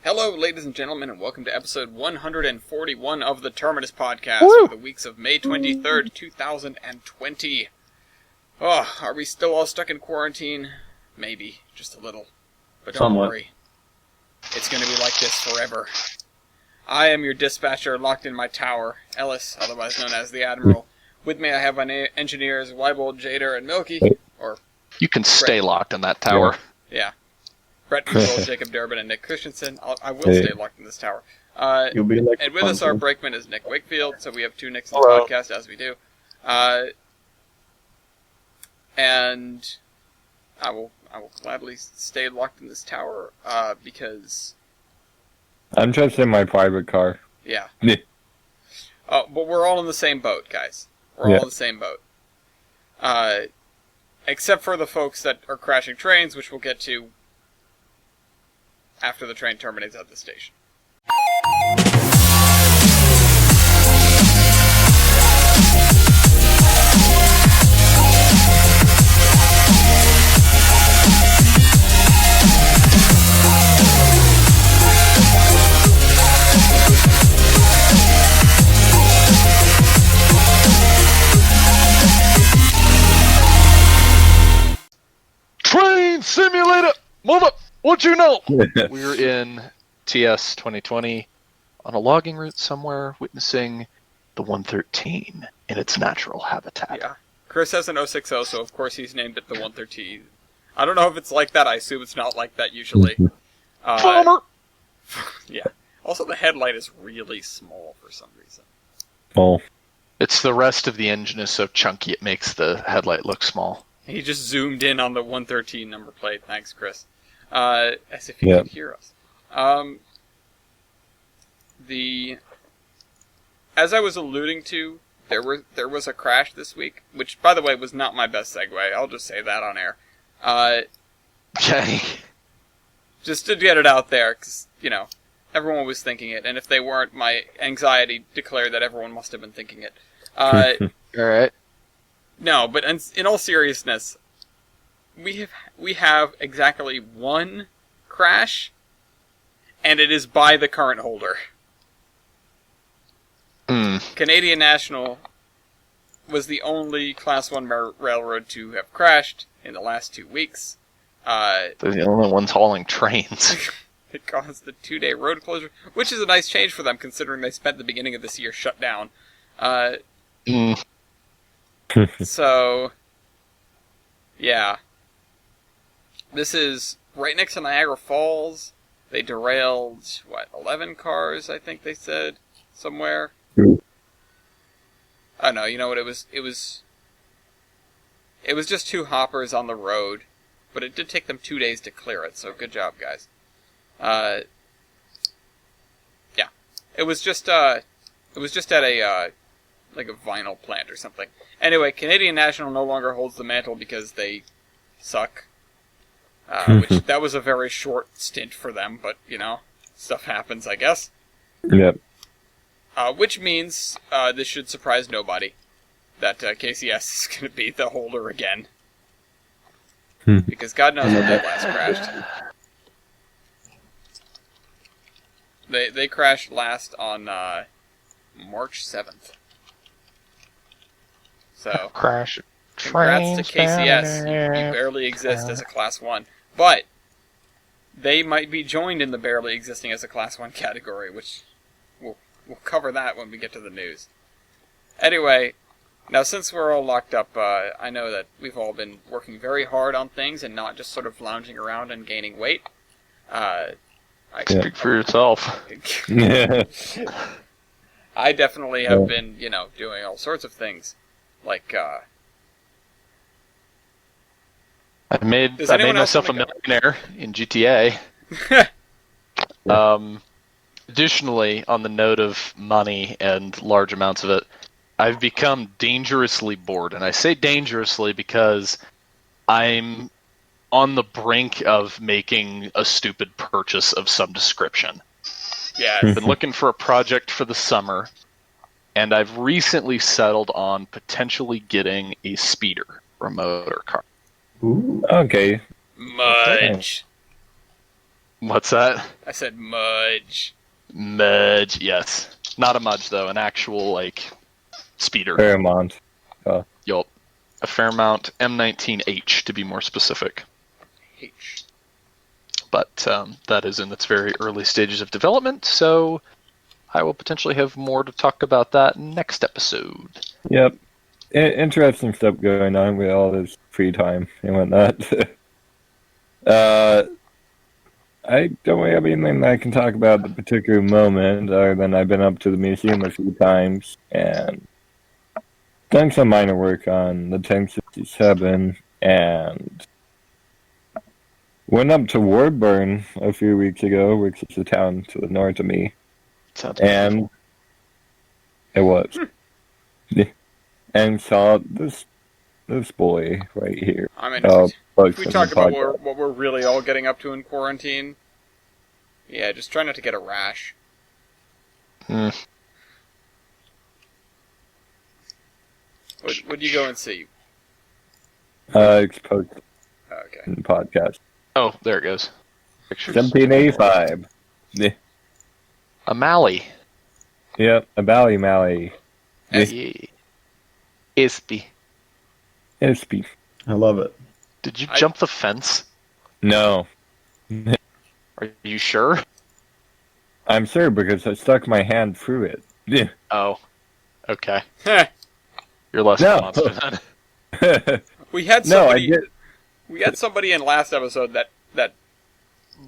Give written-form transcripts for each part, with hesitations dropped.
Hello, ladies and gentlemen, and welcome to episode 141 of the Terminus podcast for the weeks of May 23rd, 2020. Oh, are we still all stuck in quarantine? Maybe, just a little. But don't worry. It's going to be like this forever. I am your dispatcher, locked in my tower, Ellis, otherwise known as the Admiral. With me I have my engineers, Wybold, Jader, and Milky. Or you can stay locked in that tower. Yeah. Brett Control, Jacob Durbin, and Nick Christensen. I will stay locked in this tower. You'll be like and with us, our brakeman is Nick Wakefield, so we have two Nicks in the podcast, as we do. And I will gladly stay locked in this tower, because... I'm just in my private car. Yeah. But we're all in the same boat, guys. We're all in the same boat. Except for the folks that are crashing trains, which we'll get to after the train terminates at the station. Train simulator! Move up! What'd you know? We're in TS 2020 on a logging route somewhere, witnessing the 113 in its natural habitat. Yeah. Chris has an 060, so of course he's named it the 113. I don't know if it's like that. I assume it's not like that usually. Farmer! Yeah. Also, the headlight is really small for some reason. Oh. It's the rest of the engine is so chunky it makes the headlight look small. He just zoomed in on the 113 number plate. Thanks, Chris. As if he could hear us. As I was alluding to, there was a crash this week, which, by the way, was not my best segue. I'll just say that on air. Okay. Just to get it out there, because, everyone was thinking it, and if they weren't, my anxiety declared that everyone must have been thinking it. Alright. No, but in all seriousness, we have exactly one crash, and it is by the current holder. Canadian National was the only Class 1 railroad to have crashed in the last 2 weeks. They're the only ones hauling trains. It caused a 2-day road closure, which is a nice change for them, considering they spent the beginning of this year shut down. So, yeah. This is right next to Niagara Falls. They derailed, 11 cars, I think they said, somewhere. Oh no, you know what, it was just two hoppers on the road, but it did take them 2 days to clear it, so good job, guys. Yeah. It was just at a vinyl plant or something. Anyway, Canadian National no longer holds the mantle because they suck. Which, that was a very short stint for them, but, stuff happens, I guess. Yep. Which means, this should surprise nobody, that KCS is going to be the holder again. Because God knows when they last crashed. They crashed last on, March 7th. So, Crash. Congrats to KCS. You barely exist as a Class 1. But they might be joined in the barely existing as a Class 1 category, which we'll cover that when we get to the news. Anyway, now since we're all locked up, I know that we've all been working very hard on things and not just sort of lounging around and gaining weight. Speak for yourself. I definitely have been, doing all sorts of things. Like, I made myself a millionaire in GTA. Additionally, on the note of money and large amounts of it, I've become dangerously bored. And I say dangerously because I'm on the brink of making a stupid purchase of some description. Yeah. I've been looking for a project for the summer, and I've recently settled on potentially getting a speeder or a motor car. Ooh, okay. Much. What's that? I said mudge. Mudge, yes. Not a mudge, though. An actual, like, speeder. Paramount. Yup. A Fairmount M19H, to be more specific. H. But that is in its very early stages of development, so I will potentially have more to talk about that next episode. Yep. Interesting stuff going on with all this free time and whatnot. I don't have anything that I can talk about at the particular moment, other than I've been up to the museum a few times and done some minor work on the 1067 and went up to Warburn a few weeks ago, which is a town to the north of me. Sounds And it was. And saw this boy right here. I mean, Oh, if we talk about what we're really all getting up to in quarantine, yeah, just try not to get a rash. Hmm. What'd you go and see? It's posted Okay. in the podcast. Oh, there it goes. Pictures. 1785. Yeah. A Mally. Yep, a Bally Mally. Yeah. Ispy. Ispy. I love it. Did you jump the fence? No. Are you sure? I'm sure because I stuck my hand through it. Yeah. Oh. Okay. Heh. You're less No. of a monster then. We had No, I somebody. did. We had somebody in last episode that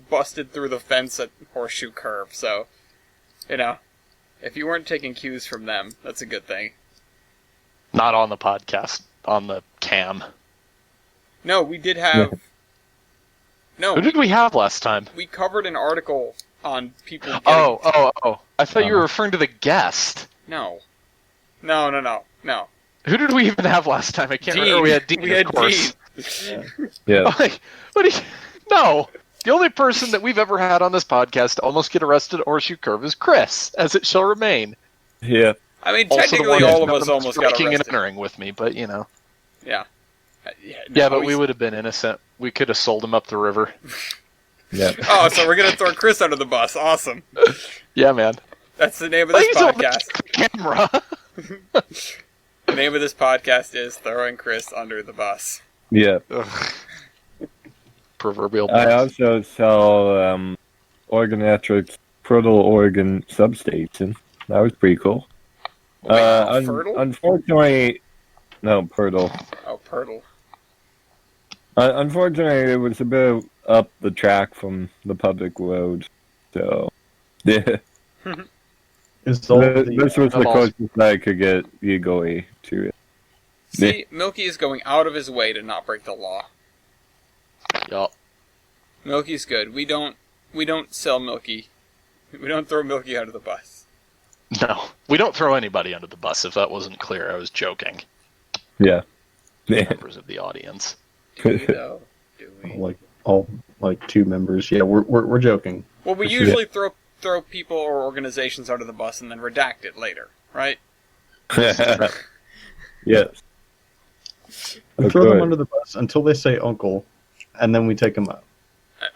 busted through the fence at Horseshoe Curve. So, if you weren't taking cues from them, that's a good thing. Not on the podcast. On the cam. No, we did have. No, Who did we have last time? we covered an article on people. Getting... Oh. I thought you were referring to the guest. No. Who did we even have last time? I can't remember. We had Dean, of course. Yeah. Like, no. The only person that we've ever had on this podcast to almost get arrested at Horseshoe Curve is Chris, as it shall remain. Yeah. I mean, Also technically, the one all of that's us almost got breaking and arrested. entering with me, but Yeah. Yeah, but we would have been innocent. We could have sold him up the river. Yeah. Oh, so we're gonna throw Chris under the bus. Awesome. Yeah, man. That's the name of this podcast. Camera. The name of this podcast is Throwing Chris Under the Bus. Yeah. Proverbial. I also sell Organatrix Proto Organ Substation. That was pretty cool. Wait, Fertile? Unfortunately, no, Purtle. Oh, Purtle. Unfortunately, it was a bit up the track from the public road, so yeah. Is This was the balls. closest I could get legally to it. See, Milky is going out of his way to not break the law. Yup. Milky's good. We don't sell Milky. We don't throw Milky under the bus. No. We don't throw anybody under the bus, if that wasn't clear. I was joking. Yeah. Members of the audience. Do we though? Do we? like all like two members? Yeah, we're joking. Well, we usually throw people or organizations under the bus and then redact it later, right? Yes. We throw them under the bus until they say uncle, and then we take them out.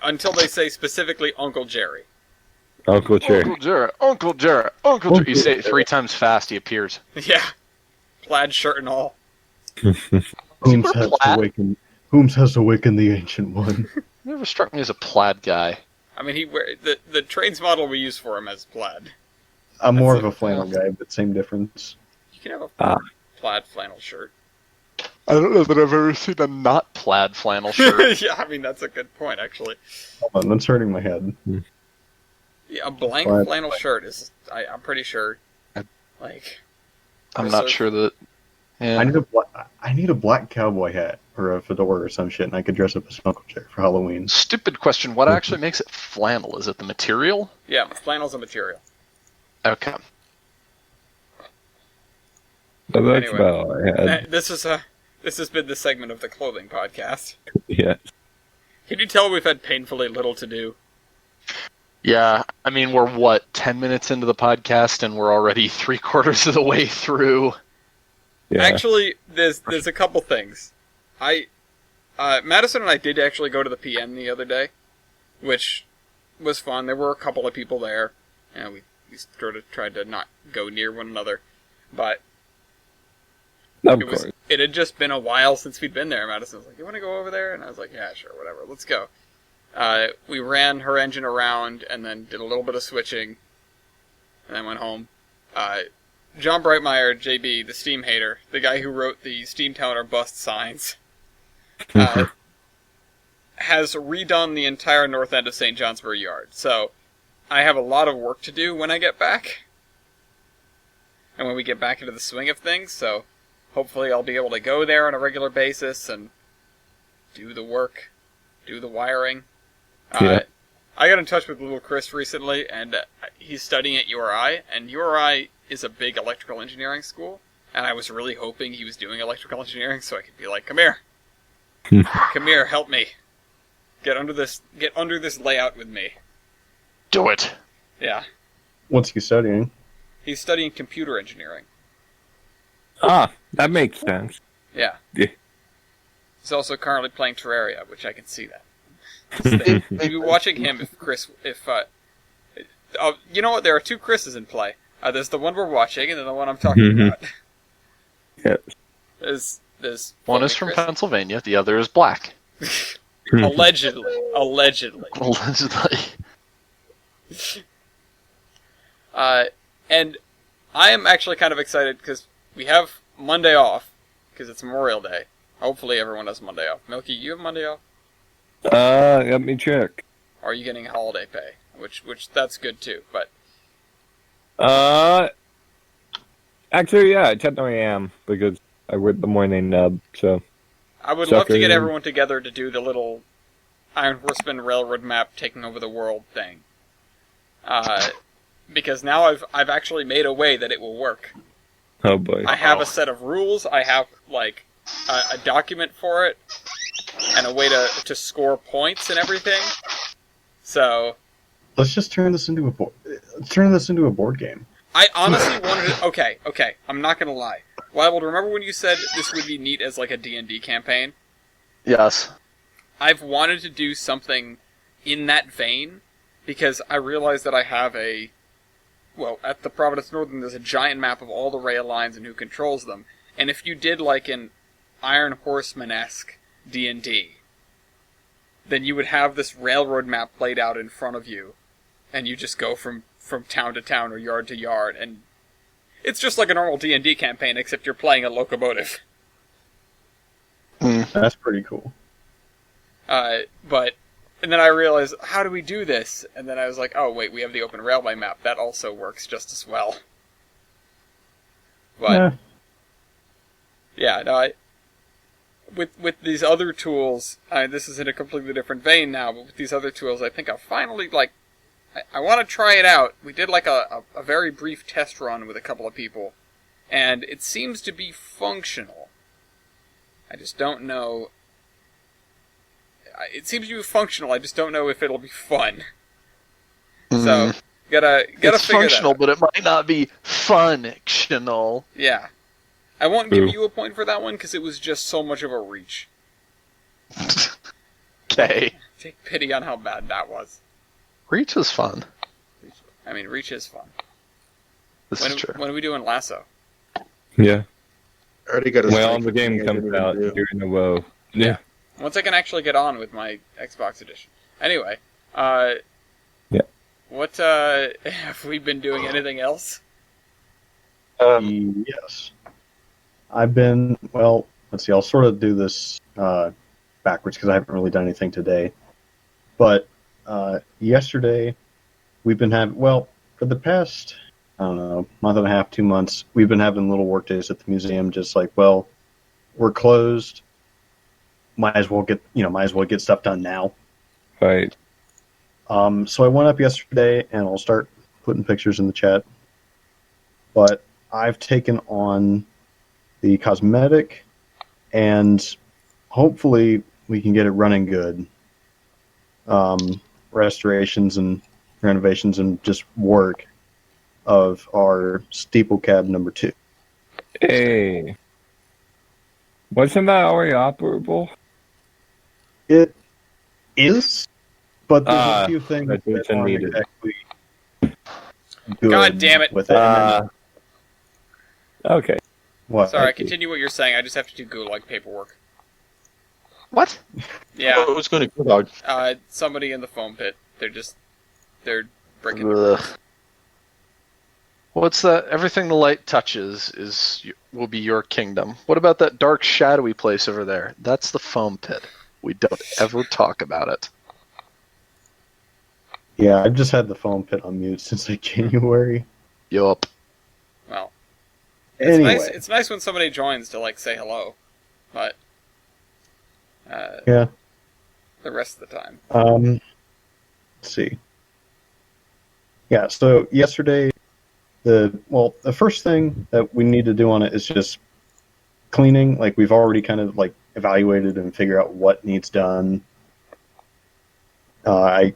Until they say specifically Uncle Jerry. Uncle Cherry. Uncle Jarrett, Uncle Jarrett, Uncle Jarrett. You say it 3 times fast, he appears. Yeah. Plaid shirt and all. Whom's wear has plaid? awakened the ancient one? Never struck me as a plaid guy. I mean, the trains model we use for him as plaid. I'm more of That's a flannel guy, but same difference. You can have a Ah. plaid flannel shirt. I don't know that I've ever seen a not plaid flannel shirt. Yeah, I mean, that's a good point, actually. Hold on, that's hurting my head. Yeah, a blank Plaid. flannel shirt is, I'm pretty sure, like... I'm not sure that... Yeah. I need a black cowboy hat or a fedora or some shit, and I could dress up as Uncle Jerry for Halloween. Stupid question. What actually makes it flannel? Is it the material? Yeah, flannel's a material. Okay. But that's Anyway. about all I had. This has been the segment of the clothing podcast. Yeah. Can you tell we've had painfully little to do? Yeah, I mean, we're 10 minutes into the podcast, and we're already 3/4 of the way through. Yeah. Actually, there's a couple things. Madison and I did actually go to the PN the other day, which was fun. There were a couple of people there, and we sort of tried to not go near one another. But it had just been a while since we'd been there. Madison was like, "You want to go over there?" And I was like, "Yeah, sure, whatever. Let's go." We ran her engine around, and then did a little bit of switching, and then went home. John Brightmeyer, JB, the steam hater, the guy who wrote the Steam Town or Bust signs, has redone the entire north end of St. Johnsbury Yard. So I have a lot of work to do when I get back, and when we get back into the swing of things. So hopefully I'll be able to go there on a regular basis and do the work, do the wiring. I got in touch with little Chris recently, and he's studying at URI, and URI is a big electrical engineering school, and I was really hoping he was doing electrical engineering so I could be like, "Come here. Come here, help me. Get under this layout with me." Do it. Yeah. What's he studying? He's studying computer engineering. Ah, that makes sense. Yeah. Yeah. He's also currently playing Terraria, which I can see that. Maybe watching him you know what, there are two Chris's in play. There's the one we're watching, and then the one I'm talking about. Yes. There's one is from Chris. Pennsylvania, the other is black. Allegedly. Allegedly. And I am actually kind of excited because we have Monday off, because it's Memorial Day. Hopefully everyone has Monday off. Milky, you have Monday off? Let me check. Or are you getting holiday pay? Which that's good too, but... Actually, yeah, I technically am, because I work the morning nub, so... I would love to get everyone together to do the little Iron Horseman railroad map taking over the world thing. Because now I've actually made a way that it will work. Oh boy. I have a set of rules, I have, like, a document for it, and a way to score points and everything. So... Let's just turn this into a board game. I honestly wanted to... Okay, I'm not gonna lie. Wild, remember when you said this would be neat as like a D&D campaign? Yes. I've wanted to do something in that vein, because I realized that I have at the Providence Northern, there's a giant map of all the rail lines and who controls them. And if you did like an Iron Horseman-esque D&D, then you would have this railroad map laid out in front of you, and you just go from town to town or yard to yard, and it's just like a normal D&D campaign, except you're playing a locomotive. That's pretty cool. And then I realized, how do we do this? And then I was like, oh wait, we have the open railway map. That also works just as well. But with these other tools, this is in a completely different vein now, but with these other tools, I think I finally, I want to try it out. We did a very brief test run with a couple of people, and it seems to be functional. I just don't know. It seems to be functional. I just don't know if it'll be fun. So gotta it's figure that functional, out. but it might not be functional. Yeah, I won't give you a point for that one because it was just so much of a reach. Okay. Take pity on how bad that was. Reach is fun. I mean, reach is fun. This is true. When are we doing Lasso? Yeah. I already got a Well, strike the game thing I comes didn't out even do. during the WoW. Yeah. Once I can actually get on with my Xbox edition. Anyway, Yeah. What, have we been doing anything else? Yes. I've been, let's see, I'll sort of do this backwards because I haven't really done anything today. But yesterday, we've been having, for the past, I don't know, month and a half, 2 months, we've been having little work days at the museum, just like, we're closed. Might as well get stuff done now. Right. So I went up yesterday, and I'll start putting pictures in the chat. But I've taken on the cosmetic, and hopefully we can get it running good. Restorations and renovations and just work of our steeple cab number 2. Hey. Wasn't that already operable? It is, But there's a few things that's that aren't needed. exactly good God damn it. with it. And then, Okay. what? Sorry, continue what you're saying. I just have to do gulag paperwork. What? Yeah, Oh, it's going to go dog. somebody in the foam pit. They're breaking the rules. Ugh. What's that? Everything the light touches will be your kingdom. What about that dark, shadowy place over there? That's the foam pit. We don't ever talk about it. Yeah, I've just had the foam pit on mute since like January. Yup. Well, Anyway, it's nice when somebody joins to like say hello, but yeah. the rest of the time. Let's see. Yeah, so yesterday, the first thing that we need to do on it is just cleaning. Like we've already kind of like evaluated and figure out what needs done. I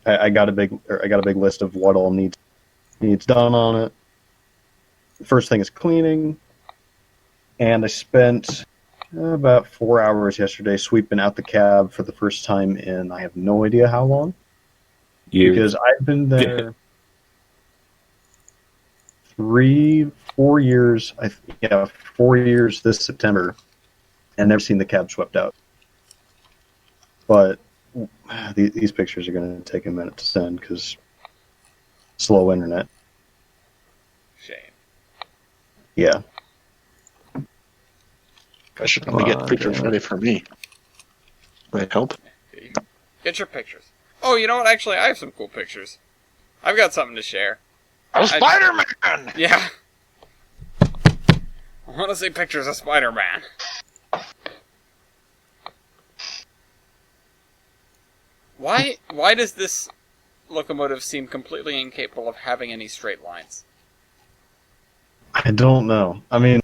got a big list of what all needs done on it. The first thing is cleaning, and I spent about 4 hours yesterday sweeping out the cab for the first time in I have no idea how long. Because I've been there 4 years. 4 years this September, and never seen the cab swept out. But these pictures are going to take a minute to send because slow internet. Shame. Yeah. I should probably get pictures ready for me. Might help. Get your pictures. Oh, you know what? Actually, I have some cool pictures. I've got something to share. Oh, Spider-Man! Yeah. I want to see pictures of Spider-Man. Why does this locomotive seem completely incapable of having any straight lines? I don't know. I mean,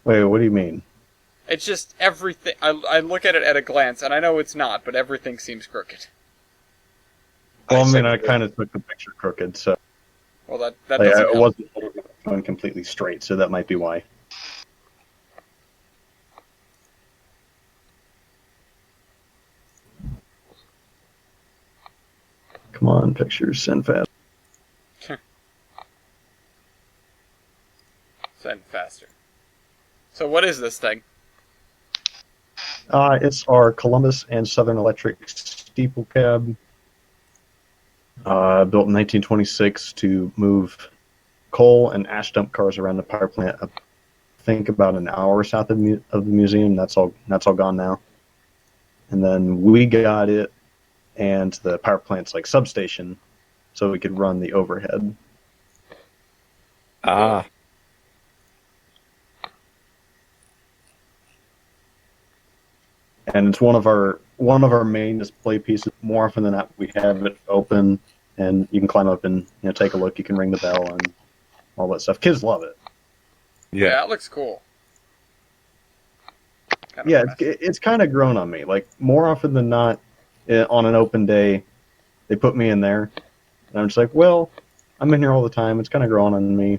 wait, what do you mean? It's just everything. I look at it at a glance, and I know it's not, but everything seems crooked. Well, I mean, I kind of took the picture crooked, so Well, that like, doesn't it help. wasn't going completely straight, so that might be why. Come on, pictures, send fast. Send faster. So what is this thing? It's our Columbus and Southern Electric steeple cab, built in 1926 to move coal and ash dump cars around the power plant. I think about an hour south of the museum. That's all gone now. And then we got it and the power plant's like substation, so we could run the overhead. Ah. And it's one of our main display pieces. More often than not, we have it open, and you can climb up and take a look. You can ring the bell and all that stuff. Kids love it. Yeah, it looks cool. Yeah, it's kind of grown on me. Like more often than not, on an open day, they put me in there, and I'm just like, well, I'm in here all the time. It's kind of growing on me.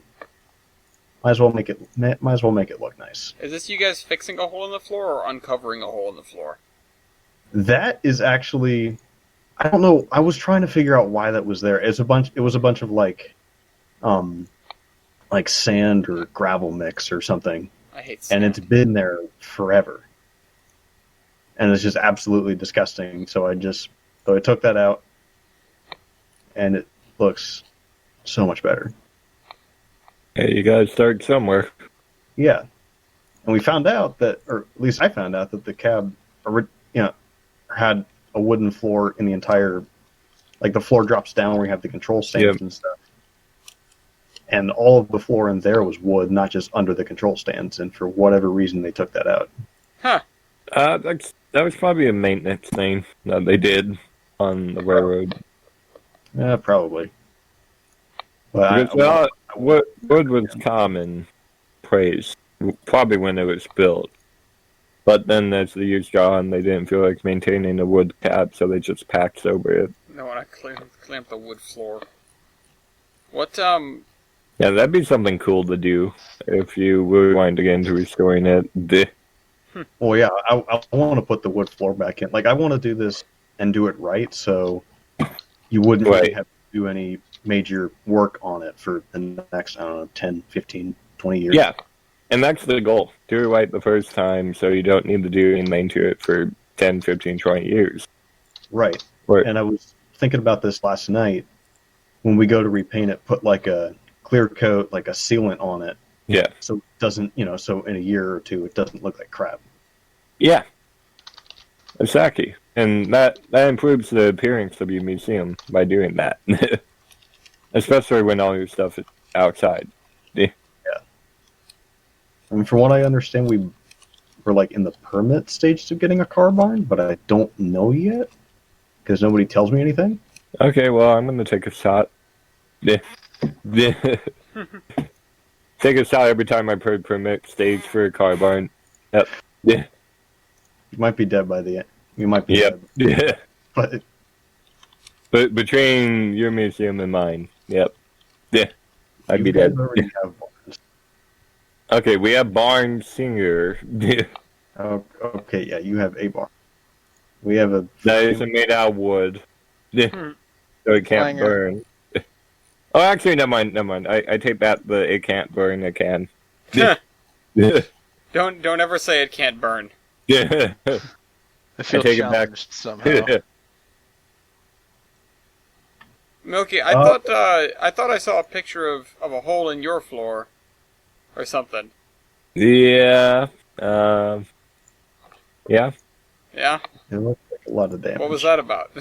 Might as well make it look nice. Is this you guys fixing a hole in the floor or uncovering a hole in the floor? That is actually, I don't know. I was trying to figure out why that was there. It was a bunch of like sand or gravel mix or something. I hate sand. And it's been there forever. And it's just absolutely disgusting. So I took that out, and it looks so much better. Hey, you gotta start somewhere. Yeah. And we found out that, or at least I found out that the cab, had a wooden floor in the entire, like the floor drops down where you have the control stands and stuff. And all of the floor in there was wood, not just under the control stands. And for whatever reason, they took that out. Huh. That was probably a maintenance thing that they did on the railroad. Yeah, probably. But Wood was common praise, probably when it was built. But then as the years go on, they didn't feel like maintaining the wood cab, so they just packed over it. No, when I clean up the wood floor. What, Yeah, that'd be something cool to do if you were wanting to get into restoring it. Well, yeah, I want to put the wood floor back in. Like, I want to do this and do it right, so you wouldn't really Right. have to do any major work on it for the next, I don't know, 10, 15, 20 years. Yeah, and that's the goal. Do it right the first time so you don't need to do anything to it for 10, 15, 20 years. Right. Right. And I was thinking about this last night. When we go to repaint it, put like a clear coat, like a sealant on it, Yeah. so it doesn't, so in a year or two, it doesn't look like crap. Yeah. Exactly. And that improves the appearance of your museum by doing that. Especially when all your stuff is outside. I mean, from what I understand, we're like in the permit stage of getting a car barn, but I don't know yet because nobody tells me anything. Okay, well, I'm going to take a shot. Take a shot every time I permit stage for a car barn. Yep. Yeah. You might be dead by the end. You might be Yep. dead. Yeah. But Between your museum and mine. Yep. Yeah. I'd be you guys dead. already have barns. Okay, we have barns here. Oh, okay, yeah, you have a barn. We have a. That isn't made out of wood. Hmm. So it can't Clanger. burn. Oh, actually, never mind. I take back the it can't burn, it can. Yeah. Don't ever say it can't burn. Yeah. I feel take it back. challenged somehow. Milky, I thought I saw a picture of a hole in your floor, or something. Yeah. Yeah. Yeah. It looks like a lot of damage. What was that about?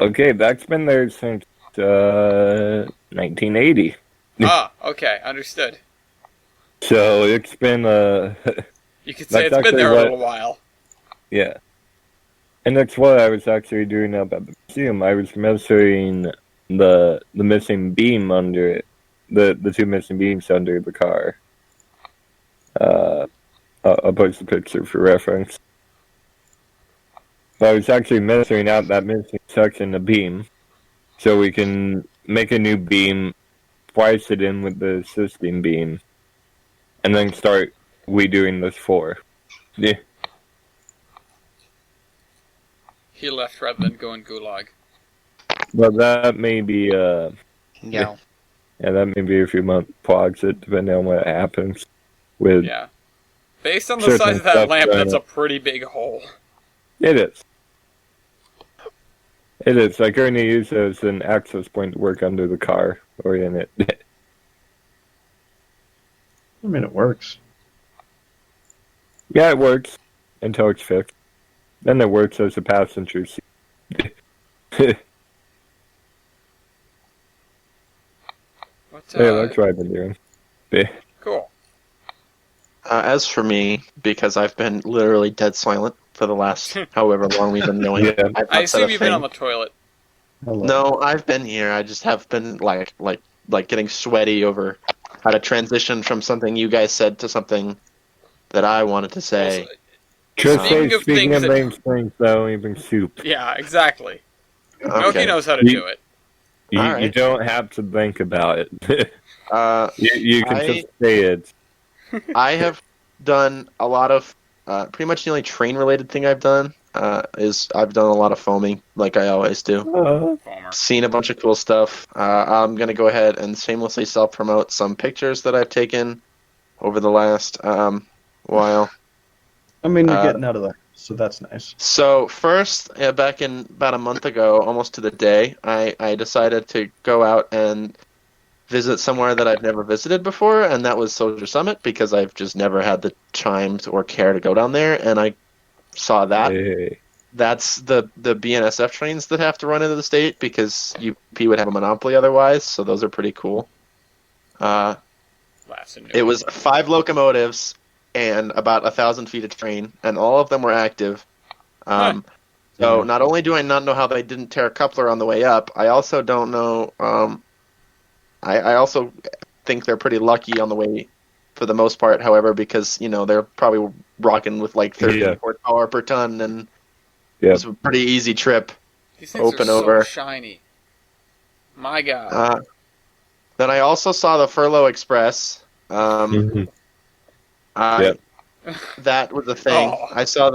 Okay, that's been there since 1980. Ah, okay, understood. So it's been You could say That's it's been there a actually little while. yeah. And that's what I was actually doing up at the museum. I was measuring the missing beam under it, the two missing beams under the car. I'll post a picture for reference. But I was actually measuring out that missing section of beam, so we can make a new beam, splice it in with the existing beam, and then start redoing this floor. Yeah. He left rather than go in gulag. But that may be Yeah. yeah, that may be a few months project depending on what happens with Yeah. Based on the Certain size of that stuff lamp, going that's a on. pretty big hole. It is. It is. I currently use it as an access point to work under the car or in it. I mean, it works. Yeah, it works until it's fixed. Then it works as a passenger seat. What, Yeah, that's what I've been doing. Yeah. Cool. As for me, because I've been literally dead silent for the last however long we've been going, Yeah. I've I not said assume a you've been thing. on the toilet. Hello. No, I've been here. I just have been like getting sweaty over how to transition from something you guys said to something that I wanted to say. Also, Just Speaking say, of speaking things of that- main springs, though, even soup. yeah, exactly. Milky Okay. knows how to You- do it. You, All you right. don't have to think about it. You can I- just say it. I have done a lot of pretty much the only train related thing I've done is I've done a lot of foaming, like I always do. Foamer. Seen a bunch of cool stuff. I'm gonna go ahead and shamelessly self promote some pictures that I've taken over the last while. I mean, you're Uh, getting out of there, so that's nice. So first, back in about a month ago, almost to the day, I decided to go out and visit somewhere that I've never visited before, and that was Soldier Summit, because I've just never had the time or care to go down there, and I saw that. Hey. That's the BNSF trains that have to run into the state, because UP would have a monopoly otherwise, so those are pretty cool. Laughs into It was 5 locomotives and about 1,000 feet of train, and all of them were active. So not only do I not know how they didn't tear a coupler on the way up, I also don't know. I also think they're pretty lucky on the way, for the most part. However, because they're probably rocking with like 30 Yeah. horsepower per ton, and Yep. it was a pretty easy trip. These things open are over. so shiny. My God. Then I also saw the Furlough Express. Mhm. I- Yep. That was a thing. Oh. I saw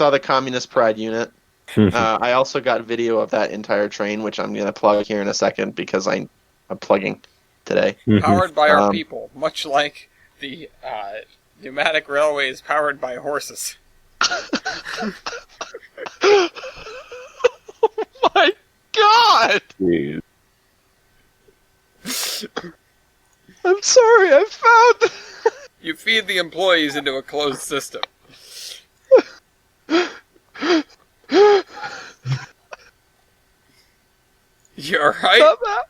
the Communist Pride unit. I also got video of that entire train, which I'm going to plug here in a second because I'm plugging today. Powered by our Um, people, much like the pneumatic railway is powered by horses. Oh my god! Jeez. I'm sorry, I found... You feed the employees into a closed system. You alright? Found that?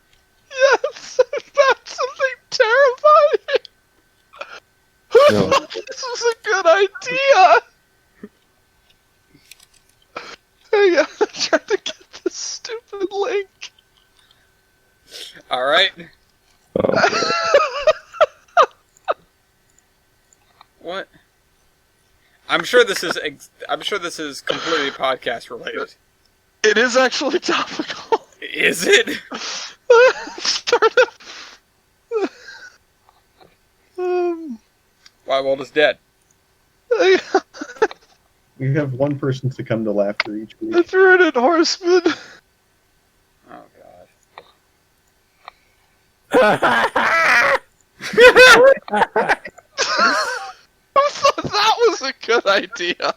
Yes, I found something terrifying! Who No. thought this was a good idea? Hang on, I'm trying to get this stupid link. Alright. Oh, boy. What? I'm sure this is completely podcast related. It is actually topical. Is it? Start Why Walt is dead. I We have one person succumb to laughter each week. threw it in Horseman. Oh god. I thought that was a good idea.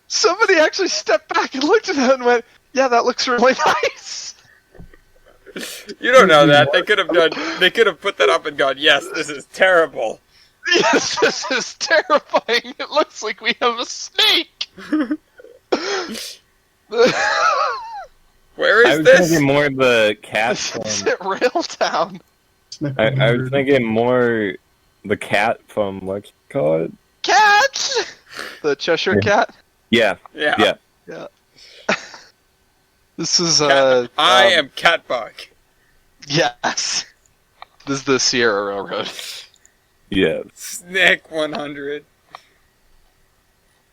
Somebody actually stepped back and looked at that and went, "Yeah, that looks really nice." You don't know that. They could have put that up and gone, yes, this is terrible. Yes, this is terrifying. It looks like we have a snake. Where I is was this? thinking more of the cat This is from... at Railtown. I was thinking more the cat from, what you call it? Cat! The Cheshire Cat? Yeah. Yeah. Yeah. This is, I am Catbug. Yes. This is the Sierra Railroad. Yeah. Snick 100.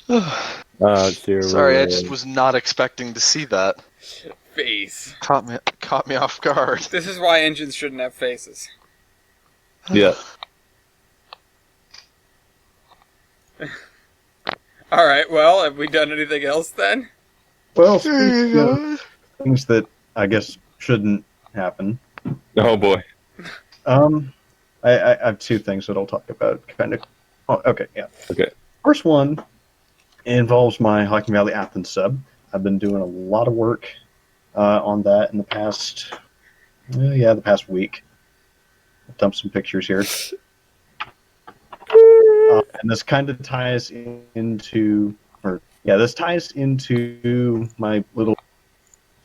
Sorry, I just was not expecting to see that. Face. Caught me off guard. This is why engines shouldn't have faces. Yeah. Alright, well, have we done anything else then? Well, speaking of things that I guess shouldn't happen, Oh, boy. I have two things that I'll talk about. Kind of. Oh, okay, yeah. Okay. First one involves my Hocking Valley Athens sub. I've been doing a lot of work on that in the past, the past week. I've dumped some pictures here. And this kind of ties into my little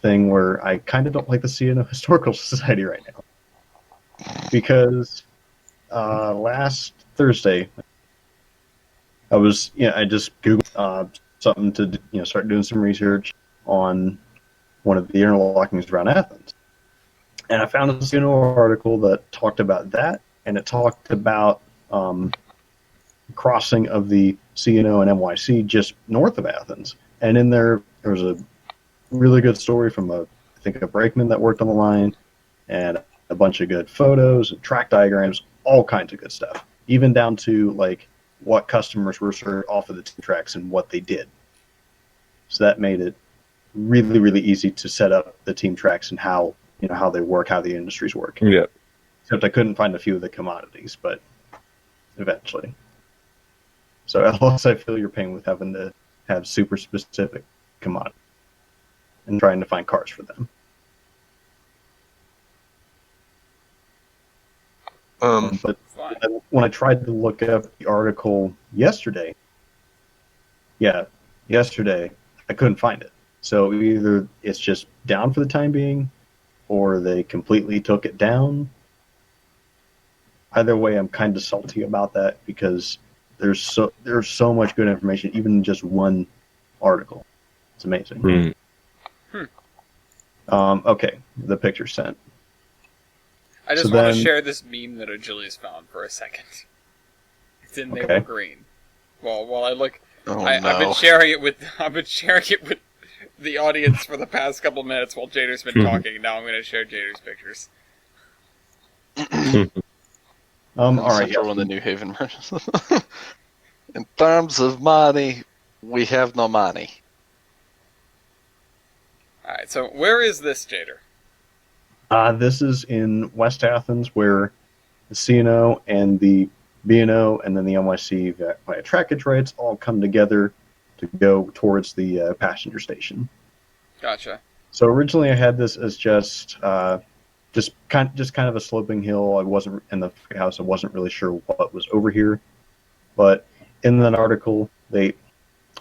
thing where I kind of don't like the CNO Historical Society right now. Because last Thursday, I just Googled something to start doing some research on one of the interlockings around Athens. And I found a CNO article that talked about that, and it talked about crossing of the CNO and NYC just north of Athens. And in there was a really good story from a brakeman that worked on the line, and a bunch of good photos and track diagrams, all kinds of good stuff, even down to like what customers were served off of the team tracks and what they did. So that made it really, really easy to set up the team tracks and how they work, how the industries work. Yeah. Except I couldn't find a few of the commodities, but eventually. So else I feel your pain with having to have super specific commodities and trying to find cars for them. But when I tried to look up the article yesterday, I couldn't find it. So either it's just down for the time being, or they completely took it down. Either way, I'm kind of salty about that because there's so much good information, even in just one article. It's amazing. Okay, the picture sent. I just want to share this meme that Julius found for a second. It's in Naval Green. Well, while I look, I've been sharing it with the audience for the past couple minutes while Jader's been talking. Now I'm going to share Jader's pictures. All right. Yeah. When the New Haven merges. In terms of money, we have no money. Alright, so where is this, Jader? This is in West Athens, where the CNO and the B&O and then the NYC via trackage rights all come together to go towards the passenger station. Gotcha. So originally I had this as just kind of a sloping hill. I wasn't in the house. I wasn't really sure what was over here, but in that article, I'm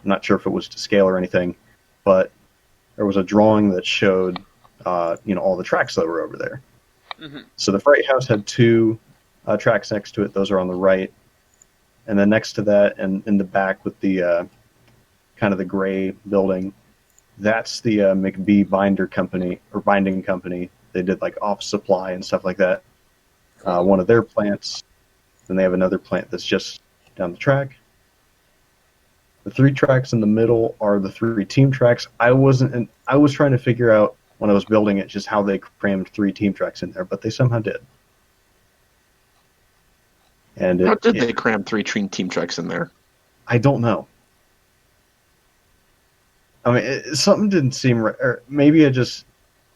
not sure if it was to scale or anything, but there was a drawing that showed all the tracks that were over there. Mm-hmm. So the freight house had two tracks next to it. Those are on the right, and then next to that, and in the back with the kind of the gray building, that's the McBee Binding Company. They did like office supply and stuff like that. One of their plants. Then they have another plant that's just down the track. The 3 tracks in the middle are the 3 team tracks. I was trying to figure out when I was building it just how they crammed 3 team tracks in there, but they somehow did. And How did they cram 3 team tracks in there? I don't know. I mean, something didn't seem right, or maybe I just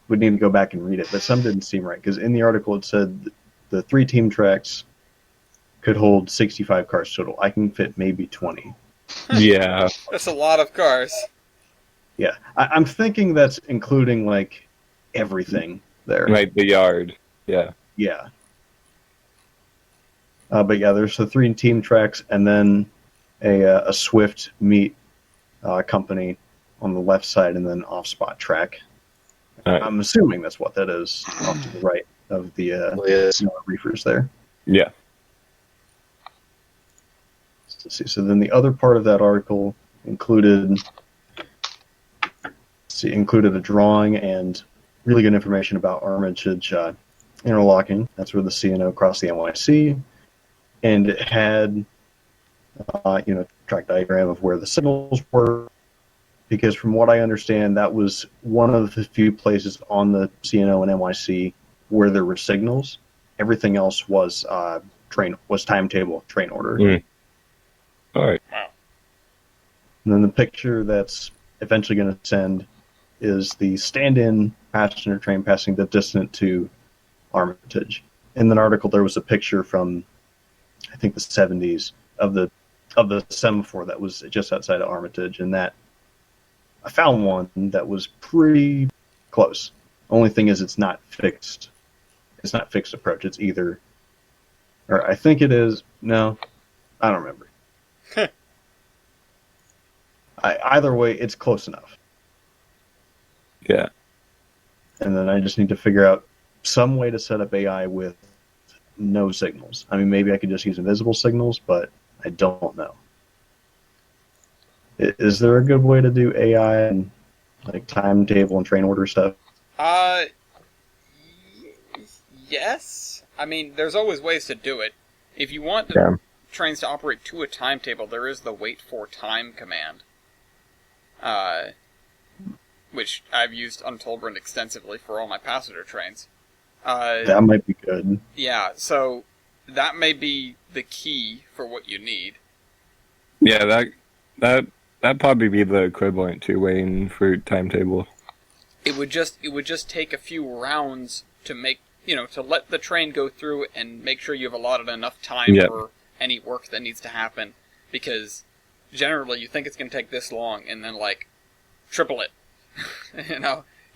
would need to go back and read it, but something didn't seem right, because in the article it said the 3 team tracks could hold 65 cars total. I can fit maybe 20. Yeah. That's a lot of cars. Yeah, I'm thinking that's including like everything there. Right, the yard. Yeah. Yeah. But yeah, there's the 3 team tracks, and then a Swift meat company on the left side, and then off-spot track. Right. I'm assuming that's what that is off to the right of the reefers there. Yeah. Let's see. So then the other part of that article included a drawing and really good information about Armitage interlocking. That's where the CNO crossed the NYC, and it had track diagram of where the signals were. Because from what I understand, that was one of the few places on the CNO and NYC where there were signals. Everything else was timetable, train order. Mm. All right. And then the picture that's eventually going to send is the stand-in passenger train passing the distant to Armitage. In an article, there was a picture from, I think, the 70s of the semaphore that was just outside of Armitage, and that I found one that was pretty close. Only thing is, it's not fixed. It's not fixed approach. It's either, or I think it is. No, I don't remember. Either way, it's close enough. Yeah. And then I just need to figure out some way to set up AI with no signals. I mean, maybe I could just use invisible signals, but I don't know. Is there a good way to do AI and like timetable and train order stuff? Yes. I mean, there's always ways to do it. If you want trains to operate to a timetable, there is the wait for time command. Which I've used Untold extensively for all my passenger trains. That might be good. Yeah, so that may be the key for what you need. Yeah, that'd probably be the equivalent to waiting for timetable. It would just take a few rounds to make, to let the train go through and make sure you've allotted enough time for any work that needs to happen, because generally you think it's going to take this long, and then triple it.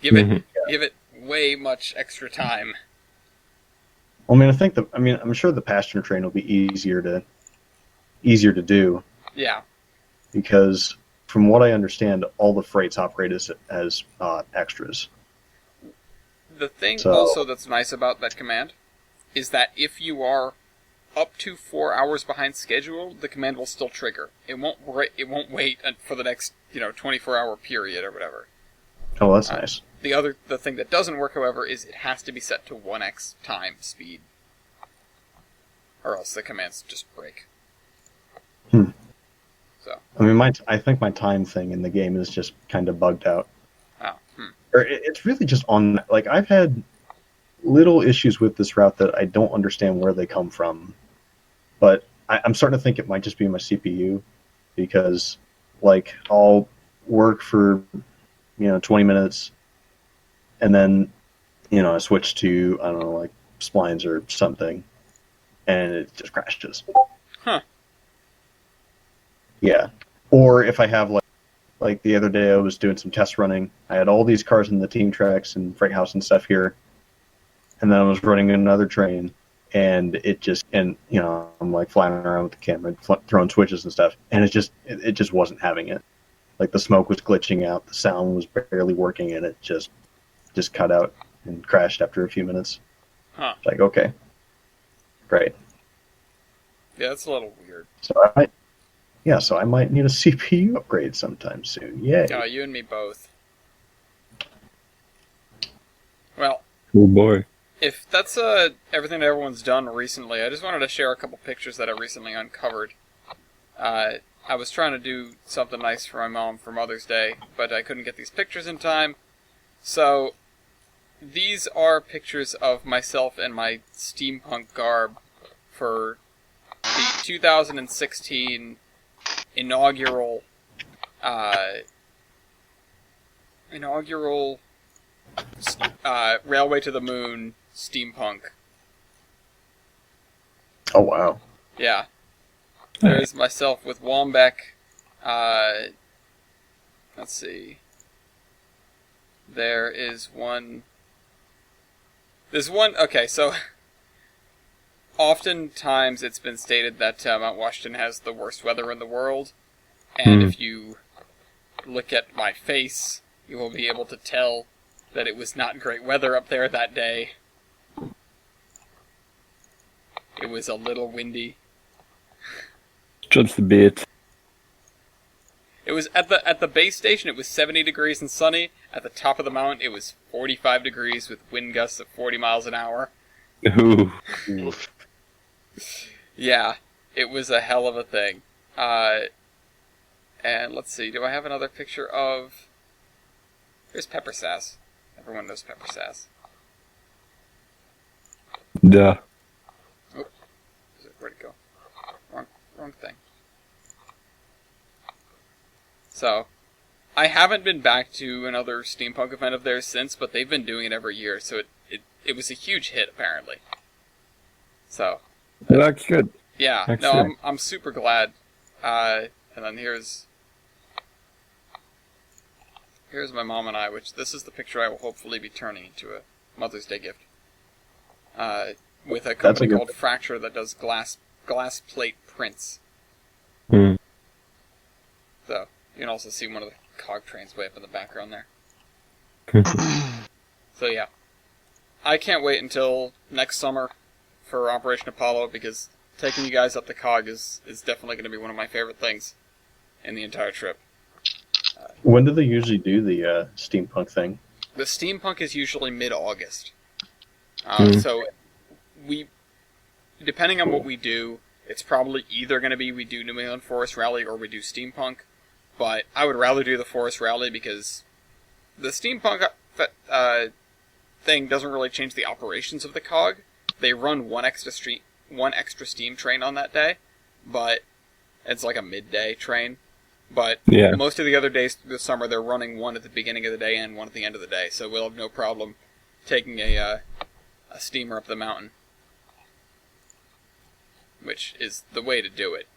Give it way much extra time. I mean, I'm sure the passenger train will be easier to do. Yeah. Because from what I understand, all the freights operate as extras. The thing also that's nice about that command is that if you are up to 4 hours behind schedule, the command will still trigger. It won't wait for the next 24-hour period or whatever. Oh, that's nice. The thing that doesn't work, however, is it has to be set to 1x time speed, or else the commands just break. So I mean, I think my time thing in the game is just kind of bugged out. Oh. Or it's really just on. I've had little issues with this route that I don't understand where they come from, but I'm starting to think it might just be my CPU, because I'll work for 20 minutes, and then, I switch to, I don't know, like splines or something, and it just crashes. Huh. Yeah. Or if I have like the other day I was doing some test running. I had all these cars in the team tracks and freight house and stuff here. And then I was running another train and I'm like flying around with the camera, throwing switches and stuff. And it just wasn't having it. Like the smoke was glitching out, the sound was barely working, and it just cut out and crashed after a few minutes. Huh. It's like, okay, great. Yeah, that's a little weird. So I might need a CPU upgrade sometime soon. Yay. Oh, you and me both. Well, Oh boy. if that's everything that everyone's done recently, I just wanted to share a couple pictures that I recently uncovered. I was trying to do something nice for my mom for Mother's Day, but I couldn't get these pictures in time. So, these are pictures of myself in my steampunk garb for the 2016 inaugural Railway to the Moon steampunk. Oh, wow. Yeah. There's myself with Wombeck. Let's see. There's one. Okay, so oftentimes it's been stated that Mount Washington has the worst weather in the world, and if you look at my face, you will be able to tell that it was not great weather up there that day. It was a little windy. Just a bit. It was at the base station. It was 70 degrees and sunny. At the top of the mountain, it was 45 degrees with wind gusts of 40 miles an hour. Ooh. Yeah, it was a hell of a thing. And let's see. Do I have another picture of? Here's Pepper Sass. Everyone knows Pepper Sass. Duh. Oh, where'd it go? Wrong thing. So, I haven't been back to another steampunk event of theirs since, but they've been doing it every year, so it was a huge hit apparently. So, That's good. yeah, Excellent. I'm super glad. And then here's my mom and I, which this is the picture I will hopefully be turning into a Mother's Day gift. With a company called Fracture that does glass plate prints. Hmm. So, you can also see one of the cog trains way up in the background there. So yeah. I can't wait until next summer for Operation Apollo, because taking you guys up the cog is definitely going to be one of my favorite things in the entire trip. When do they usually do the steampunk thing? The steampunk is usually mid-August. So, depending on what we do, it's probably either going to be we do New England Forest Rally or we do steampunk. But I would rather do the Forest Rally because the steampunk thing doesn't really change the operations of the cog. They run one extra steam train on that day, but it's like a midday train. But Yeah. most of the other days through the summer, they're running one at the beginning of the day and one at the end of the day. So we'll have no problem taking a steamer up the mountain, which is the way to do it.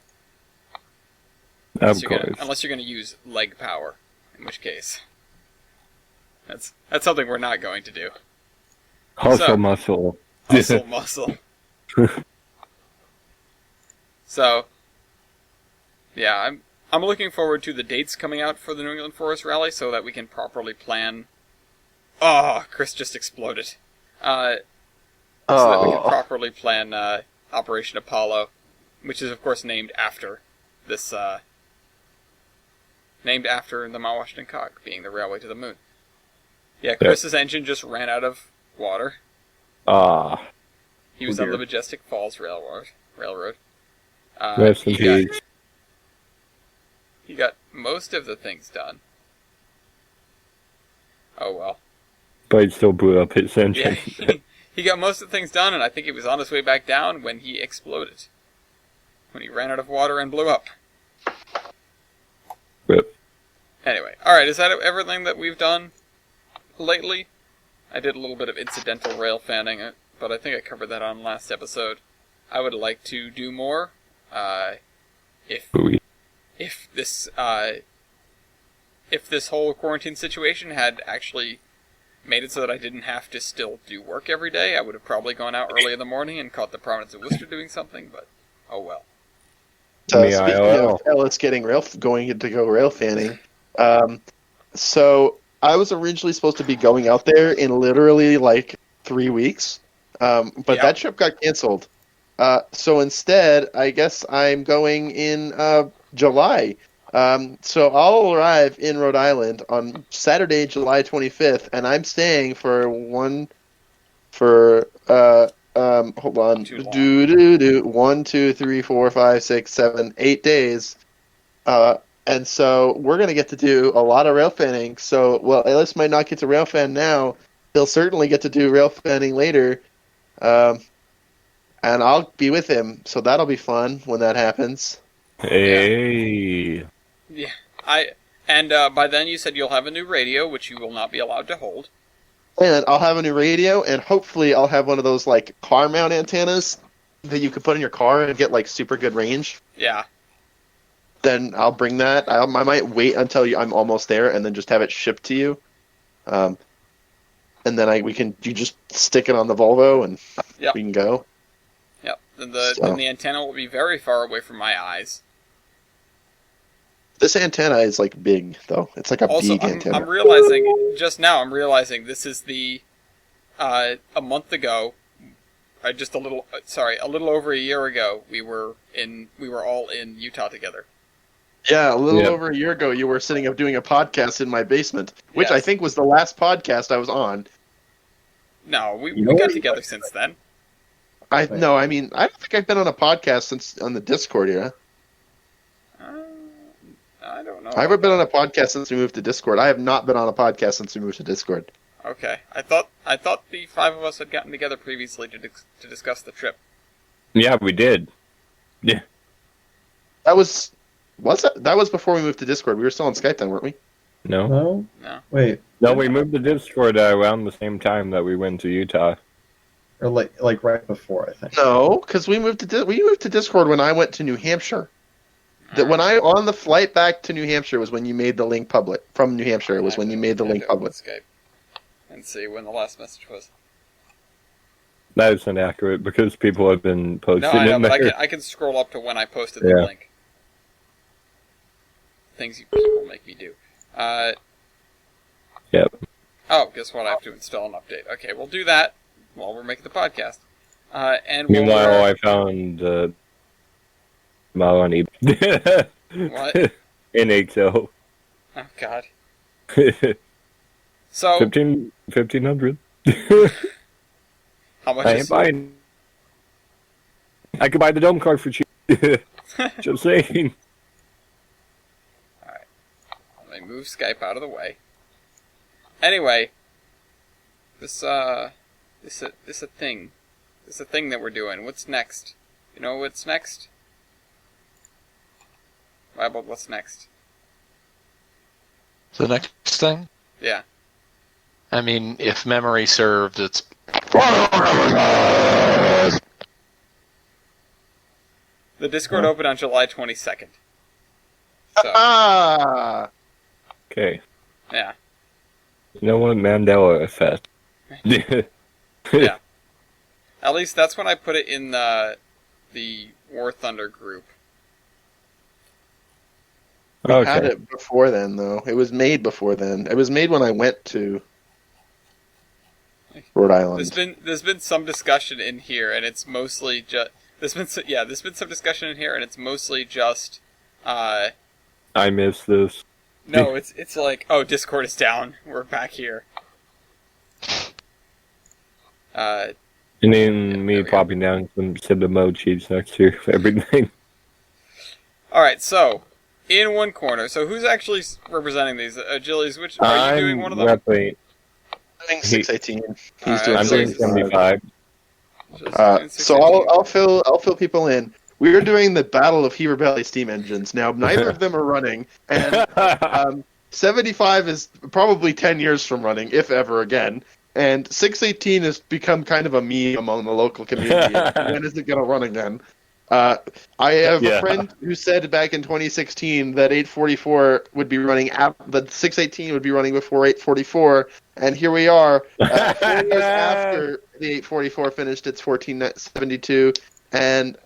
Of course. Unless you're going to use leg power, in which case that's something we're not going to do. Hustle muscle. Muscle. So, yeah, I'm looking forward to the dates coming out for the New England Forest Rally so that we can properly plan. Oh, Chris just exploded. So that we can properly plan Operation Apollo, which is of course named after this. Named after the Mount Washington cog, being the railway to the moon. Yeah, Chris's engine just ran out of water. Ah. He was on the Majestic Falls Railroad. Rest in peace. He got most of the things done. Oh well. But he still blew up his engine. Yeah, he got most of the things done, and I think he was on his way back down when he exploded. When he ran out of water and blew up. Rip. Anyway, alright, is that everything that we've done lately? I did a little bit of incidental rail fanning, but I think I covered that on last episode. I would like to do more. If this whole quarantine situation had actually made it so that I didn't have to still do work every day, I would have probably gone out early in the morning and caught the Providence of Worcester doing something, but oh well. Speaking of Ellis getting going to go rail fanning, so I was originally supposed to be going out there in literally like 3 weeks, but that trip got canceled. So instead, I guess I'm going in July. So I'll arrive in Rhode Island on Saturday, July 25th, and I'm staying for hold on, 1, 2, 3, 4, 5, 6, 7, 8 days. And so we're going to get to do a lot of rail fanning. So, well, Ellis might not get to rail fan now. He'll certainly get to do rail fanning later. And I'll be with him, so that'll be fun when that happens. Hey. Yeah. By then you said you'll have a new radio, which you will not be allowed to hold. And I'll have a new radio, and hopefully I'll have one of those, like, car mount antennas that you could put in your car and get, like, super good range. Yeah. Then I'll bring that. I might wait until I'm almost there and then just have it shipped to you. And then you just stick it on the Volvo and we can go. Yep. Then the antenna will be very far away from my eyes. This antenna is like big though. It's like a big antenna. I'm realizing this is the a month ago, a little over a year ago. We were all in Utah together. Yeah, a little over a year ago, you were sitting up doing a podcast in my basement, which I think was the last podcast I was on. No, we got together since then. I don't think I've been on a podcast since on the Discord era. I don't know. I haven't been on a podcast since we moved to Discord. I have not been on a podcast since we moved to Discord. Okay, I thought the five of us had gotten together previously to discuss the trip. Yeah, we did. Yeah. That was before we moved to Discord. We were still on Skype then, weren't we? No. Wait. No, we moved to Discord around the same time that we went to Utah. Or like right before, I think. No, because we moved to Discord when I went to New Hampshire. When I on the flight back to New Hampshire was when you made the link public. From New Hampshire was when you made the link public. Skype. And see when the last message was. That is inaccurate because people have been posting. No, I know, but there. I can scroll up to when I posted the link. Things you people make me do. Yep. Oh, guess what? I have to install an update. Okay, we'll do that while we're making the podcast. And meanwhile, I found Malani. What? NHL. Oh God. So 1,500. How much? I ain't buying. I could buy the dome card for cheap. Just saying. All right. Let me move Skype out of the way. Anyway, this a thing. This a thing that we're doing. What's next? You know what's next? Why about what's next? The next thing? Yeah. I mean, if memory serves, it's... The Discord opened on July 22nd. So, Okay. yeah. You know what? Mandela effect. Yeah. At least that's when I put it in the War Thunder group. We had it before then, though. It was made before then. It was made when I went to Rhode Island. There's been some discussion in here, and it's mostly just there's been some discussion in here, and it's mostly just I miss this. No, it's like, oh, Discord is down. We're back here. And then me popping down some emojis next to everything. Alright, so, in one corner, so who's actually representing these? Gillies, which, are you doing one of them? I'm doing 618. He's doing I'm doing 75. So I'll fill people in. We are doing the Battle of Heber Valley steam engines. Now, neither of them are running, and 75 is probably 10 years from running, if ever again. And 618 has become kind of a meme among the local community. When is it going to run again? I have a friend who said back in 2016 that 844 would be running that 618 would be running before 844, and here we are, 4 years after the 844 finished its 1472, and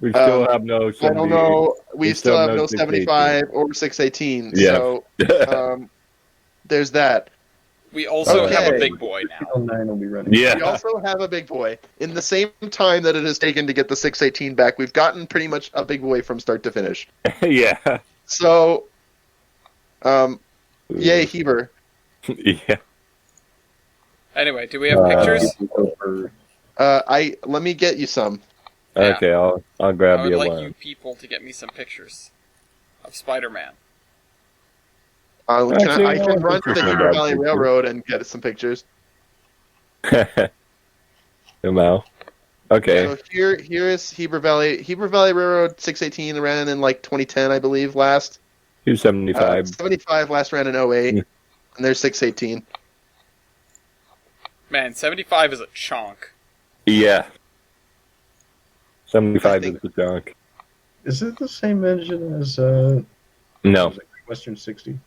we still have no 70. I don't know. We still have no 618. 75 or 618. Yeah. So there's that. We also Okay. have a big boy now. 9 will be running. Yeah. We also have a big boy. In the same time that it has taken to get the 618 back, we've gotten pretty much a big boy from start to finish. Yeah. So, yay, Heber. Yeah. Anyway, do we have pictures? Let me get you some. Yeah. Okay, I'll grab I would you like one. you people to get me some pictures of Spider-Man. I Actually, can run to the I'll Heber grab Valley pictures. Railroad and get some pictures. Wow. Okay. So here is Heber Valley Railroad 618 ran in like 2010, I believe, last. 275. 75 last ran in 08, and there's 618. Man, 75 is a chunk. Yeah. 75 I is think- the junk. Is it the same engine as No. Western 60?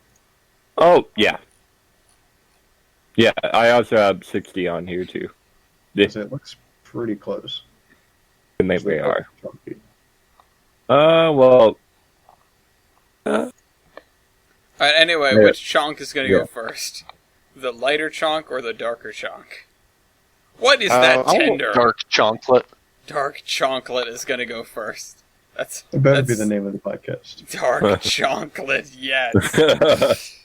Oh, yeah. Yeah, I also have 60 on here, too. 'Cause it looks pretty close. And they are. Chunky. Well... Alright, anyway, Yeah. which chunk is going to Yeah. go first? The lighter chunk or the darker chunk? What is that I'll tender? Dark chocolate. Dark chocolate is going to go first. That's It better be that's the name of the podcast. dark chocolate, yes.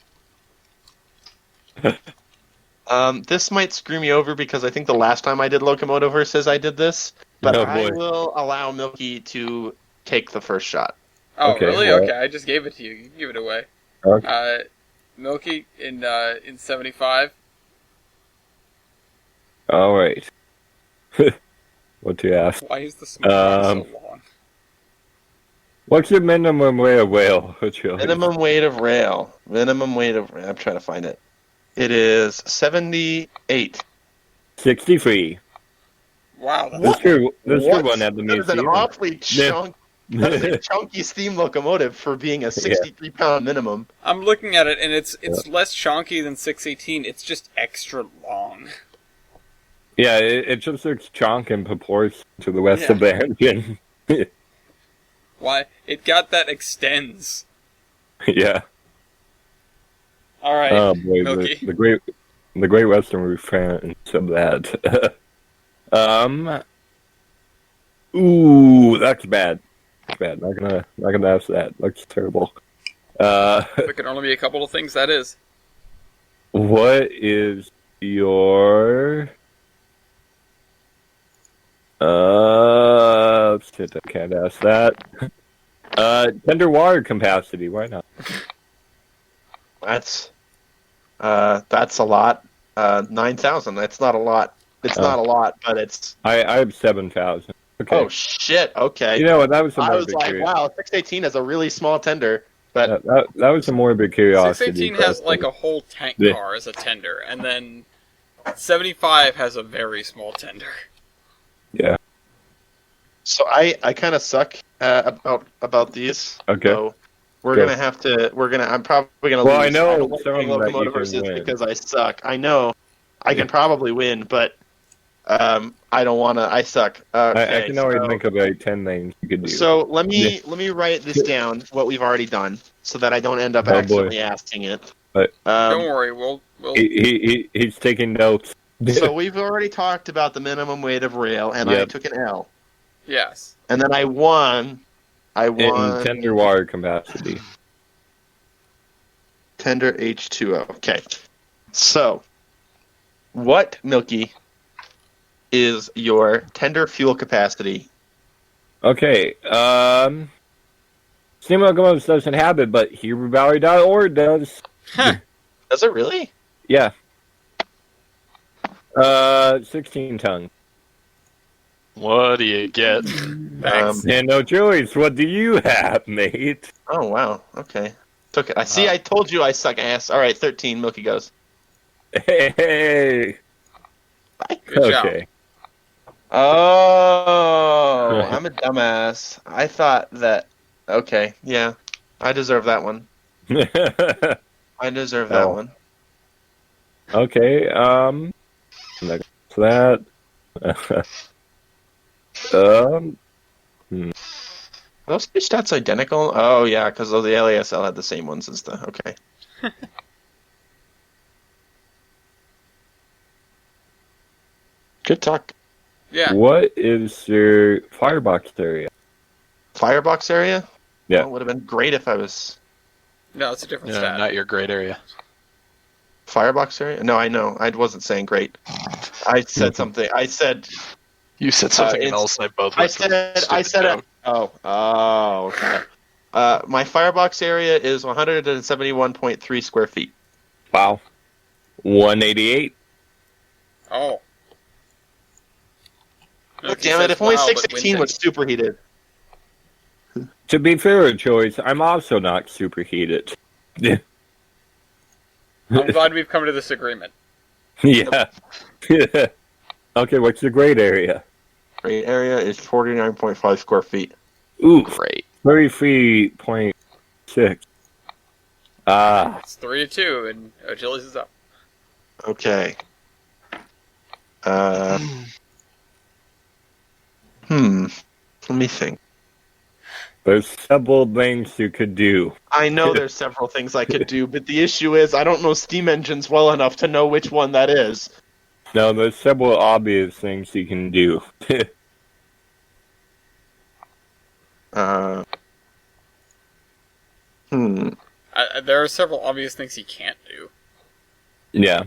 This might screw me over because I think the last time I did Locomotive Versus, I did this. But Oh, I boy. will allow Milky to take the first shot. Oh, Okay, really? well- Okay, I just gave it to you. You can give it away. Okay. Milky in 75. All right. What to ask? Why is the smoke line so long? What's your minimum weight of whale? Minimum weight of rail. I'm trying to find it. It is 78. 63. Wow, that's This your What? one at the That is an museum. awfully Yeah. that is a chunky steam locomotive for being a 63-pound minimum. I'm looking at it, and it's less chonky than 618. It's just extra long. Yeah, it just looks chonk in proportion to the rest of the engine. Why? It got that extends. Yeah. All right, Oh boy, Milky. the Great Western refrain of that. Ooh, that's bad. That's bad. Not gonna ask that. Looks terrible. There can only be a couple of things. That is. What is your shit, I can't ask that. Tender water capacity, why not? That's a lot. 9,000. That's not a lot. It's not a lot, but it's. I have 7,000. Okay. Oh shit! Okay. You know what? That was a I was morbid like, curiosity. wow, 618 is a really small tender, but That was a morbid curiosity. 618 has like a whole tank Yeah. car as a tender, and then 75 has a very small tender. Yeah. so I kind of suck about these. Okay. So we're Go. gonna have to. I'm probably gonna Well, lose. I know don't like some doing that you Locomotive can Versus win. because I suck. I know I can probably win, but I don't want to. I suck. Okay, I can always so- think of like 10 names you could do. So let me write this down, what we've already done, so that I don't end up Oh, boy. accidentally asking it. But- Don't worry, we'll he's taking notes. So we've already talked about the minimum weight of rail, and I Yep. took an L, yes. and then I won. in tender water capacity. Tender H2O. Okay. So, what, Milky, is your tender fuel capacity? Okay. Steam Locomotives doesn't have it, but HeberValley.org does. Does it really? Yeah. 16 tons. What do you get? Thanks. And no choice. What do you have, mate? Oh, wow. Okay. Took it. I told you I suck ass. All right, 13. Milky goes. Hey. Good job. Okay. Oh, I'm a dumbass. I thought that. Okay, yeah, I deserve that one. I deserve that Oh. one. Okay. Next to that. Are those two stats identical? Oh yeah, because the LASL had the same ones as the. Okay. Good talk. Yeah. What is your firebox area? Firebox area? Yeah. Well, it would have been great if I was No, it's a different No, stat. not your great area. firebox area. No, I know. I wasn't saying great. I said something. I said. You said something it's- else. I both. I went to the said. I stupid said. joke. Oh. Okay. My firebox area is 171.3 square feet. Wow. 188. Oh. Look, damn it! If only Wow, but 618 Winton- was superheated. To be fair, Joyce, I'm also not superheated. I'm glad we've come to this agreement. Yeah. Okay, what's your grade area? Great area is 49.5 square feet. Ooh, Great. 33.6. Ah, It's 3-2, and Achilles is up. Okay. Let me think. there's several things you could do. I know there's several things I could do, but the issue is I don't know steam engines well enough to know which one that is. No, there's several obvious things you can do. There are several obvious things he can't do. Yeah.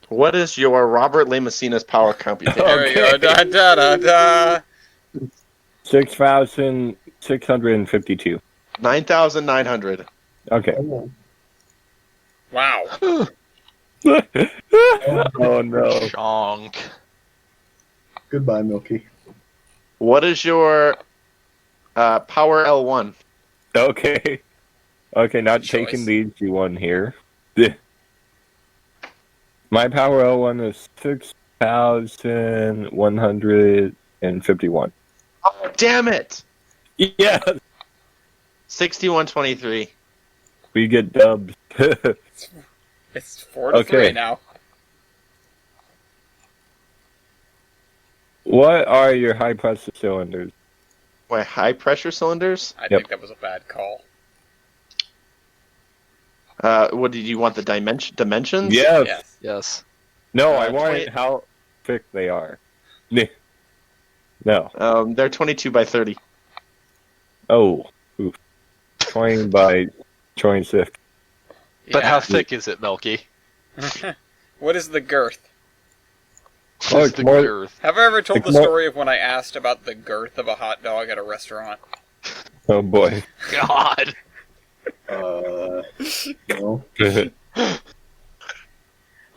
What is your Robert Le Messina's power computation? There we go. Da da da da. 6,652. 9,900. Okay. Wow. Oh no. Chonk. Goodbye, Milky. What is your power L1? Okay. Okay, not Choice. taking the easy one here. My power L1 is 6,151. Oh, damn it! Yeah, 6123. we get dubs. It's 4-3 Okay. now. What are your high pressure cylinders? Wait, high pressure cylinders? I Yep. think that was a bad call. What did you want? The dimensions? Yes. Yes. Yes. No, I want 20 how thick they are. No. They're 22 by 30. Oh. Oof. 20 by 26. But Yeah. how thick is it, Milky? What is the girth? Oh, What's it's the more- girth? Have I ever told It's the more- story of when I asked about the girth of a hot dog at a restaurant? Oh boy. God. No.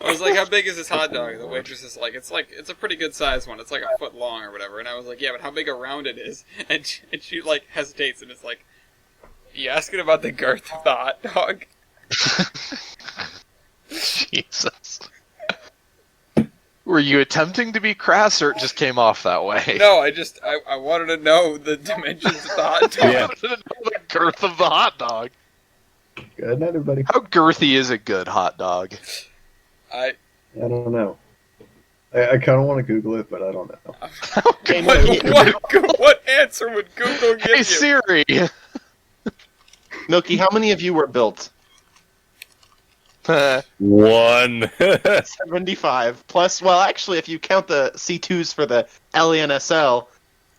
I was like, how big is this hot dog? The waitress is like, it's a pretty good sized one. It's like a foot long or whatever. And I was like, yeah, but how big around it is? And she like hesitates and is like, you asking about the girth of the hot dog? Jesus. Were you attempting to be crass, or it just came off that way? No, I wanted to know the dimensions of the hot dog. Yeah. I wanted to know the girth of the hot dog. Good night, everybody. How girthy is a good hot dog? I don't know. I kind of want to Google it, but I don't know. what answer would Google give Hey you? Siri. Milky, how many of you were built? 1. 75. Plus, well, actually, if you count the C2s for the LENSL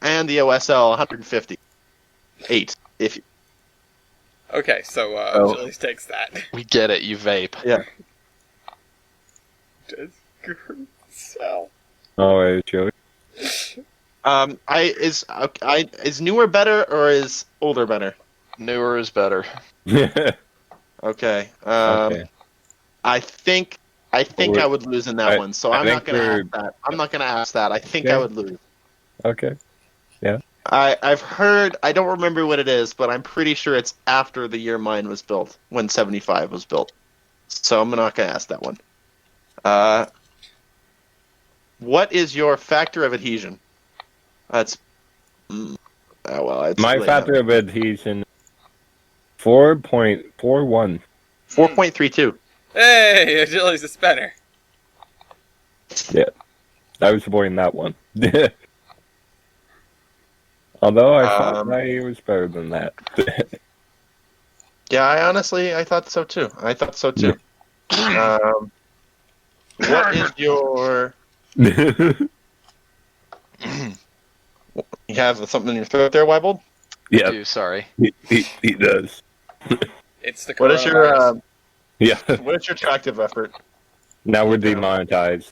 and the OSL, 150. 8. If you... Okay, so Oh. Achilles takes that. We get it. You vape. Yeah. Does girth sell? Alright, Joey. Is newer better or is older better? Newer is better. Okay. Okay. I think I would lose in that one, so I I'm not think gonna we're- ask that. I'm not gonna ask that. I think Okay. I would lose. Okay. I've heard. I don't remember what it is, but I'm pretty sure it's after the year mine was built, when 75 was built. so I'm not going to ask that one. What is your factor of adhesion? That's it's My really factor not. of adhesion 4.41. 4.32. Hey, Agility's is better. Yeah, I was supporting that one. Although I thought I was better than that. Yeah, I thought so too. What is your... You have something in your throat there, Weibold? Yeah, Dude, sorry. he does. It's the What is your coronavirus. Yeah, what is your tractive effort? now we're demonetized.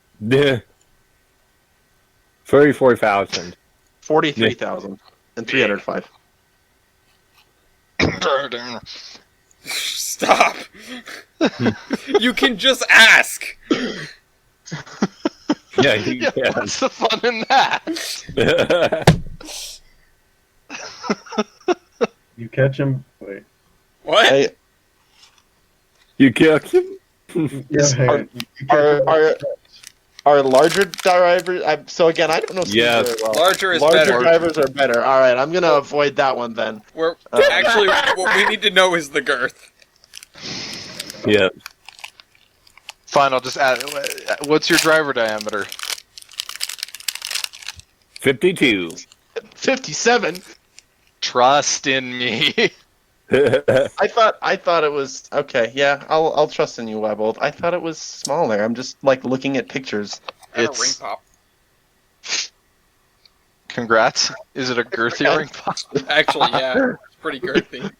34,000. 43,305. Stop! You can just ask! Yeah, he Yeah, can. what's the fun in that? You catch him. Wait. What? Hey, You killed him? Yeah, hang on. You catch him. are larger drivers... so again, I don't know Steve Yes. very well. Larger is Larger better. drivers are better. All right, I'm going to avoid that one then. We're actually what we need to know is the girth. Yeah. Fine, I'll just add. What's your driver diameter? 52. 57. Trust in me. I thought it was okay. Yeah, I'll trust in you, Weibold. I thought it was smaller. I'm just like looking at pictures. And a ring It's pop. congrats. Is it a girthy ring pop? Actually, yeah, it's pretty girthy.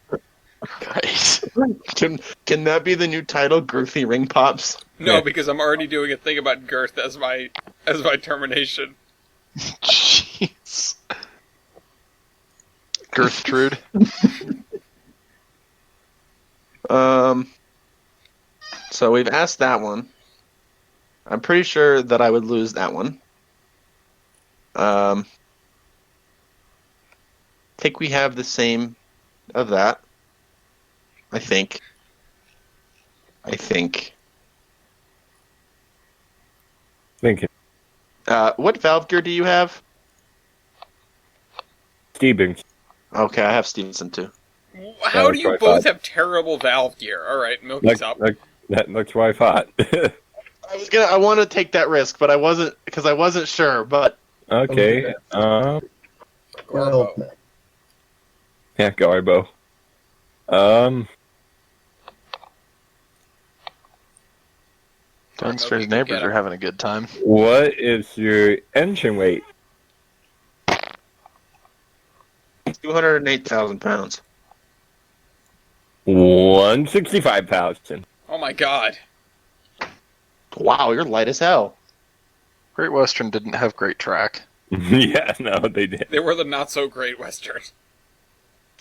Great. Can that be the new title, Girthy Ring Pops? No, Yeah. because I'm already doing a thing about girth as my termination. Jeez. Gertrude. So we've asked that one. I'm pretty sure that I would lose that one. Think we have the same of that. I think. Thinking. What valve gear do you have? Stevens. Okay, I have Stevenson too. How do you that's what I both thought. have terrible valve gear? Alright, Milky's up. That's what I thought. I want to take that risk, but I wasn't sure. But Okay. Garbo. Yeah, Garbo. Downstairs Nobody can neighbors get are him. having a good time. What is your engine weight? 208,000 pounds. 165,000. Oh my god. Wow, you're light as hell. Great Western didn't have great track. Yeah, no, they did. They were the not so great Western.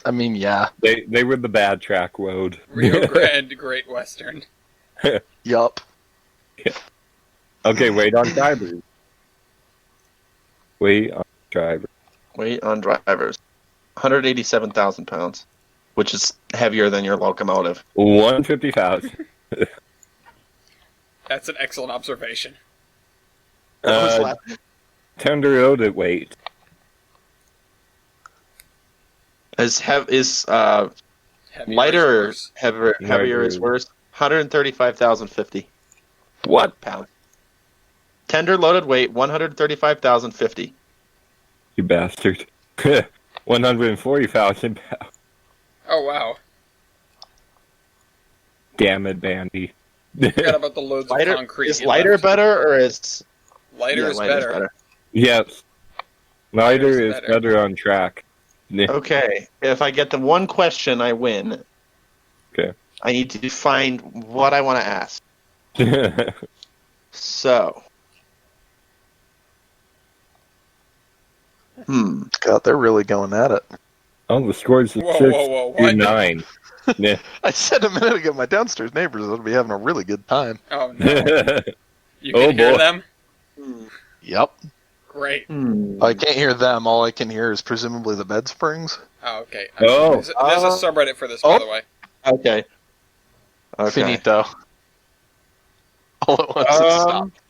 I mean, yeah. They were the bad track road. Rio Grande Great Western. Yup. Okay, wait on drivers. Wait on driver. Weight on drivers. 187,000 pounds, which is heavier than your locomotive. 150,000. That's an excellent observation. Tender loaded weight. Heavier Lighter or is worse. heavier is worse. 135,050 What? pounds. Tender loaded weight 135,050. You bastard. 140,000 pounds. Oh wow. Damn it, Bandy. Forgot about the loads Lighter of concrete. is he lighter left. better or is Lighter yeah, is lighter's better. Yes. Lighter Lighter's is better. better on track. Okay, if I get the one question, I win. Okay. I need to find what I want to ask. So, God, they're really going at it. Oh, the score's Whoa, 6 whoa, whoa, to what? 9. Yeah. I said a minute ago, my downstairs neighbors will be having a really good time. Oh no. You Oh, can hear boy. them? Yep. Great. I can't hear them. All I can hear is presumably the bed springs. Oh, okay. Oh. There's a subreddit for this, by the way. Okay. Okay. Finito. all at once it stopped.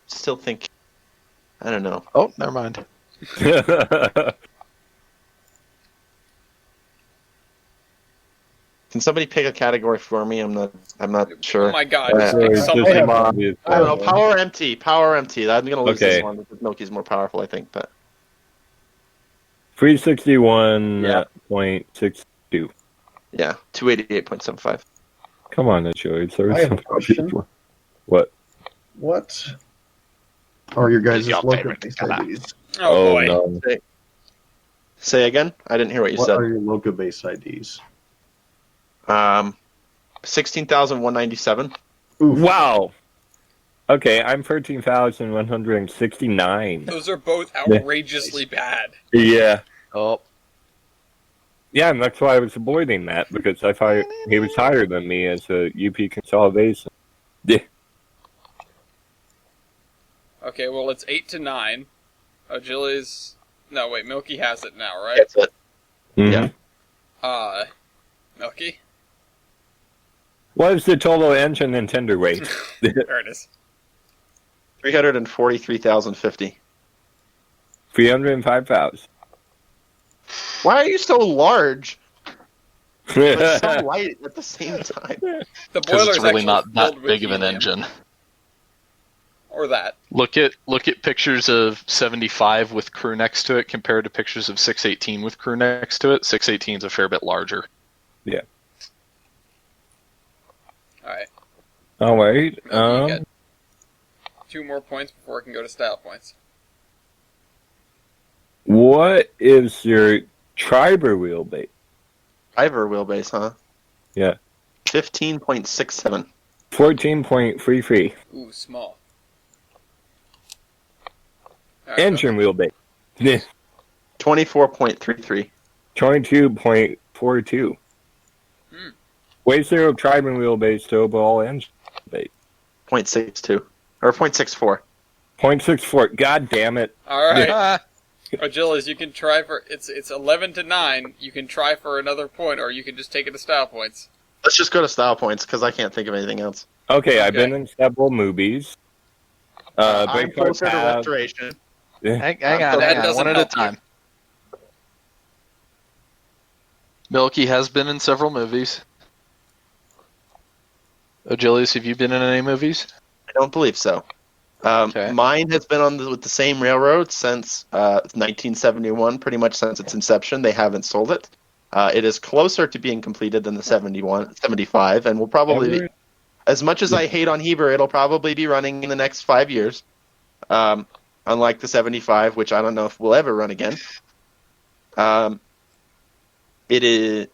Still think. I don't know. Oh, never mind. Can somebody pick a category for me? I'm not sure. Oh my god, Uh, just pick Just something. come on. I don't know. Power empty. Power empty. I'm gonna lose Okay. this one because Milky's more powerful, I think. But 361.62. yeah, 288.75. Come on, that's yours. I have a question. What? What are your guys' Is your local favorite base color? IDs? Oh boy. no. Say again. I didn't hear what you What said. are your local base IDs? 16,197. Oof. Wow. Okay, I'm 13,169. Those are both outrageously bad. Yeah. Oh, Yeah, and that's why I was avoiding that, because I thought he was higher than me as a UP consolidation. Yeah. Okay, well it's 8 to 9. Agili's... No, wait, Milky has it now, right? That's it. Mhm. Yeah. Milky? What is the total engine and tender weight? There it is. 343,050. 305,000. Why are you so large but so light at the same time? The because boiler's it's really actually not that filled with big of an helium. engine. Or that. Look at pictures of 75 with crew next to it compared to pictures of 618 with crew next to it. 618 is a fair bit larger. Alright. All right. Milky, you get 2 more points before it can go to style points. What is your Triber wheelbase? Driver wheelbase, huh? Yeah. 15.67. 14.33. Ooh, small. Alright, Engine wheelbase. 24.33. 22.42. Hmm. Weight zero Triber wheelbase to overall engine base. 0.62. Or 0.64. 0.64. God damn it. Alright. Agilis, you can try for... It's 11 to 9. You can try for another point, or you can just take it to style points. Let's just go to style points because I can't think of anything else. Okay, I've Okay. been in several movies. I'm Breakpoint closer to Path. restoration. Hang That on, doesn't one at a help you. time. Milky has been in several movies. Agilius, have you been in any movies? I don't believe so. Okay. Mine has been with the same railroad since 1971, pretty much since its inception. They haven't sold it. It is closer to being completed than the 75, and will probably be, as much as I hate on Heber, it'll probably be running in the next 5 years. Unlike the 75, which I don't know if we'll ever run again. It is.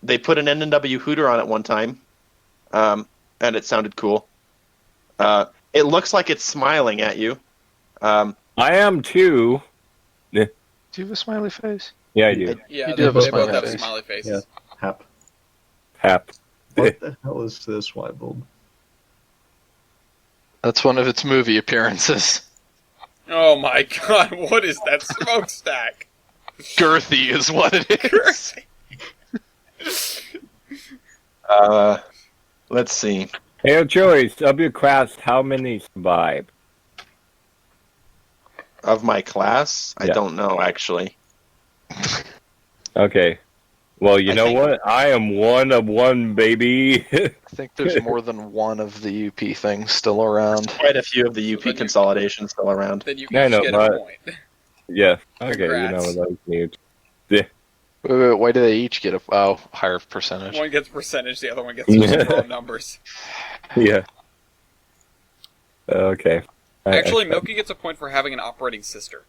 They put an N&W hooter on it one time, and it sounded cool. It looks like it's smiling at you. I am too. Do you have a smiley face? Yeah, I do. Yeah, You they, do have a they both smiley have face. smiley faces. Hap. Hap. What the hell is this, Wybold? That's one of its movie appearances. Oh my god, what is that smokestack? Girthy is what it is. Let's see. Hey, choice. W class. How many survive? Of my class, I Yeah. don't know actually. Okay. Well, you I know think- what? I am one of one, baby. I think there's more than one of the UP things still around. Quite a few of the So UP then you- consolidations still around. Then you Yeah, I each know, get a but- point. Yeah. Okay. Congrats. You know what I need. Wait, why do they each get a higher percentage? One gets percentage, the other one gets just raw numbers. Yeah. Okay. Actually, Milky gets a point for having an operating sister.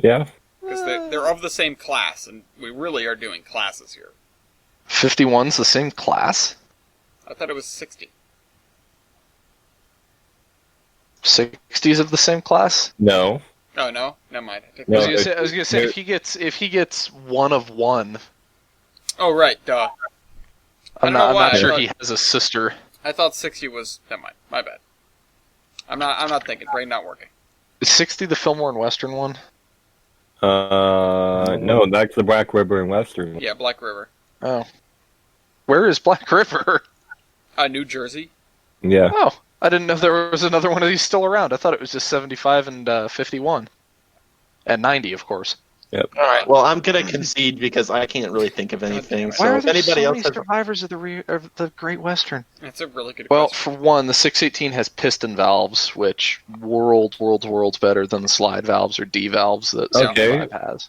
Yeah. Because they're of the same class, and we really are doing classes here. 51's the same class? I thought it was 60. 60's of the same class? No. Oh, no? Never mind. I take No, that. I was gonna say if he gets one of one, Oh, right, duh. I I'm don't know not why, I sure thought- he has a sister. I thought 60 was... Never mind. My bad. I'm not thinking. Brain not working. Is 60 the Fillmore and Western one? No, that's the Black River and Western. Yeah, Black River. Oh. Where is Black River? New Jersey. Yeah. Oh, I didn't know there was another one of these still around. I thought it was just 75 and 51. And 90, of course. All right. Well, I'm gonna concede because I can't really think of anything. Why So are if there anybody so else many has, survivors of the Great Western? That's a really good Well, question. for one, the 618 has piston valves, which worlds better than the slide valves or D valves that Okay. 75 has.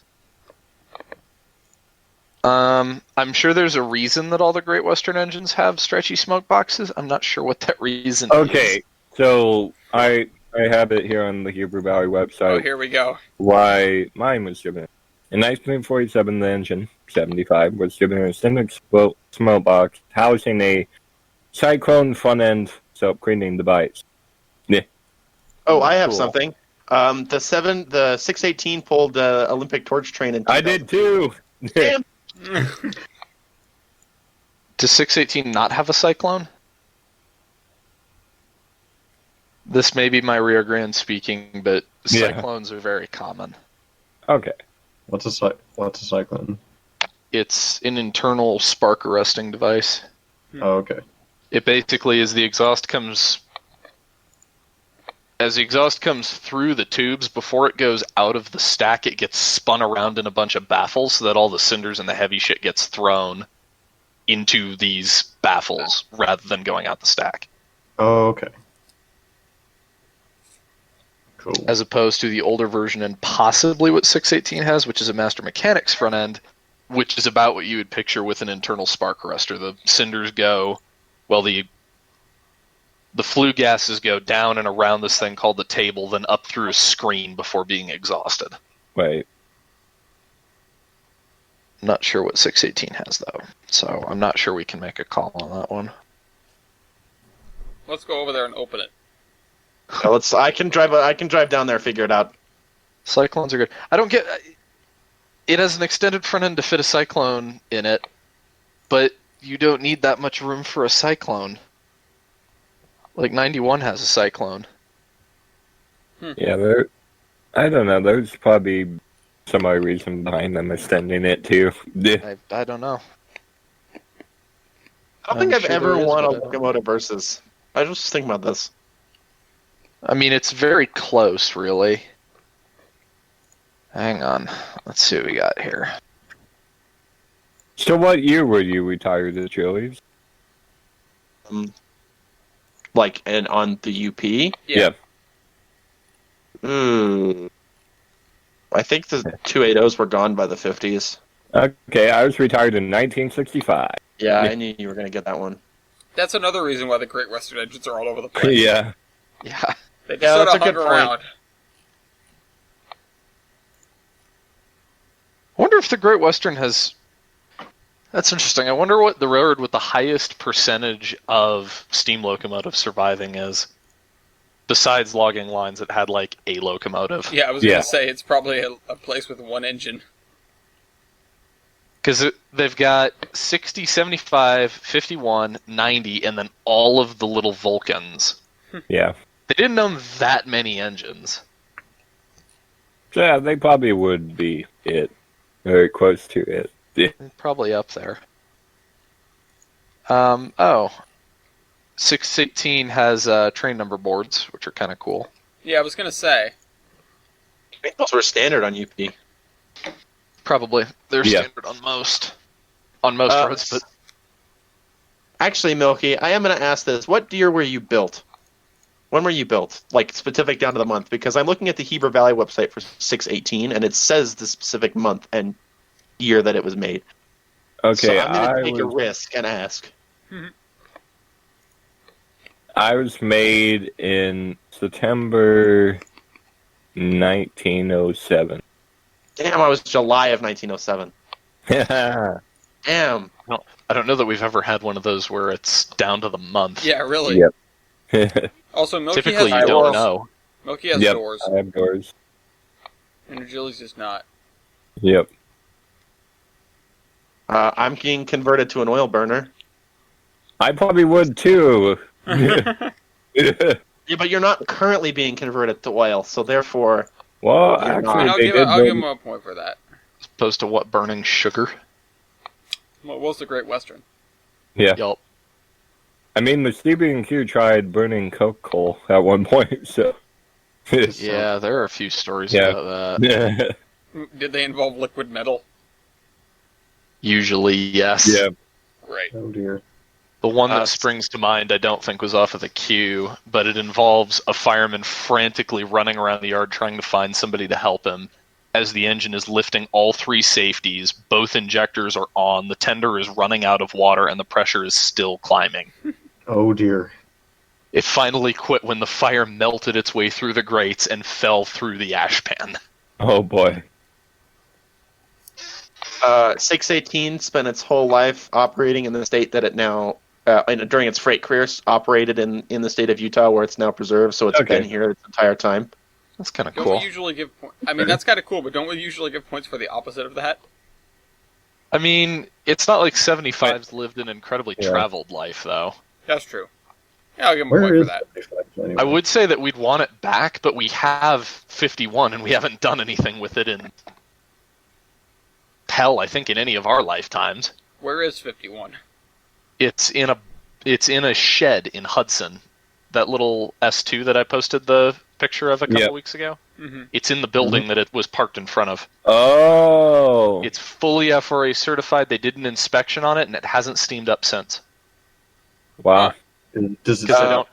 I'm sure there's a reason that all the Great Western engines have stretchy smoke boxes. I'm not sure what that reason is. Okay, so I have it here on the Hebrew Valley Oh, website here we go. why mine was given. In 1947, the engine, 75, was given a single smoke box housing a cyclone front-end soap cleaning device. oh, I have Cool. something. The 618 pulled Olympic torch train in. I did too! Damn. Does 618 not have a cyclone? This may be my Rio Grande speaking, but Yeah. cyclones are very common. Okay. What's a cyclone? It's an internal spark arresting device. Oh, okay. It basically is as the exhaust comes through the tubes, before it goes out of the stack, it gets spun around in a bunch of baffles so that all the cinders and the heavy shit gets thrown into these baffles rather than going out the stack. Oh, okay. Cool. As opposed to the older version and possibly what 618 has, which is a Master Mechanics front end, which is about what you would picture with an internal spark arrestor. The cinders go, well, the flue gases go down and around this thing called the table, then up through a screen before being exhausted. Wait. Not sure what 618 has, though, so I'm not sure we can make a call on that one. Let's go over there and open it. So I can drive down there, figure it out. Cyclones are good. I don't get... It has an extended front end to fit a cyclone in it, but you don't need that much room for a cyclone. Like 91 has a cyclone. Yeah, I don't know, there's probably some other reason behind them extending it too. I don't know. I don't think I'm I've sure ever there is, won a but I don't know. locomotive versus. I was just thinking about this. I mean, it's very close, really. Hang on. Let's see what we got here. So what year were you retired at Chili's? Like, and on the UP. Yeah. I think the 280s were gone by the 50s. Okay, I was retired in 1965. Yeah, I knew you were going to get that one. That's another reason why the Great Western engines are all over the place. Yeah. Yeah. They just Yeah, sort that's of a good hung point. around. I wonder if the Great Western has... That's interesting. I wonder what the railroad with the highest percentage of steam locomotives surviving is, besides logging lines that had, like, a locomotive. Yeah, I was going to say, it's probably a place with one engine. Because they've got 60, 75, 51, 90, and then all of the little Vulcans. Yeah. They didn't own that many engines. So yeah, they probably would be it. Very close to it. Probably up there. 618 has train number boards, which are kind of cool. Yeah, I was going to say. I think those were standard on UP. Probably. They're Yeah. standard on most roads, but Actually, Milky, I am going to ask this. What year were you built? When were you built? Like, specific down to the month? Because I'm looking at the Heber Valley website for 618, and it says the specific month and year that it was made. Okay, So I'm going I to take a was, risk and ask. I was made in September 1907. Damn, I was July of 1907. Yeah. Damn. I don't know that we've ever had one of those where it's down to the month. Yeah, really. Yep. Also, Milky Typically, has you doors. don't know. Milky has Yep, doors. I have doors. And Julie's just not. Yep. I'm being converted to an oil burner. I probably would too. Yeah, but you're not currently being converted to oil, so therefore... Well, You're actually, not. I'll they give did. him a point for that. As opposed to what, burning sugar? What was the Great Western? Yeah. Yup. I mean, the CB&Q tried burning coke coal at one point, so... Yeah, there are a few stories Yeah. about that. Yeah. Did they involve liquid metal? Usually, yes. Yeah. Great. Oh dear. The one that springs to mind I don't think was off of the queue, but it involves a fireman frantically running around the yard trying to find somebody to help him as the engine is lifting all three safeties, both injectors are on, the tender is running out of water, and the pressure is still climbing. Oh dear. It finally quit when the fire melted its way through the grates and fell through the ash pan. Oh, boy. 618 spent its whole life operating in the state that it now, during its freight careers, operated in the state of Utah, where it's now preserved. So it's been here its entire time. That's kind of Don't cool. we usually give points? I mean, that's kind of cool, but don't we usually give points for the opposite of that? I mean, it's not like 75's lived an incredibly traveled life, though. That's true. Yeah, I'll give him a Where point for is that. 75 anyway? I would say that we'd want it back, but we have 51, and we haven't done anything with it in... hell, I think in any of our lifetimes. Where is 51? It's in a shed in Hudson. That little S2 that I posted the picture of a couple weeks ago. Mm-hmm. It's in the building that it was parked in front of. Oh! It's fully FRA certified. They did an inspection on it, and it hasn't steamed up since. Wow. Does it Because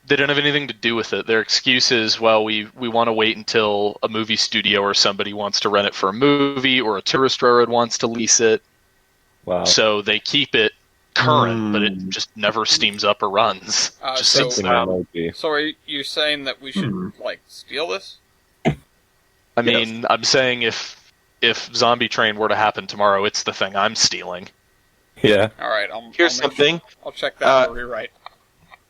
they don't have anything to do with it. Their excuse is, well, we want to wait until a movie studio or somebody wants to rent it for a movie, or a tourist railroad wants to lease it. Wow. So they keep it current, but it just never steams up or runs. Just so- sits around. So are you saying that we should, steal this? I mean, I'm saying if Zombie Train were to happen tomorrow, it's the thing I'm stealing. Yeah. Alright, Here's something. I'll check that for rewrite.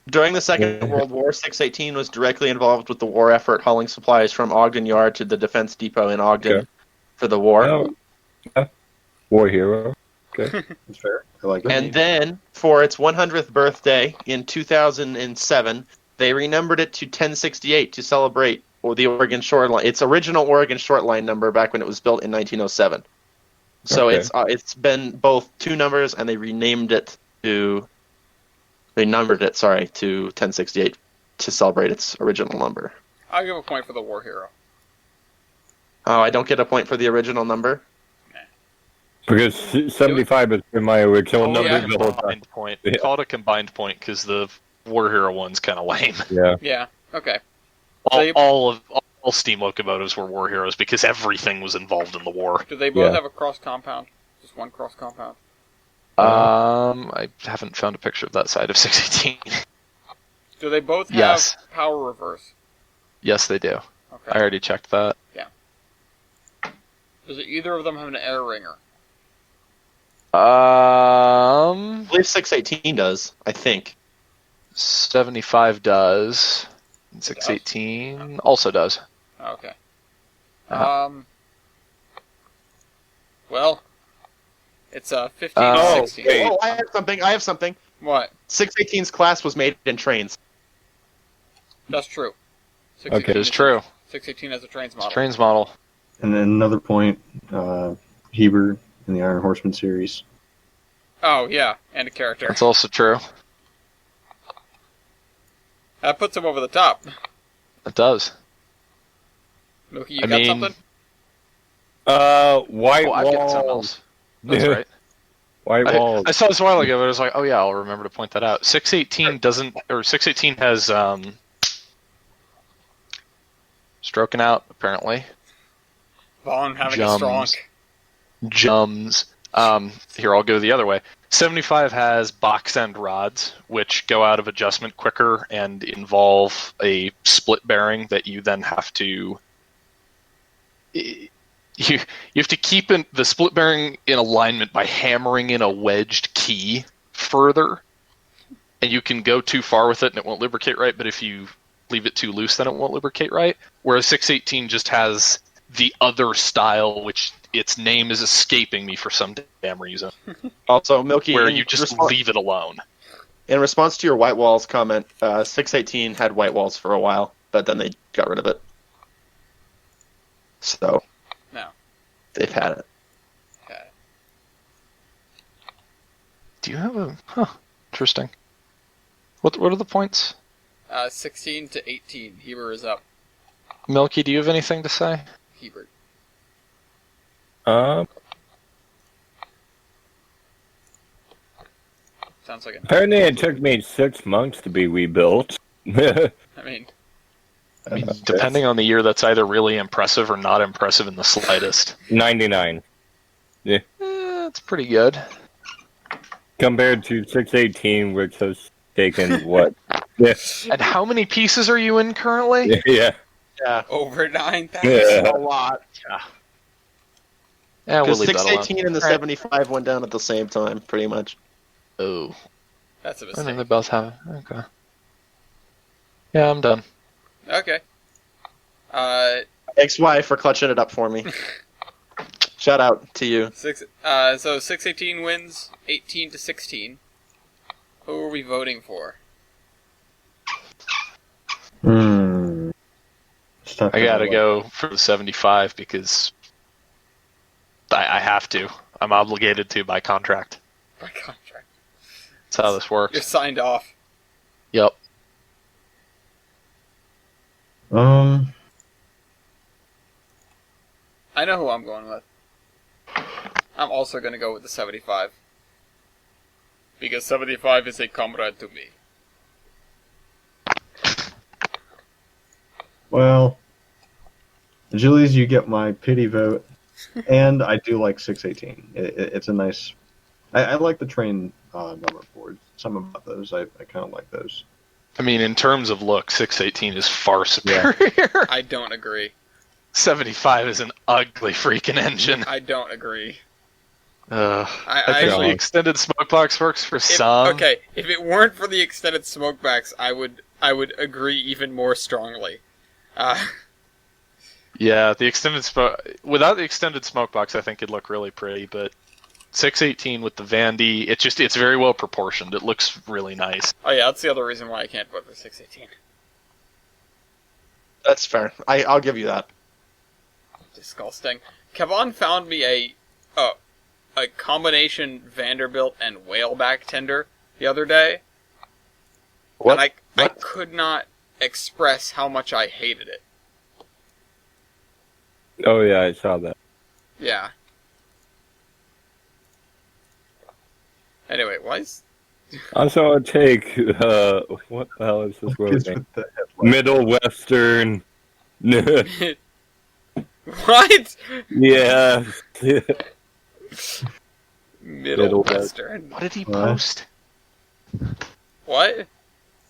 During the Second World War, 618 was directly involved with the war effort, hauling supplies from Ogden Yard to the Defense Depot in Ogden for the war. Oh, yeah. War hero. Okay. That's fair. I like it. And then, for its 100th birthday in 2007, they renumbered it to 1068 to celebrate the Oregon Shoreline, its original Oregon Shortline number back when it was built in 1907. So it's been both two numbers, and they renamed it to... They numbered it, to 1068 to celebrate its original number. I'll give a point for the war hero. Oh, I don't get a point for the original number? Because 75 has been my original number yeah. the whole time. Combined point. Yeah. Call it a combined point because the War Hero one's kind of lame. Yeah. Yeah, okay. All steam locomotives were War Heroes because everything was involved in the war. Do they both have a cross compound? Just one cross compound? I haven't found a picture of that side of 618. Do they both have Yes. power reverse? Yes, they do. Okay. I already checked that. Does either of them have an air ringer? I believe 618 does, I think. 75 does. And 618 also does. Okay. Uh-huh. It's 15 to 16. wait. Oh, I have something. What? 618's class was made in trains. That's true. Okay. It is true. 618 has a trains It's model. a trains model. And then another point, Heber in the Iron Horseman series. Oh, yeah, and a character. That's also true. That puts him over the top. It does. Milky, you got something? White I've got something walls. else. That's Yeah. right. White walls. I saw this a while ago, but I was like, oh yeah, I'll remember to point that out. 618 has stroking out, apparently. Vaughn having a Jums. strong. Jums. Here, I'll go the other way. 75 has box end rods, which go out of adjustment quicker and involve a split bearing that you then have to... You have to keep the split bearing in alignment by hammering in a wedged key further, and you can go too far with it and it won't lubricate right, but if you leave it too loose, then it won't lubricate right. Whereas 618 just has the other style, which its name is escaping me for some damn reason, Also, Milky, where you just leave it alone. in response to your white walls comment, 618 had white walls for a while, but then they got rid of it. So, No. they've had it. Okay. Do you have a... Huh. Interesting. What are the points? 16 to 18. Heber is up. Milky, do you have anything to say? Hebert. Sounds like Apparently it took me 6 months to be rebuilt. I mean, Depending on the year, that's either really impressive or not impressive in the slightest. 99. Yeah. That's pretty good. Compared to 618, which has taken, what? Yeah. And how many pieces are you in currently? Yeah. Yeah, over 9,000. Yeah. a lot. Yeah, we'll Because leave that alone. 618 and the 75 went down at the same time, pretty much. Oh. That's a I think they mistake. both have it. Okay. Yeah, I'm done. Okay. Thanks, Y, for clutching it up for me. Shout out to you. So 618 wins, 18 to 16. Who are we voting for? I gotta go for the 75 because I have to. I'm obligated to by contract. By contract. That's how this works. You're signed off. Yep. I know who I'm going with. I'm also going to go with the 75. Because 75 is a comrade to me. Well, Julius, you get my pity vote, and I do like 618. It's a nice. I like the train number boards. Some about those, I kind of like those. I mean, in terms of look, 618 is far superior. I don't agree. 75 is an ugly freaking engine. I don't agree. I think the extended smoke box works for some. Okay, if it weren't for the extended smoke backs, I would agree even more strongly. Yeah, the extended without the extended smoke box, I think it'd look really pretty. But 618 with the Vandy, it's very well proportioned. It looks really nice. Oh yeah, that's the other reason why I can't vote for 618. That's fair. I'll give you that. Disgusting. Kevon found me a combination Vanderbilt and whaleback tender the other day. What? And I could not express how much I hated it. Oh, yeah, I saw that. Yeah. Anyway, why is... Also, I'll take, what the hell is this word name? Middle Western. What? Yeah. Middle Western. What did he post? What?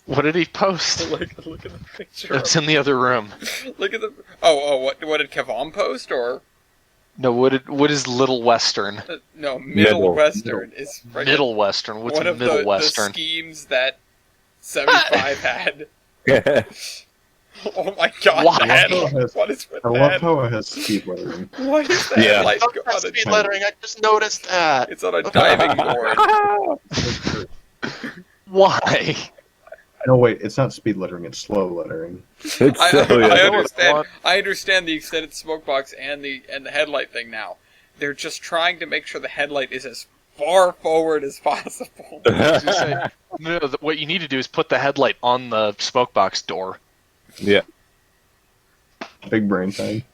What did he post? Look at the picture. It's in the other room. Look at the... Oh, what did Kevon post, or... No, what is Little Western? No, Middle Western is... Middle Western? What's one of Middle the Western? schemes that 75 had. Yeah. Oh my god, Why? the headlight. What is with I that? love how it has speed lettering. Why is the Yeah. headlight Don't on have a speed lettering. I just noticed that. It's on a diving board. Why? No, wait, it's not speed lettering, it's slow lettering. It's I so, yeah. understand. I understand the extended smoke box and the headlight thing now. They're just trying to make sure the headlight is as far forward as possible. No, what you need to do is put the headlight on the smoke box door. Yeah. Big brain thing.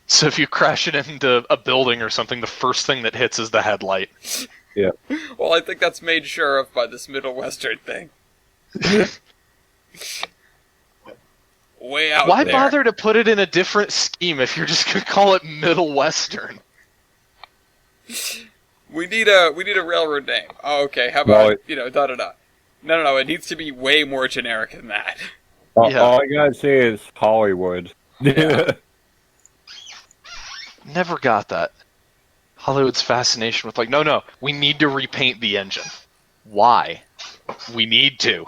So if you crash it into a building or something, the first thing that hits is the headlight. Yeah. Well, I think that's made sure of by this Middle Western thing. Way out Why there. bother to put it in a different scheme if you're just going to call it Middle Western? We need a railroad name. Oh, okay. How about da-da-da? No. It needs to be way more generic than that. Yeah. All I gotta say is Hollywood. Yeah. Never got that. Hollywood's fascination with no, we need to repaint the engine. Why? We need to.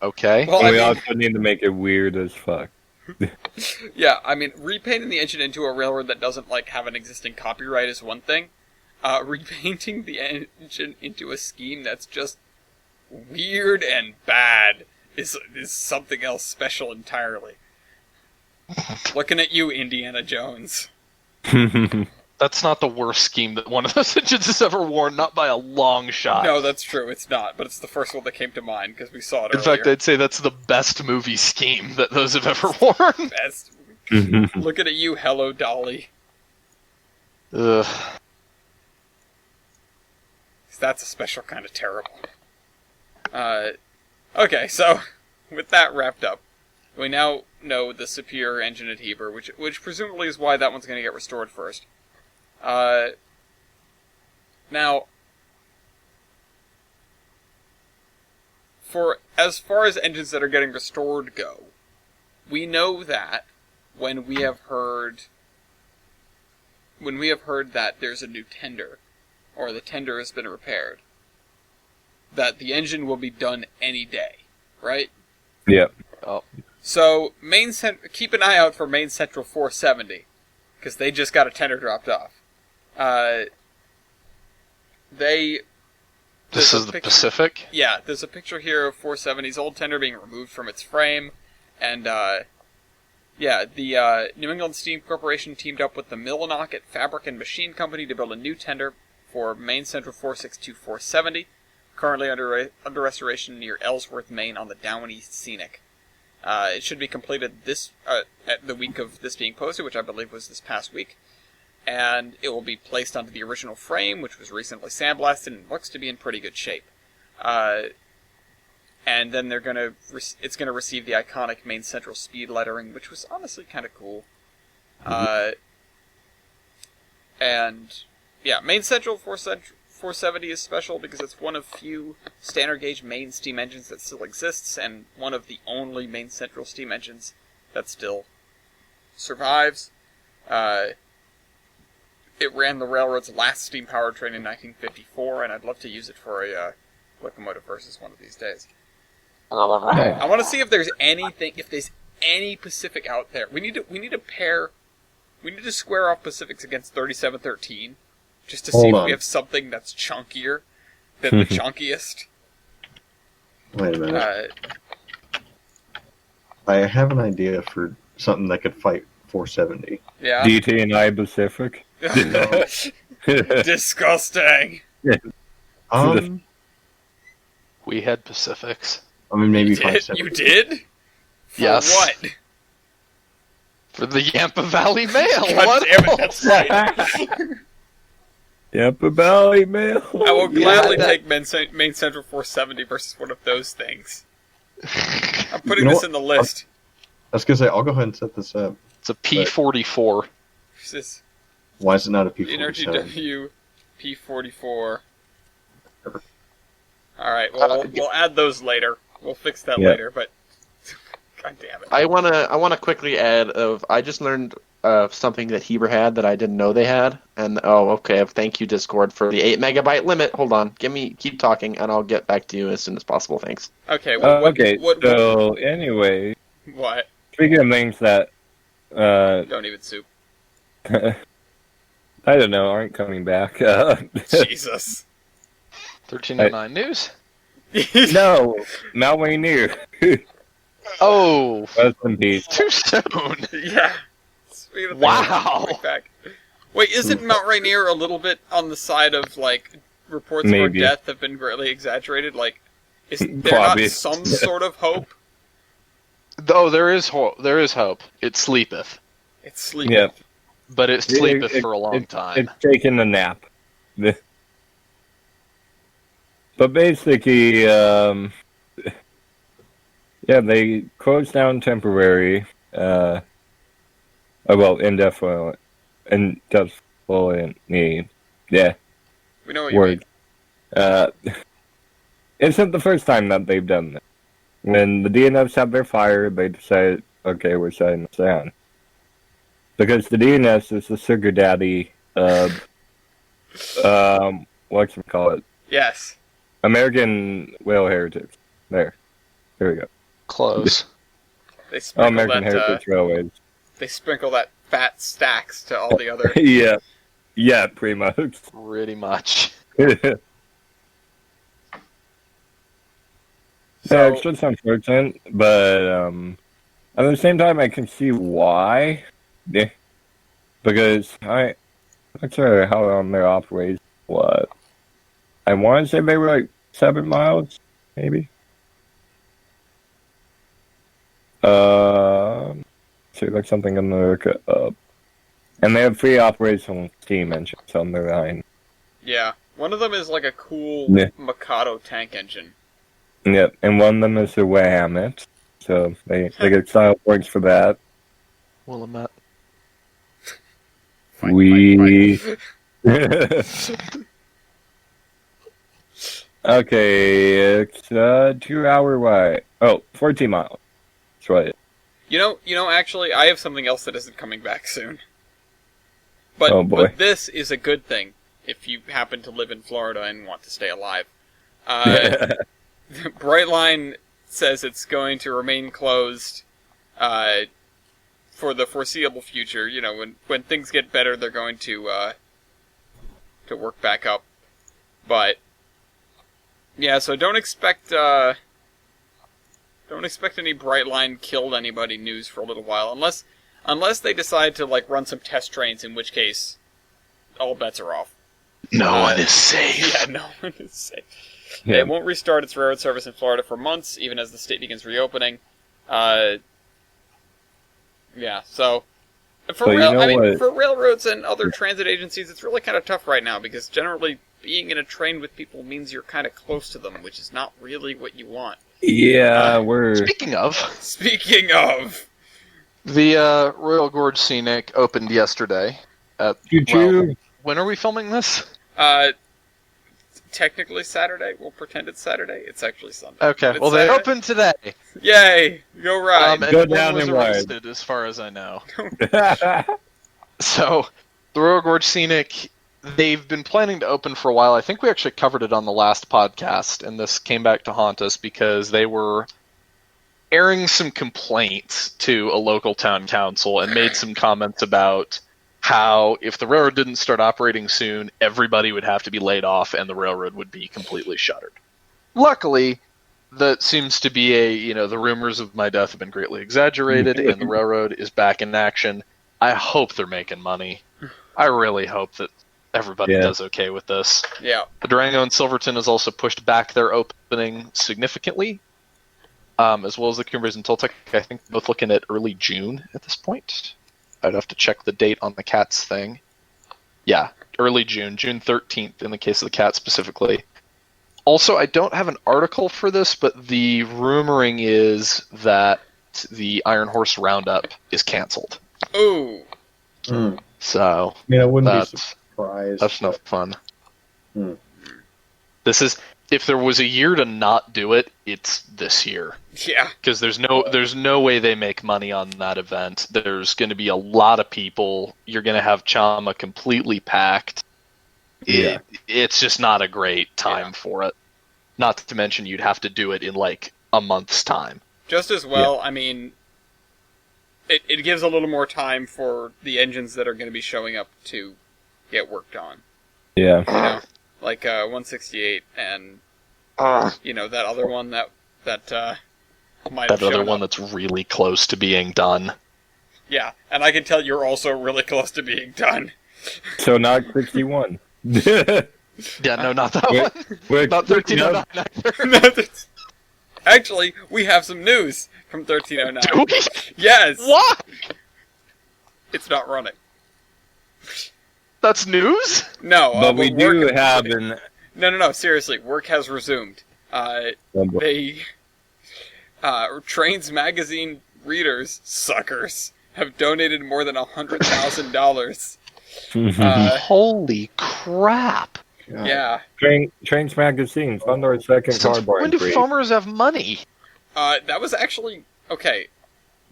Okay? Well, We also need to make it weird as fuck. Yeah, I mean, repainting the engine into a railroad that doesn't have an existing copyright is one thing. Repainting the engine into a scheme that's just weird and bad is something else special entirely. Looking at you, Indiana Jones. That's not the worst scheme that one of those engines has ever worn, not by a long shot. No, that's true. It's not, but it's the first one that came to mind because we saw it In earlier. fact, I'd say that's the best movie scheme that those have ever worn. Best. Looking at you, hello, Dolly. Ugh. That's a special kind of terrible. Okay, so with that wrapped up, we now know the superior engine at Heber, which presumably is why that one's going to get restored first. Now, for as far as engines that are getting restored go, we know that when we have heard that there's a new tender, or the tender has been repaired, that the engine will be done any day, right? Yep. Oh. So, keep an eye out for Main Central 470, because they just got a tender dropped off. This is the Pacific? Yeah, there's a picture here of 470's old tender being removed from its frame, and the New England Steam Corporation teamed up with the Millinocket Fabric and Machine Company to build a new tender for Main Central 462-470, currently under restoration near Ellsworth, Maine on the Downey Scenic. It should be completed at the week of this being posted, which I believe was this past week. And it will be placed onto the original frame, which was recently sandblasted and looks to be in pretty good shape. And then it's gonna receive the iconic Main Central speed lettering, which was honestly kind of cool. And yeah, Main Central 470 is special because it's one of few standard gauge main steam engines that still exists, and one of the only Main Central steam engines that still survives. It ran the railroad's last steam powertrain in 1954, and I'd love to use it for a locomotive versus one of these days. I want to see if there's any Pacific out there. We need to square off Pacifics against 3713, just to see if we have something that's chunkier than the chunkiest. Wait a minute. I have an idea for something that could fight 470. Yeah. DT and I Pacific. Disgusting. We had Pacifics. I mean, maybe You did? 570. You did? For Yes. what? For the Yampa Valley Mail. God What damn it, else? that's right. Yep, a Valley Mail. I will gladly take Main Central 470 versus one of those things. I'm putting You know this what? in the list. I was going to say, I'll go ahead and set this up. It's a P44. This Why is it not a is P47? NRGW P44. Alright, well, we'll add those later. We'll fix that later, but... God damn it. I wanna quickly add I just learned something that Heber had that I didn't know they had, and okay, thank you Discord for the 8 megabyte limit. Hold on, keep talking, and I'll get back to you as soon as possible. Thanks. Okay, what, so anyway, what? speaking of things that Don't even soup. I don't know, aren't coming back. Jesus. 1309 News? No, Mount Rainier. Oh, Rest in peace. too soon. Yeah. Speaking of Wow. things back. Wait, isn't Mount Rainier a little bit on the side of, like, reports Maybe. of her death have been greatly exaggerated? Like, is there not Probably. some sort of hope? Though there is hope. It sleepeth. It's sleeping. Yep. But it sleepeth for a long time. It's taking a nap. But basically, they closed down temporary, indefinitely, yeah, We know what you word. Isn't the first time that they've done this. When the DNFs have their fire, they decided, okay, we're shutting this down. Because the DNS is the sugar daddy of, whatchamacallit? Yes. American Whale Heritage. There we go. Close. They sprinkle American that, Heritage Railways. they sprinkle that fat stacks to all the other... Yeah, pretty much. Pretty much. Yeah, it's just unfortunate, but at the same time, I can see why. Yeah. Because not sure how long their operation was. I want to say they were like 7 miles, maybe. See, like something in America up. And they have 3 operational steam engines on their line. Yeah. One of them is like a cool Yeah. Mikado tank engine. Yep, and one of them is the Willamette. So they get style points for that. Willamette. Fight. Okay, it's 2 hour wide. Oh, 14 miles. That's right. You know, actually, I have something else that isn't coming back soon. But, Oh, boy. but this is a good thing if you happen to live in Florida and want to stay alive. Brightline says it's going to remain closed for the foreseeable future. You know, when things get better, they're going to work back up. But yeah, so don't expect any Brightline killed anybody news for a little while, unless they decide to like run some test trains, in which case all bets are off. No one is safe. Yeah, no one is safe. Yeah. It won't restart its railroad service in Florida for months, even as the state begins reopening. Yeah, so for for railroads and other transit agencies, it's really kind of tough right now because generally being in a train with people means you're kind of close to them, which is not really what you want. Yeah, we're... Speaking of, The Royal Gorge Scenic opened yesterday. When are we filming this? technically Saturday. We'll pretend it's Saturday. It's actually Sunday. Okay, But well it's they Saturday. opened today. Yay! Go ride. And Go one down was and ride. arrested, as far as I know. So, the Royal Gorge Scenic, they've been planning to open for a while. I think we actually covered it on the last podcast, and this came back to haunt us because they were airing some complaints to a local town council and made some comments about how if the railroad didn't start operating soon, everybody would have to be laid off and the railroad would be completely shuttered. Luckily, that seems to be the rumors of my death have been greatly exaggerated and the railroad is back in action. I hope they're making money. I really hope that everybody does okay with this. Yeah. The Durango and Silverton has also pushed back their opening significantly, as well as the Cumbres and Toltec. I think both looking at early June at this point. I'd have to check the date on the Cats thing. Yeah, early June, June 13th in the case of the Cats specifically. Also, I don't have an article for this, but the rumoring is that the Iron Horse Roundup is canceled. Ooh. So, I wouldn't be surprised. that's no fun. Hmm. This is, if there was a year to not do it, it's this year. Yeah. Because there's no way they make money on that event. There's going to be a lot of people. You're going to have Chama completely packed. Yeah. It's just not a great time for it. Not to mention you'd have to do it in like a month's time. Just as well, I mean, it gives a little more time for the engines that are going to be showing up to get worked on. Yeah. You know, like 168 and that other one that might have That other shown one up. that's really close to being done. Yeah, and I can tell you're also really close to being done. So not 61. Yeah, no, not that one. Not 1309 either. Actually, we have some news from 1309. Do we? Yes! What? It's not running. That's news? No, But we do work- have an... No, seriously, work has resumed. They... Trains Magazine readers, suckers, have donated more than $100,000. Holy crap. Yeah. Trains Magazine, fund our second Since cardboard. when do farmers have money? That was actually... Okay,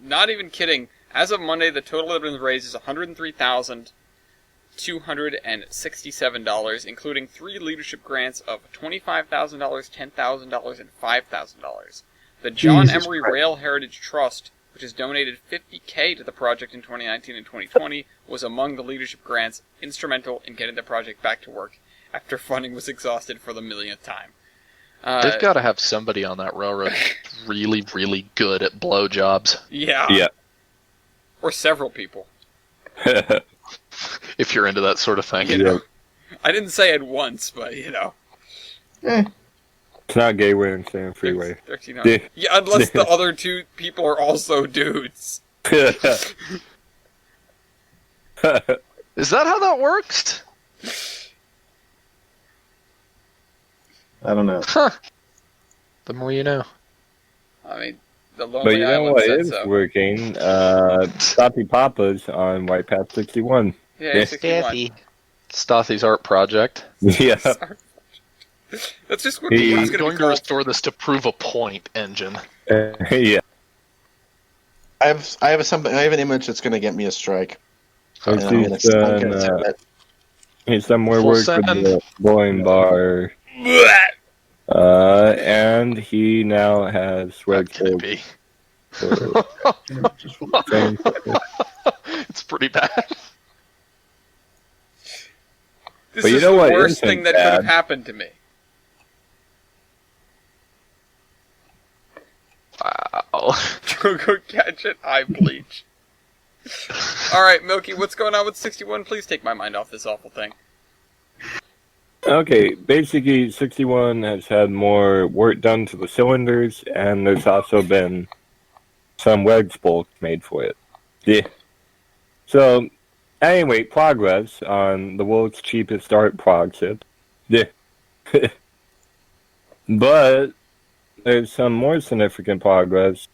not even kidding. As of Monday, the total that has been raised is $103,267, including 3 leadership grants of $25,000, $10,000, and $5,000. The John Jesus Emery Christ. Rail Heritage Trust, which has donated $50,000 to the project in 2019 and 2020, was among the leadership grants instrumental in getting the project back to work after funding was exhausted for the millionth time. They've got to have somebody on that railroad who's really, really good at blowjobs. Yeah. Yeah. Or several people. if you're into that sort of thing. You know, I didn't say it once, but It's not gay way and saying freeway. 13. Yeah, unless the other two people are also dudes. Is that how that works? I don't know. Huh. The more you know. I mean, the But Lonely you know Island what said is so. working? Stoppy Papa's on White Path 61. Yeah, 61. Stothy's art project. Yeah. Sorry. That's just what He- it's He's going going to to be restore this to prove a point engine. Yeah. I have an image that's going to get me a strike. And I'm gonna- He's I'm gonna done, send it. he's done more Full work send. with the bowling bar. called. And he now has What can it web be? for things. It's pretty bad. This But you is know the what worst isn't thing that could have bad? happened to me. Wow. Go catch it, eye bleach. Alright, Milky, what's going on with 61? Please take my mind off this awful thing. Okay, basically 61 has had more work done to the cylinders, and there's also been some wedge bolts made for it. Yeah. So, anyway, progress on the world's cheapest art project. Yeah. But there's some more significant progress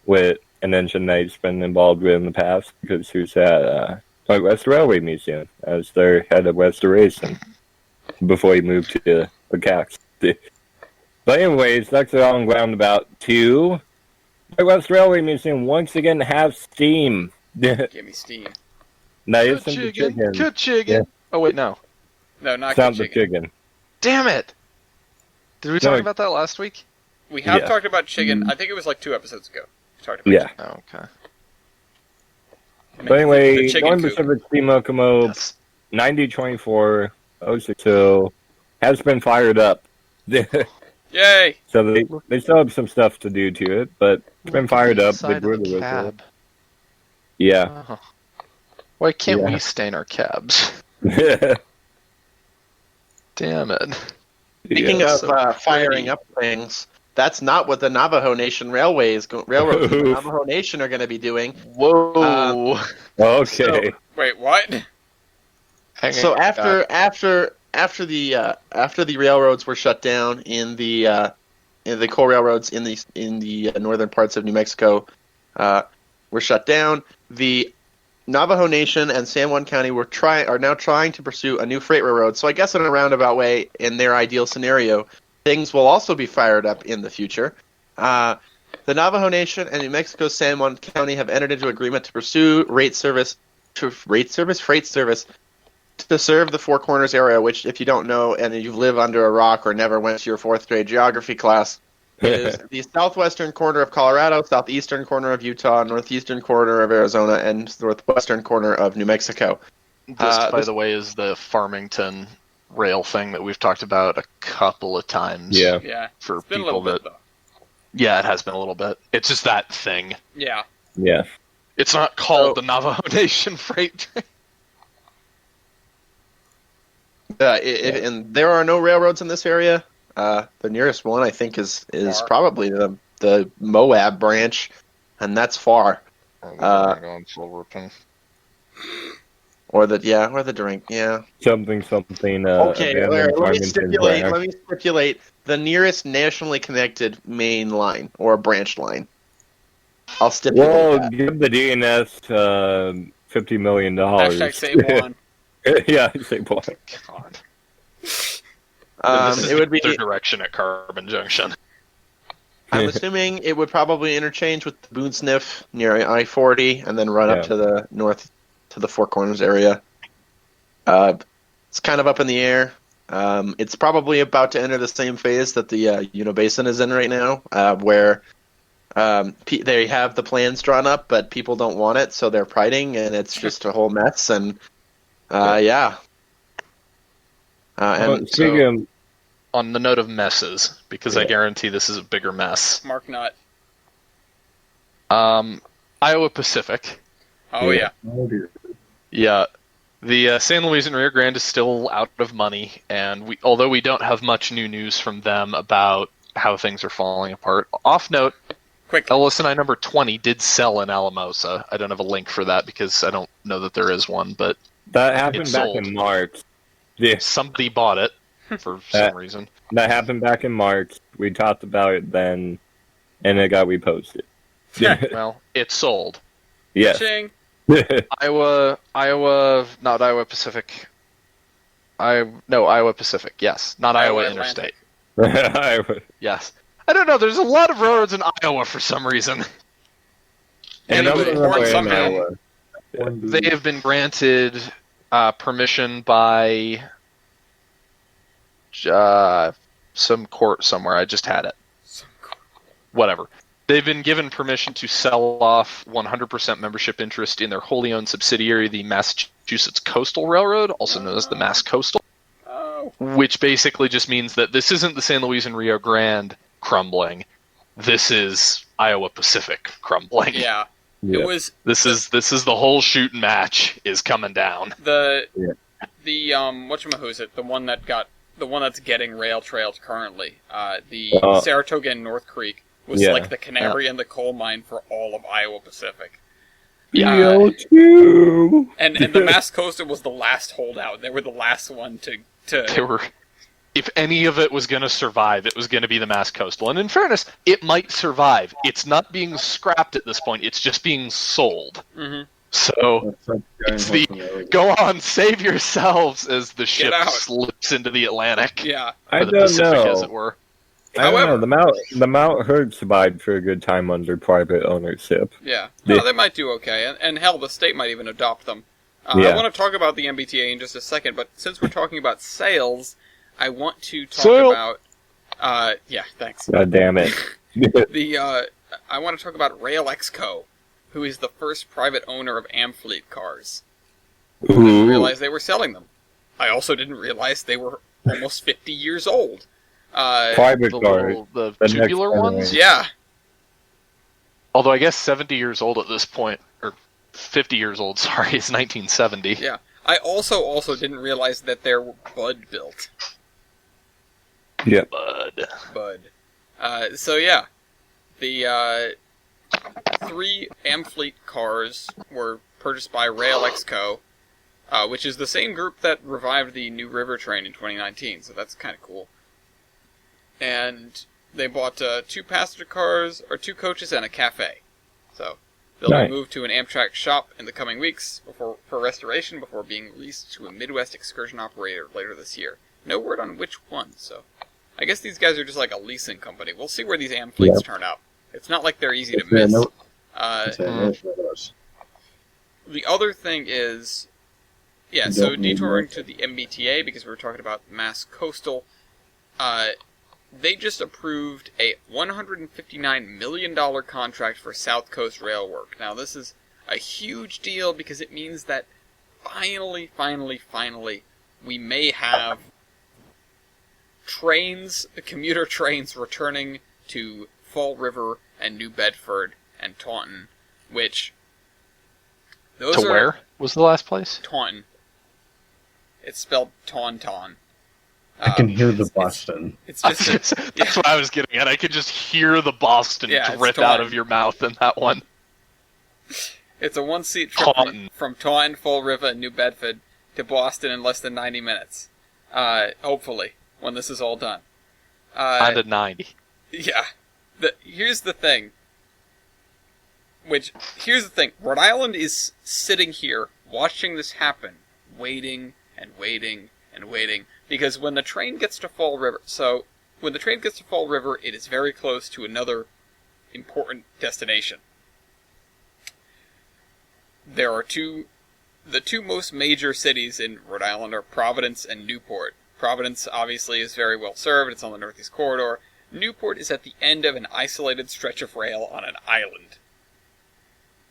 with an engine that he's been involved with in the past, because he was at Point West Railway Museum as their head of restoration before he moved to the CAX. But anyways, that's it on roundabout 2. Point West Railway Museum once again has steam. Give me steam. Now it's the chicken. Ka-chicken. Yeah. Oh, wait, no. No, not It's not the chicken. chicken. Damn it! Did we No. talk about that last week? We have Yeah. talked about chicken. I think it was like 2 episodes ago. We talked about Yeah. Oh, okay. chicken. But anyway, The chicken Northern coop. Pacific Steam Locomotive Yes. 9024 062 has been fired up. Yay! So they still have some stuff to do to it, but it's been fired up. Inside The of the whistle. cab. Yeah. Oh. Why can't Yeah. we stain our cabs? Damn it. Speaking Yeah. of so pretty. firing up things, that's not what the Navajo Nation railroads in the Navajo Nation are going to be doing. Whoa. Okay. Wait, what? So after the railroads were shut down in the coal railroads in the northern parts of New Mexico were shut down, the Navajo Nation and San Juan County are now trying to pursue a new freight railroad. So I guess in a roundabout way, in their ideal scenario, things will also be fired up in the future. The Navajo Nation and New Mexico's San Juan County have entered into agreement to pursue freight service to serve the Four Corners area, which, if you don't know and you live under a rock or never went to your 4th grade geography class, is the southwestern corner of Colorado, southeastern corner of Utah, northeastern corner of Arizona, and northwestern corner of New Mexico. This, by the way, is the Farmington rail thing that we've talked about a couple of times. Yeah. Yeah. For It's been a people little that. bit, though. Yeah, it has been a little bit. It's just that thing. Yeah. Yeah. It's not called the Navajo Nation Freight Train. And there are no railroads in this area. The nearest one, I think, is Far. probably the Moab branch, and that's far. Or the drink, yeah. Something. Okay, abandoned let me Farmington branch. stipulate the nearest nationally connected main line or branch line. I'll stipulate Well, that. give the DNS $50 million. Hashtag save one. Yeah, say one. God. This is It would be. the other direction at Carbon Junction. I'm assuming it would probably interchange with the Boonsniff near I-40 and then run up Yeah. to the north to the Four Corners area. It's kind of up in the air. It's probably about to enter the same phase that the Uno Basin is in right now, where they have the plans drawn up, but people don't want it, so they're fighting, and it's just a whole mess. And yeah. And Speaking of On the note of messes, because I guarantee this is a bigger mess. Mark Nutt. Iowa Pacific. Oh, yeah. Oh dear. Yeah. The San Luis and Rio Grande is still out of money, and although we don't have much new news from them about how things are falling apart. Off note, Quick. LSNI number 20 did sell in Alamosa. I don't have a link for that because I don't know that there is one, but That happened It back sold. in March. Yeah, somebody bought it for some reason. that happened back in March. We talked about it then, and it got reposted. Well, it sold. Yes. Ching. Iowa, not Iowa Pacific. Iowa Pacific, yes. Not Iowa Iowa Atlantic. Interstate. Yes. I don't know, there's a lot of railroads in Iowa for some reason. And Anyway, I'm Horn in somehow. Iowa. They have been granted permission by some court somewhere. I just had it. Whatever. They've been given permission to sell off 100% membership interest in their wholly owned subsidiary, the Massachusetts Coastal Railroad, also known as the Mass Coastal, Oh. which basically just means that this isn't the San Luis and Rio Grande crumbling. This is Iowa Pacific crumbling. Yeah. Yeah. It was This is the whole shooting match is coming down. the Yeah. whatchamahoosit, the one that's getting rail trailed currently. The Saratoga and North Creek was Yeah. like the canary in the coal mine for all of Iowa Pacific. Yeah. BO2! And the Mass Coastal was the last holdout. They were the last one to They were, if any of it was going to survive, it was going to be the Mass Coastal. And in fairness, it might survive. It's not being scrapped at this point. It's just being sold. Mhm. So it's the go on, save yourselves as the ship out. slips into the Atlantic. Yeah. I Or the don't Pacific, know. as it were. I don't However- know. The Mount Herd survived for a good time under private ownership. Yeah. Yeah. No, they might do okay. And hell, the state might even adopt them. Yeah. I want to talk about the MBTA in just a second, but since we're talking about sales, I want to talk Sale. about... yeah, thanks. God damn it. I want to talk about Rail Exco, who is the first private owner of Amfleet cars. I didn't Ooh. realize they were selling them. I also didn't realize they were almost 50 years old. Private The, cars. the next tubular ones? generation. Yeah. Although I guess 70 years old at this point, or 50 years old, sorry, it's 1970. Yeah. I also didn't realize that they're Bud built. Yeah. Bud. So yeah, the 3 Amfleet cars were purchased by Rail Exco, which is the same group that revived the New River train in 2019. So that's kind of cool. And they bought 2 passenger cars, or 2 coaches, and a cafe. So they'll Nice. be moved to an Amtrak shop in the coming weeks for restoration before being leased to a Midwest excursion operator later this year. No word on which one, so I guess these guys are just like a leasing company. We'll see where these Amfleets turn out. It's not like they're easy to miss. The other thing is, yeah, so detouring to the MBTA, because we were talking about Mass Coastal, they just approved a $159 million contract for South Coast rail work. Now, this is a huge deal because it means that finally, we may have commuter trains returning to Fall River and New Bedford and Taunton, which... Those To where was the last place? Taunton. It's spelled Taunton. I can hear the Boston. It's just That's what I was getting at. I could just hear the Boston Yeah, it's drip out Taunton. of your mouth in that one. it's a 1-seat trip Taunton. from Taunton, Fall River, and New Bedford to Boston in less than 90 minutes. Hopefully, when this is all done. Kinda 90. Yeah. Here's the thing. Rhode Island is sitting here watching this happen, waiting and waiting and waiting, because when the train gets to Fall River, it is very close to another important destination. There are the two most major cities in Rhode Island are Providence and Newport. Providence obviously is very well served, it's on the Northeast Corridor. Newport is at the end of an isolated stretch of rail on an island.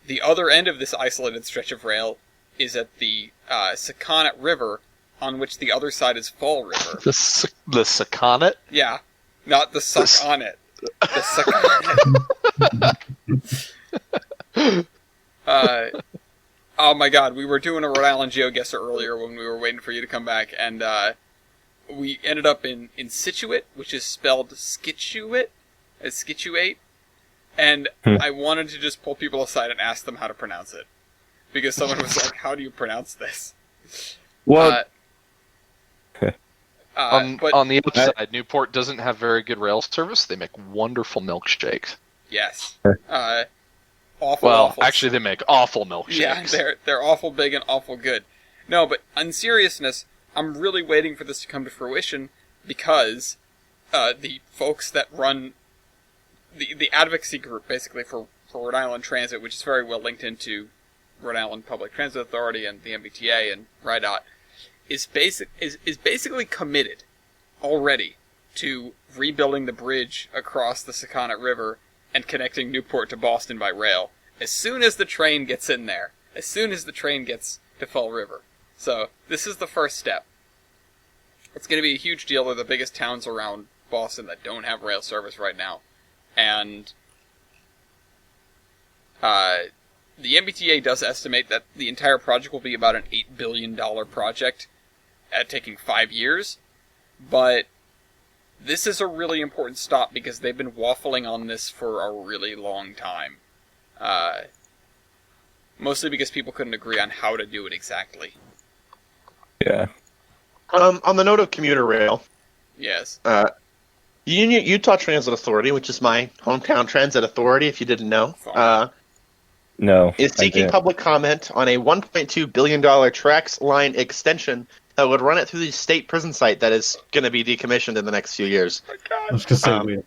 The other end of this isolated stretch of rail is at the Sakonnet River, on which the other side is Fall River. The Sakonnet? Yeah, not the suck on it. The Sakonnet. Oh my my god, we were doing a Rhode Island GeoGuessr earlier when we were waiting for you to come back, and we ended up in Scituate, which is spelled Scituate, as Scituate, and I wanted to just pull people aside and ask them how to pronounce it. Because someone was like, how do you pronounce this? Well, on the upside, Newport doesn't have very good rail service. They make wonderful milkshakes. Yes. Awful. Well, awful. actually, they make awful milkshakes. Yeah, they're awful big and awful good. No, but on seriousness, I'm really waiting for this to come to fruition because the folks that run the advocacy group, basically, for Rhode Island Transit, which is very well linked into Rhode Island Public Transit Authority and the MBTA and RIDOT, is basically committed already to rebuilding the bridge across the Sakonnet River and connecting Newport to Boston by rail as soon as the train gets in there, as soon as the train gets to Fall River. So this is the first step. It's going to be a huge deal. They're the biggest towns around Boston that don't have rail service right now. And the MBTA does estimate that the entire project will be about an $8 billion project, taking 5 years. But this is a really important stop because they've been waffling on this for a really long time. Mostly because people couldn't agree on how to do it exactly. yeah. On the note of commuter rail, Yes. Utah Transit Authority, which is my hometown transit authority, if you didn't know, No. is I seeking didn't. public comment on a $1.2 billion tracks line extension that would run it through the state prison site that is going to be decommissioned in the next few years. I was going to say, we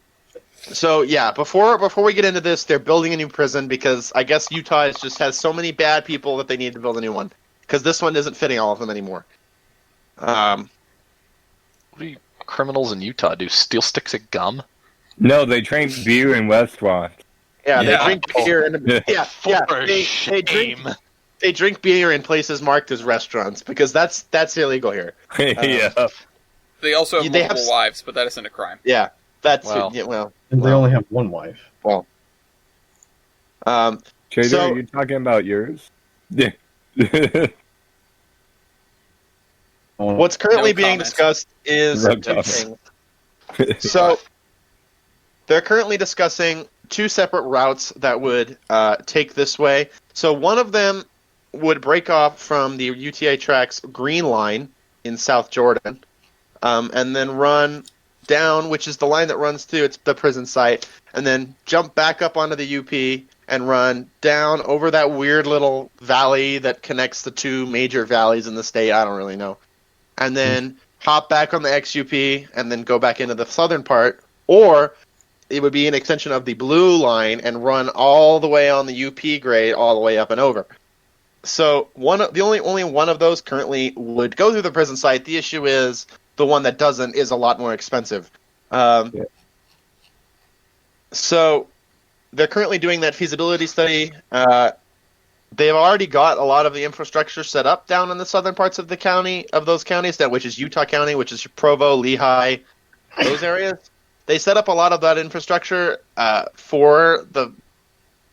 So yeah, before we get into this, they're building a new prison because I guess Utah just has so many bad people that they need to build a new one because this one isn't fitting all of them anymore. What do you criminals in Utah do? Steal sticks of gum? No, they drink beer in Westwatch. Yeah, Yeah. they drink beer and they drink beer in places marked as restaurants because that's illegal here. Yeah. They also have They have multiple wives, but that isn't a crime. Yeah, that's Well. well. and they only have one wife. Trader, So- are you talking about yours? Yeah. What's currently No being comments. discussed is No two comments. things. So they're currently discussing two separate routes that would take this way. So one of them would break off from the UTA Tracks Green Line in South Jordan, and then run down, which is the line that runs through the prison site, and then jump back up onto the UP and run down over that weird little valley that connects the two major valleys in the state. I don't really know. And then hop back on the XUP and then go back into the southern part, or it would be an extension of the blue line and run all the way on the UP grade all the way up and over. So only one of those currently would go through the prison site. The issue is the one that doesn't is a lot more expensive. So they're currently doing that feasibility study. They've already got a lot of the infrastructure set up down in the southern parts of the county, of those counties, which is Utah County, which is Provo, Lehigh, those areas. They set up a lot of that infrastructure for the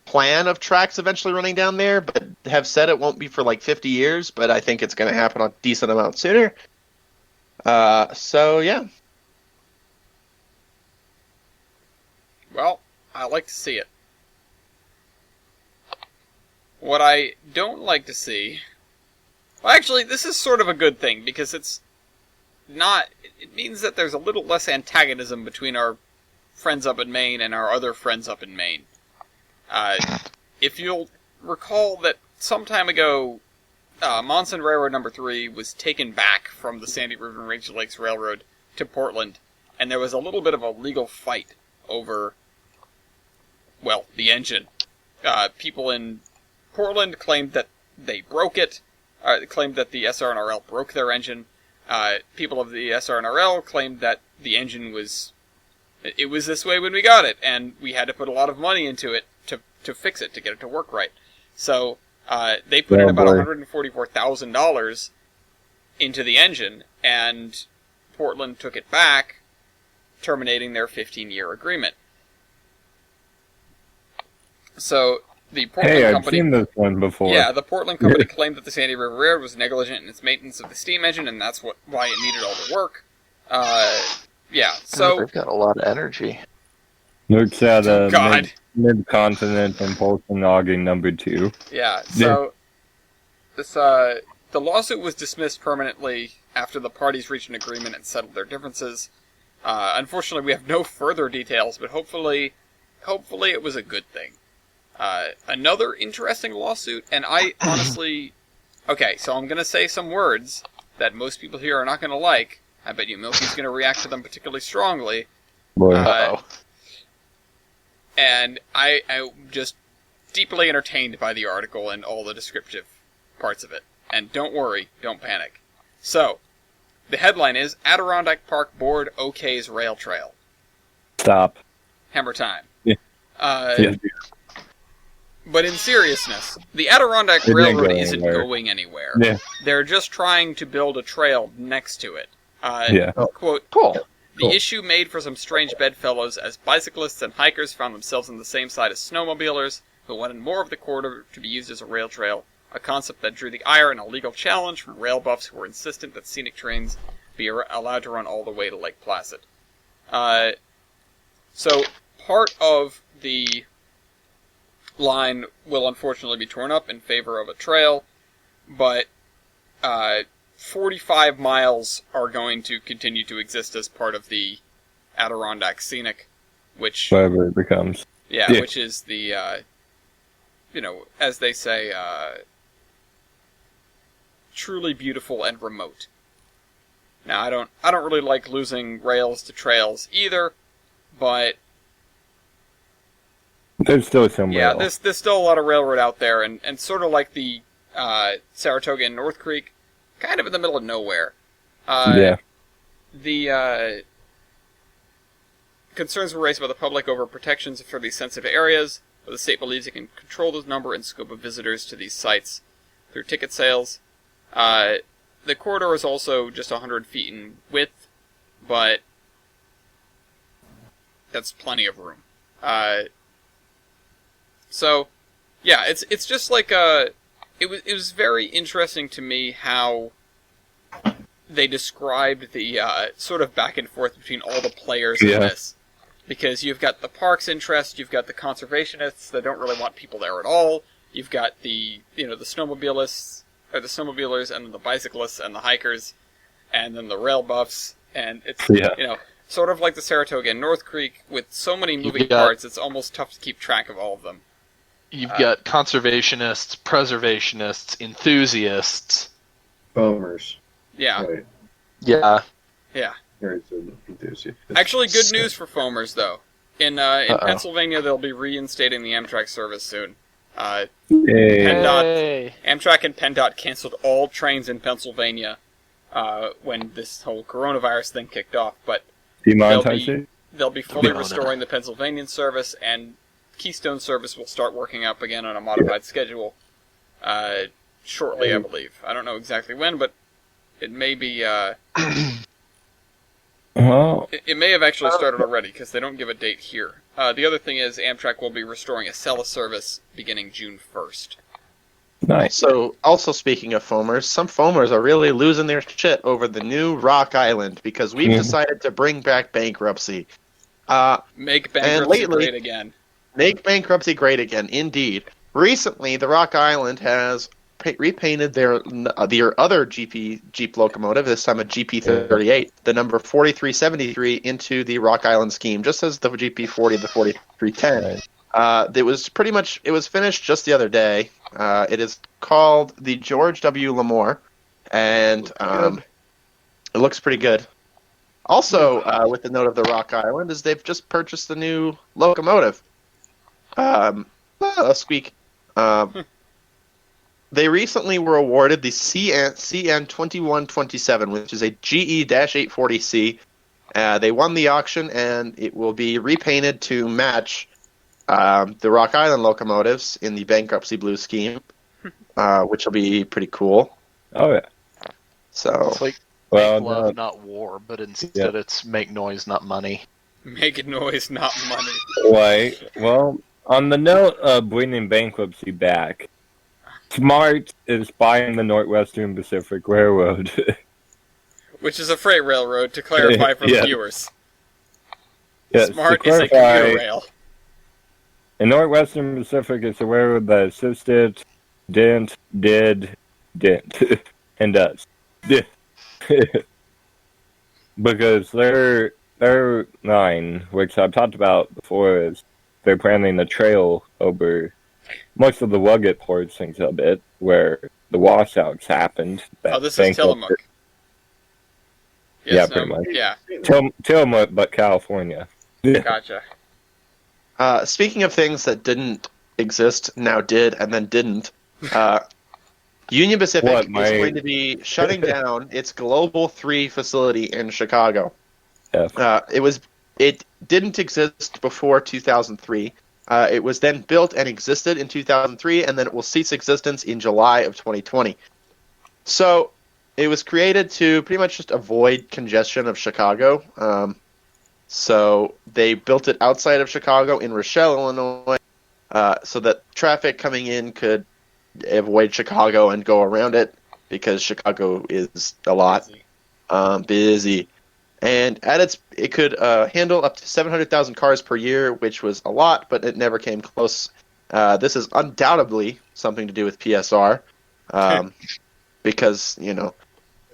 plan of tracks eventually running down there, but have said it won't be for like 50 years, but I think it's going to happen a decent amount sooner. So, yeah. Well, I like to see it. What I don't like to see... Well, actually, this is sort of a good thing, because it's not... It means that there's a little less antagonism between our friends up in Maine and our other friends up in Maine. If you'll recall that some time ago, Monson Railroad Number 3 was taken back from the Sandy River and Rachel Lakes Railroad to Portland, and there was a little bit of a legal fight over, well, the engine. People in Portland claimed that they broke it, claimed that the SR&RL broke their engine. People of the SR&RL claimed that the engine was... It was this way when we got it, and we had to put a lot of money into it to fix it, to get it to work right. So, they put in about $144,000 into the engine, and Portland took it back, terminating their 15-year agreement. So, The Portland Hey, I've company, seen this one before. yeah, the Portland company claimed that the Sandy River Railroad was negligent in its maintenance of the steam engine, and that's why it needed all the work. Yeah, so... they've got a lot of energy. Looks at Oh, God. mid-continent impulsion logging number 2. Yeah, so... This, the lawsuit was dismissed permanently after the parties reached an agreement and settled their differences. Unfortunately, we have no further details, but hopefully it was a good thing. Another interesting lawsuit, and I honestly... Okay, so I'm going to say some words that most people here are not going to like. I bet you Milky's going to react to them particularly strongly. Boy. And I'm just deeply entertained by the article and all the descriptive parts of it. And don't worry, don't panic. So, the headline is, Adirondack Park Board OK's Rail Trail. Stop. Hammer time. Yeah. Yeah. But in seriousness, the Adirondack It didn't Railroad go isn't anywhere. going anywhere. Yeah. They're just trying to build a trail next to it. Yeah. Quote, Cool. the Cool. issue made for some strange bedfellows as bicyclists and hikers found themselves on the same side as snowmobilers who wanted more of the corridor to be used as a rail trail, a concept that drew the ire and a legal challenge from rail buffs who were insistent that scenic trains be allowed to run all the way to Lake Placid. So, part of the line will unfortunately be torn up in favor of a trail, but 45 miles are going to continue to exist as part of the Adirondack Scenic, which, Whatever it becomes. yeah, Yeah. which is the, as they say, truly beautiful and remote. Now, I don't really like losing rails to trails either, but There's still some yeah, rail. there's still a lot of railroad out there, and sort of like the Saratoga and North Creek, kind of in the middle of nowhere. Yeah. The concerns were raised by the public over protections for these sensitive areas, but the state believes it can control the number and scope of visitors to these sites through ticket sales. The corridor is also just 100 feet in width, but that's plenty of room. So, yeah, it's just like it was very interesting to me how they described the sort of back and forth between all the players in Yeah. this, because you've got the parks interest, you've got the conservationists that don't really want people there at all, you've got the the snowmobilists or the snowmobilers, and then the bicyclists and the hikers, and then the rail buffs, and it's Yeah. sort of like the Saratoga and North Creek with so many moving got- parts. It's almost tough to keep track of all of them. You've got conservationists, preservationists, enthusiasts. Boomers. Yeah, Right. Yeah. yeah. Very good enthusiast. Actually, good news for foamers, though. In Uh-oh. Pennsylvania, they'll be reinstating the Amtrak service soon. Hey. PennDOT, Hey. Amtrak and PennDOT canceled all trains in Pennsylvania when this whole coronavirus thing kicked off, but Demonetization? they'll be fully Corona. restoring the Pennsylvanian service, and Keystone service will start working up again on a modified schedule shortly, I believe. I don't know exactly when, but it may be... Well, It may have actually started already, because they don't give a date here. The other thing is, Amtrak will be restoring a Acela service beginning June 1st. nice. Also speaking of foamers, some foamers are really losing their shit over the new Rock Island because we've Mhm. decided to bring back bankruptcy. Make bankruptcy lately- great again. Make bankruptcy great again, indeed. Recently, the Rock Island has repainted their other Jeep locomotive, this time a GP38, the number 4373, into the Rock Island scheme, just as the GP40, the 4310. Right. It was finished just the other day. It is called the George W. Lamore, and it looks pretty good. Also, with the note of the Rock Island, is they've just purchased a new locomotive. A squeak. They recently were awarded the CN2127, which is a GE-840C. They won the auction, and it will be repainted to match the Rock Island locomotives in the bankruptcy blue scheme, which will be pretty cool. Oh, yeah. So, It's like Well, make love, no. not war, but instead it's make noise, not money. Make noise, not money. Why? Well, On the note of bringing bankruptcy back, Smart is buying the Northwestern Pacific Railroad. Which is a freight railroad, to clarify for the Yeah. viewers. Yes, Smart to is a clarify, commuter rail. the Northwestern Pacific is the railroad that assisted, didn't, and does. Because their line, which I've talked about before, is they're planning a trail over most of the rugged portions of it, where the washouts happened. Oh, this is Tillamook. Yeah, pretty much. Yeah, Tillamook, but California. gotcha. Speaking of things that didn't exist, now did, and then didn't, Union Pacific is going to be shutting down its Global 3 facility in Chicago. Yeah. It didn't exist before 2003. It was then built and existed in 2003, and then it will cease existence in July of 2020. So it was created to pretty much just avoid congestion of Chicago. So they built it outside of Chicago in Rochelle, Illinois, so that traffic coming in could avoid Chicago and go around it, because Chicago is a lot busy. And it could handle up to 700,000 cars per year, which was a lot, but it never came close. This is undoubtedly something to do with PSR, because I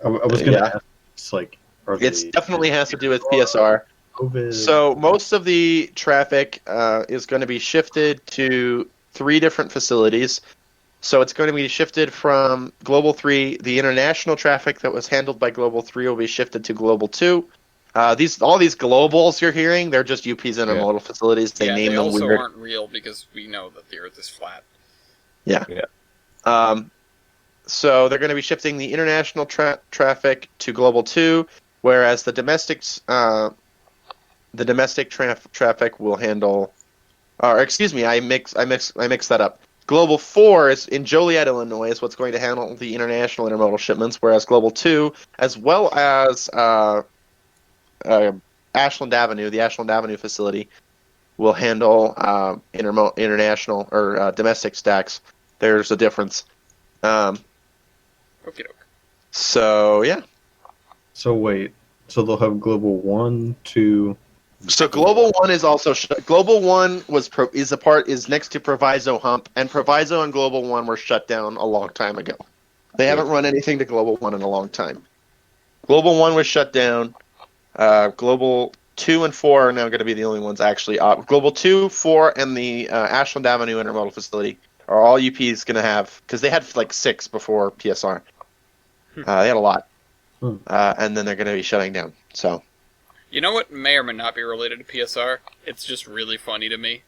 was going to ask, it's like, it definitely has to do with PSR. COVID. So most of the traffic is going to be shifted to 3 different facilities. So it's going to be shifted from Global 3. The international traffic that was handled by Global 3 will be shifted to Global 2. All these globals you're hearing, they're just UP's intermodal facilities. They name they them also weird. aren't real because we know that the Earth is flat. Yeah. So they're going to be shifting the international traffic to Global 2, whereas the domestic traffic will handle. Or excuse me, I mixed that up. Global 4 is in Joliet, Illinois, is what's going to handle the international intermodal shipments, whereas Global 2, as well as Ashland Avenue, the Ashland Avenue facility, will handle international or domestic stacks. There's a difference. Okie doke. So, yeah. So wait, so they'll have Global 1, 2... So Global 1 is also Global 1 is next to Proviso Hump, and Proviso and Global 1 were shut down a long time ago. They haven't run anything to Global 1 in a long time. Global 1 was shut down. Global 2 and 4 are now going to be the only ones actually up. Global 2, 4, and the Ashland Avenue Intermodal Facility are all UP's going to have, because they had like 6 before PSR. They had a lot. And then they're going to be shutting down. So. You know what may or may not be related to PSR? It's just really funny to me.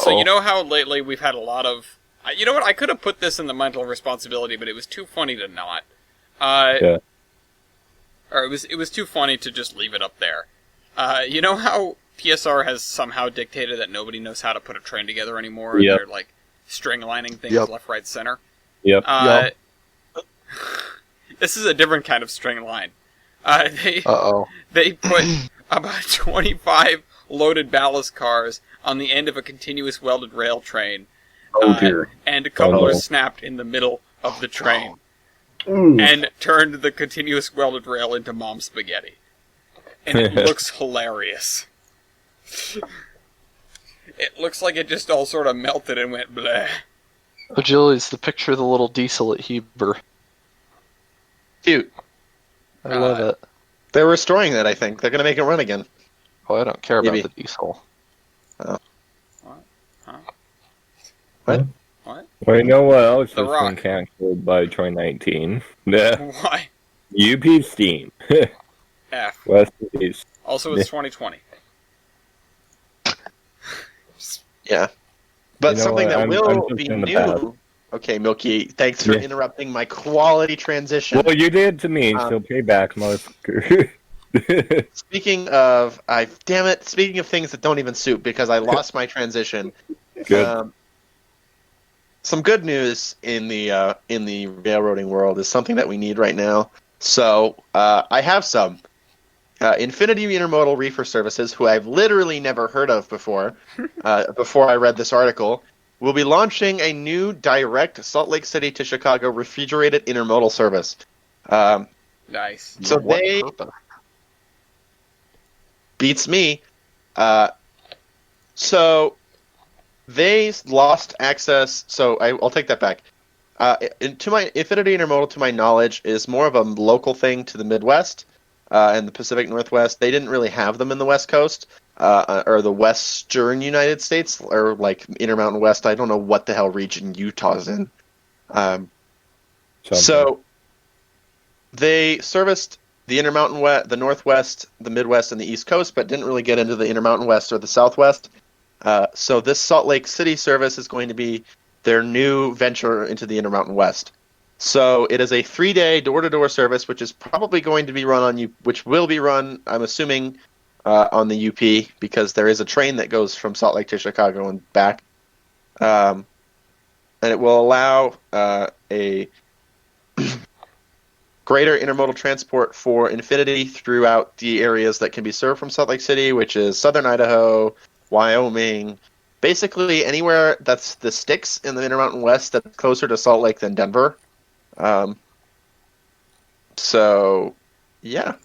So you know how lately we've had a lot of... you know what? I could have put this in the mental responsibility, but it was too funny to not. Yeah. Or it was too funny to just leave it up there. You know how PSR has somehow dictated that nobody knows how to put a train together anymore? Yep. They're like string lining things left, right, center. Yep. This is a different kind of string line. They put about 25 loaded ballast cars on the end of a continuous welded rail train. Oh dear. And a couplers snapped in the middle of the train. And turned the continuous welded rail into mom spaghetti. And it looks hilarious. It looks like it just all sort of melted and went bleh. Oh, Julie's the picture of the little diesel at Huber. Cute. I love it. They're restoring that, I think. They're going to make it run again. Oh, I don't care about Maybe. the diesel. What? Well, you know what else The has Rock. been canceled by 2019? Yeah. Why? UP Steam. F. West to East. Also, it's 2020. Yeah. But You know something what? that I'm will just be in the past. new... Okay, Milky, thanks for Yeah. interrupting my quality transition. Well, you did to me, so payback, motherfucker. Speaking of... damn it, speaking of things that don't even suit, because I lost my transition. Good. Some good news in the railroading world is something that we need right now. So, I have some. Infinity Intermodal Reefer Services, who I've literally never heard of before I read this article, will be launching a new direct Salt Lake City to Chicago refrigerated intermodal service. Nice. So What they purpose? beats me. So they lost access. So I'll take that back. To my Infinity Intermodal, to my knowledge, is more of a local thing to the Midwest and the Pacific Northwest. They didn't really have them in the West Coast or the Western United States or like Intermountain West. I don't know what the hell region Utah's in. So they serviced the Intermountain West, the Northwest, the Midwest, and the East Coast, but didn't really get into the Intermountain West or the Southwest. So this Salt Lake City service is going to be their new venture into the Intermountain West. So it is a 3-day door-to-door service, which is probably going to be run on which will be run, I'm assuming, on the UP, because there is a train that goes from Salt Lake to Chicago and back. And it will allow a greater intermodal transport for Infinity throughout the areas that can be served from Salt Lake City, which is southern Idaho, Wyoming, basically anywhere that's the sticks in the Intermountain West that's closer to Salt Lake than Denver. So, yeah,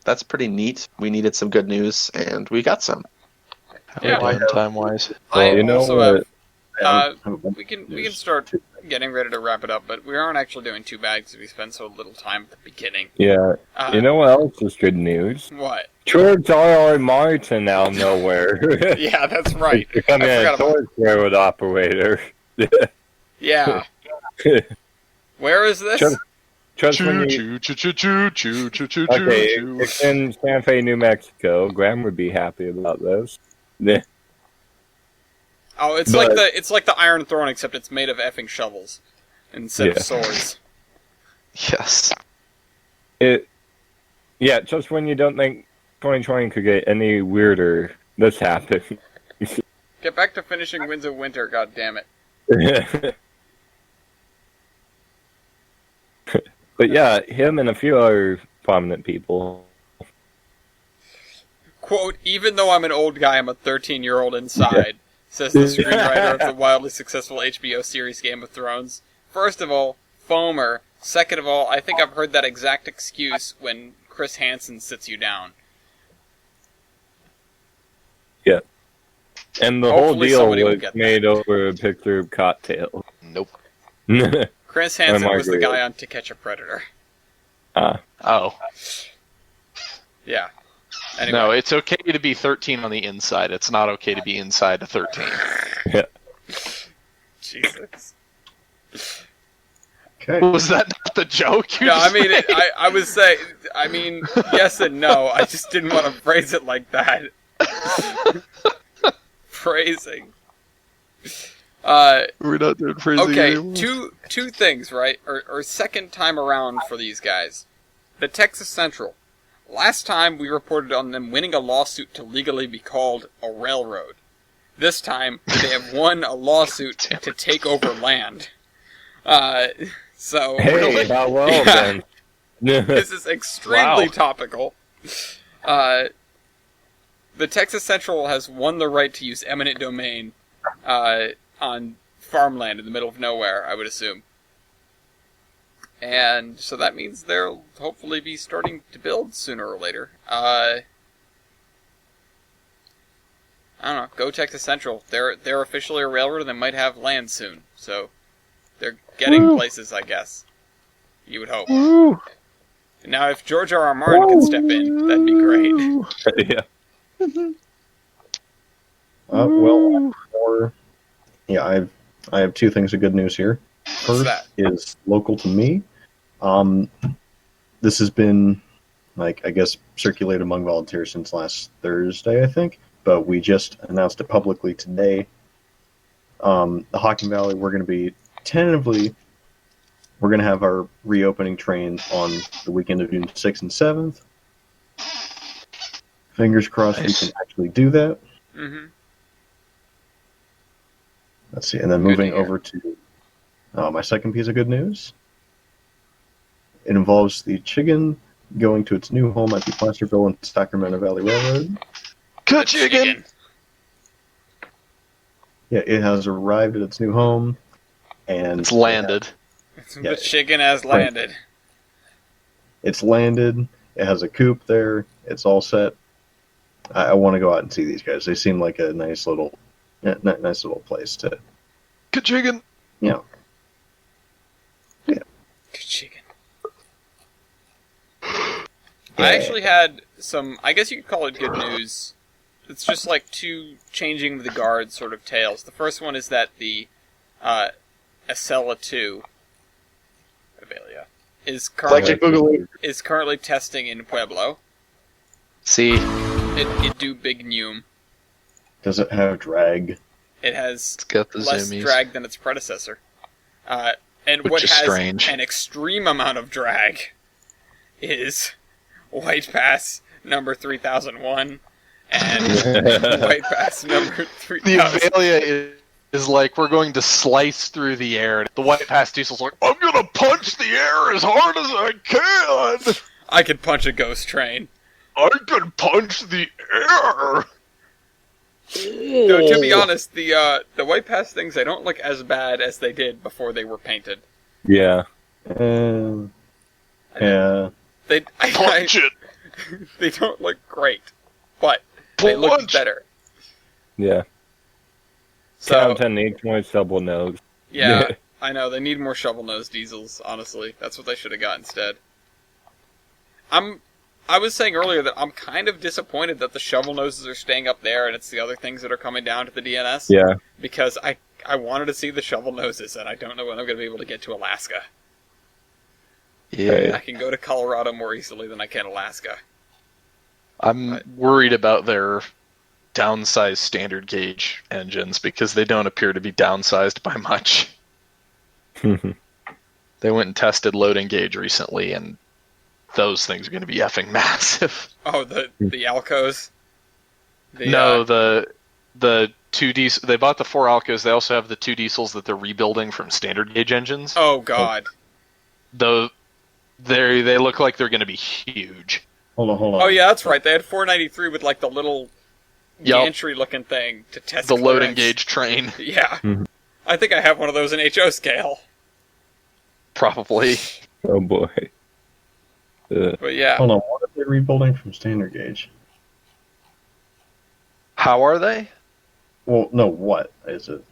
that's pretty neat. We needed some good news, and we got some. Yeah. How are we doing time-wise? I you know also what? have. We can start getting ready to wrap it up, but we aren't actually doing too bad because we spent so little time at the beginning. Yeah. You know what else is good news? What? George R.R. Martin out of nowhere. Yeah, that's right. Becoming I a forgot about- Torch Railroad operator. Yeah. Where is this? Just when you... Okay, it's in Santa Fe, New Mexico. Graham would be happy about this. Oh, it's like the Iron Throne, except it's made of effing shovels instead of swords. Yes. Yeah, just when you don't think 2020 could get any weirder, this happened. Get back to finishing Winds of Winter, goddammit. But yeah, him and a few other prominent people. Quote, even though I'm an old guy, I'm a 13-year-old inside, says the screenwriter of the wildly successful HBO series Game of Thrones. First of all, Foamer. Second of all, I think I've heard that exact excuse when Chris Hansen sits you down. Yeah. And the Hopefully whole somebody deal will was get made over a picture of cocktail. Nope. Chris Hansen was the Margaret. guy on To Catch a Predator. Oh. Yeah. Anyway. No, it's okay to be 13 on the inside. It's not okay to be inside a 13. Yeah. Jesus. Okay. Was that not the joke? You No, I just mean, made? I was saying, I mean, yes and no. I just didn't want to phrase it like that. Phrasing. We're not doing phrasing Okay, anymore. two things, right? Or second time around for these guys. The Texas Central. Last time we reported on them winning a lawsuit to legally be called a railroad. This time they have won a lawsuit to take over land. So Hey, really, how well yeah, then? this is extremely Wow. topical. The Texas Central has won the right to use eminent domain on farmland in the middle of nowhere, I would assume. And so that means they'll hopefully be starting to build sooner or later. I don't know. Go Texas Central. They're officially a railroad and they might have land soon. So they're getting places, I guess. You would hope. Now, if George R.R. Martin can step in, that'd be great. Yeah. I have two things of good news here. What's First that? is local to me. This has been, I guess, circulated among volunteers since last Thursday, I think. But we just announced it publicly today. The Hocking Valley, we're going to be tentatively, we're going to have our reopening train on the weekend of June 6th and 7th. Fingers crossed we can actually do that. Mm-hmm. Let's see, and then Good to moving hear. over to my second piece of good news. It involves the Chicken going to its new home at the Placerville and Sacramento Valley Railroad. Good chicken! Yeah, it has arrived at its new home, and It's landed. The chicken has landed. It's landed. It has a coop there. It's all set. I want to go out and see these guys. They seem like a nice little place to. Good chicken! Yeah. Good chicken. I actually had some, I guess you could call it good news. It's just like two changing the guard sort of tales. The first one is that the Acela 2, Avelia, is currently testing in Pueblo. See? It do big noom. Does it have drag? It has It's got the less zoomies. drag than its predecessor. And Which what is has strange. an extreme amount of drag is White Pass number 3001 and White Pass number The 3000. Avelia is like, we're going to slice through the air. The White Pass Diesel's like, I'm gonna punch the air as hard as I can! I could punch a ghost train. I can punch the air! Though, to be honest, the White Pass things, they don't look as bad as they did before they were painted. Yeah. Yeah. Punch it! They don't look great, but they look Punch! better. Yeah. So, Content needs more shovel nose. yeah, I know, they need more shovel-nosed diesels, honestly. That's what they should have got instead. I was saying earlier that I'm kind of disappointed that the shovel noses are staying up there and it's the other things that are coming down to the DNS. Yeah. Because I wanted to see the shovel noses, and I don't know when I'm going to be able to get to Alaska. Yeah. I can go to Colorado more easily than I can Alaska. I'm worried about their downsized standard gauge engines because they don't appear to be downsized by much. They went and tested loading gauge recently, and those things are going to be effing massive. Oh, the Alcos? The two diesel. They bought the 4 Alcos. They also have the 2 diesels that they're rebuilding from standard gauge engines. Oh, God. Though they look like they're going to be huge. Hold on. Oh, yeah, that's right. They had 493 with, like, the little gantry-looking thing to test the loading clearance. gauge train. Yeah. I think I have one of those in HO scale. Probably. Oh boy. But yeah. Hold on. What are they rebuilding from standard gauge? How are they? Well, no. What is it?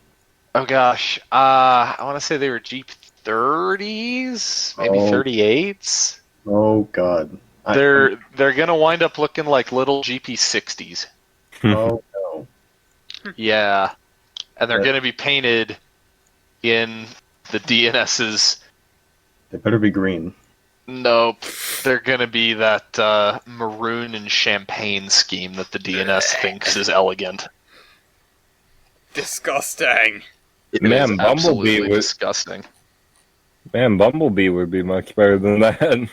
Oh gosh, I want to say they were Jeep 30s, maybe 38s. Oh God. They're gonna wind up looking like little GP 60s. Oh no. Yeah, and they're gonna be painted in the DNS's. They better be green. Nope, they're gonna be that maroon and champagne scheme that the DNS thinks is elegant. Disgusting. It Man, is Bumblebee absolutely was- disgusting. Man, Bumblebee would be much better than that.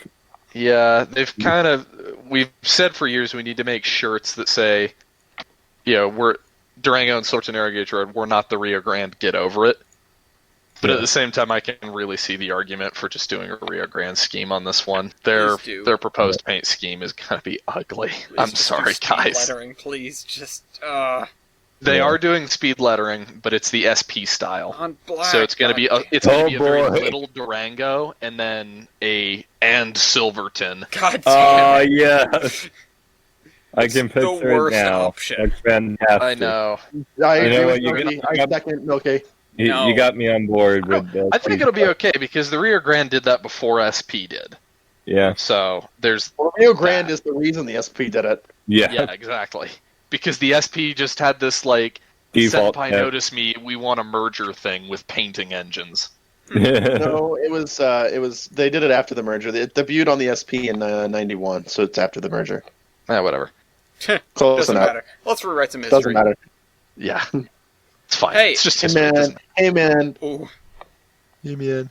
Yeah, we've said for years we need to make shirts that say, we're Durango and Sorts and Narrow Gauge Road, we're not the Rio Grande, get over it. But at the same time, I can really see the argument for just doing a Rio Grande scheme on this one. Their proposed paint scheme is going to be ugly. Please I'm just sorry, do speed guys. lettering, please. Just, They are doing speed lettering, but it's the SP style. on black. So it's going to be a Oh, very boy. little Durango and then and Silverton. God Oh, damn it. yeah. I can the picture it worst now. option. That's fantastic. I know. I You agree know with what, you Milky. got- I second Milky. No. You got me on board with that. I think it'll be okay because the Rio Grande did that before SP did. Yeah. So there's Well, Rio Grande is the reason the SP did it. yeah, exactly. Because the SP just had this Default. Senpai notice me, we want a merger thing with painting engines. No, it was. They did it after the merger. It debuted on the SP in '91, so it's after the merger. Whatever. Close Doesn't enough. matter. Let's rewrite some history. Doesn't matter. Yeah. It's fine. Hey, it's just Hey history. It man. doesn't- Hey man. Ooh. Hey man.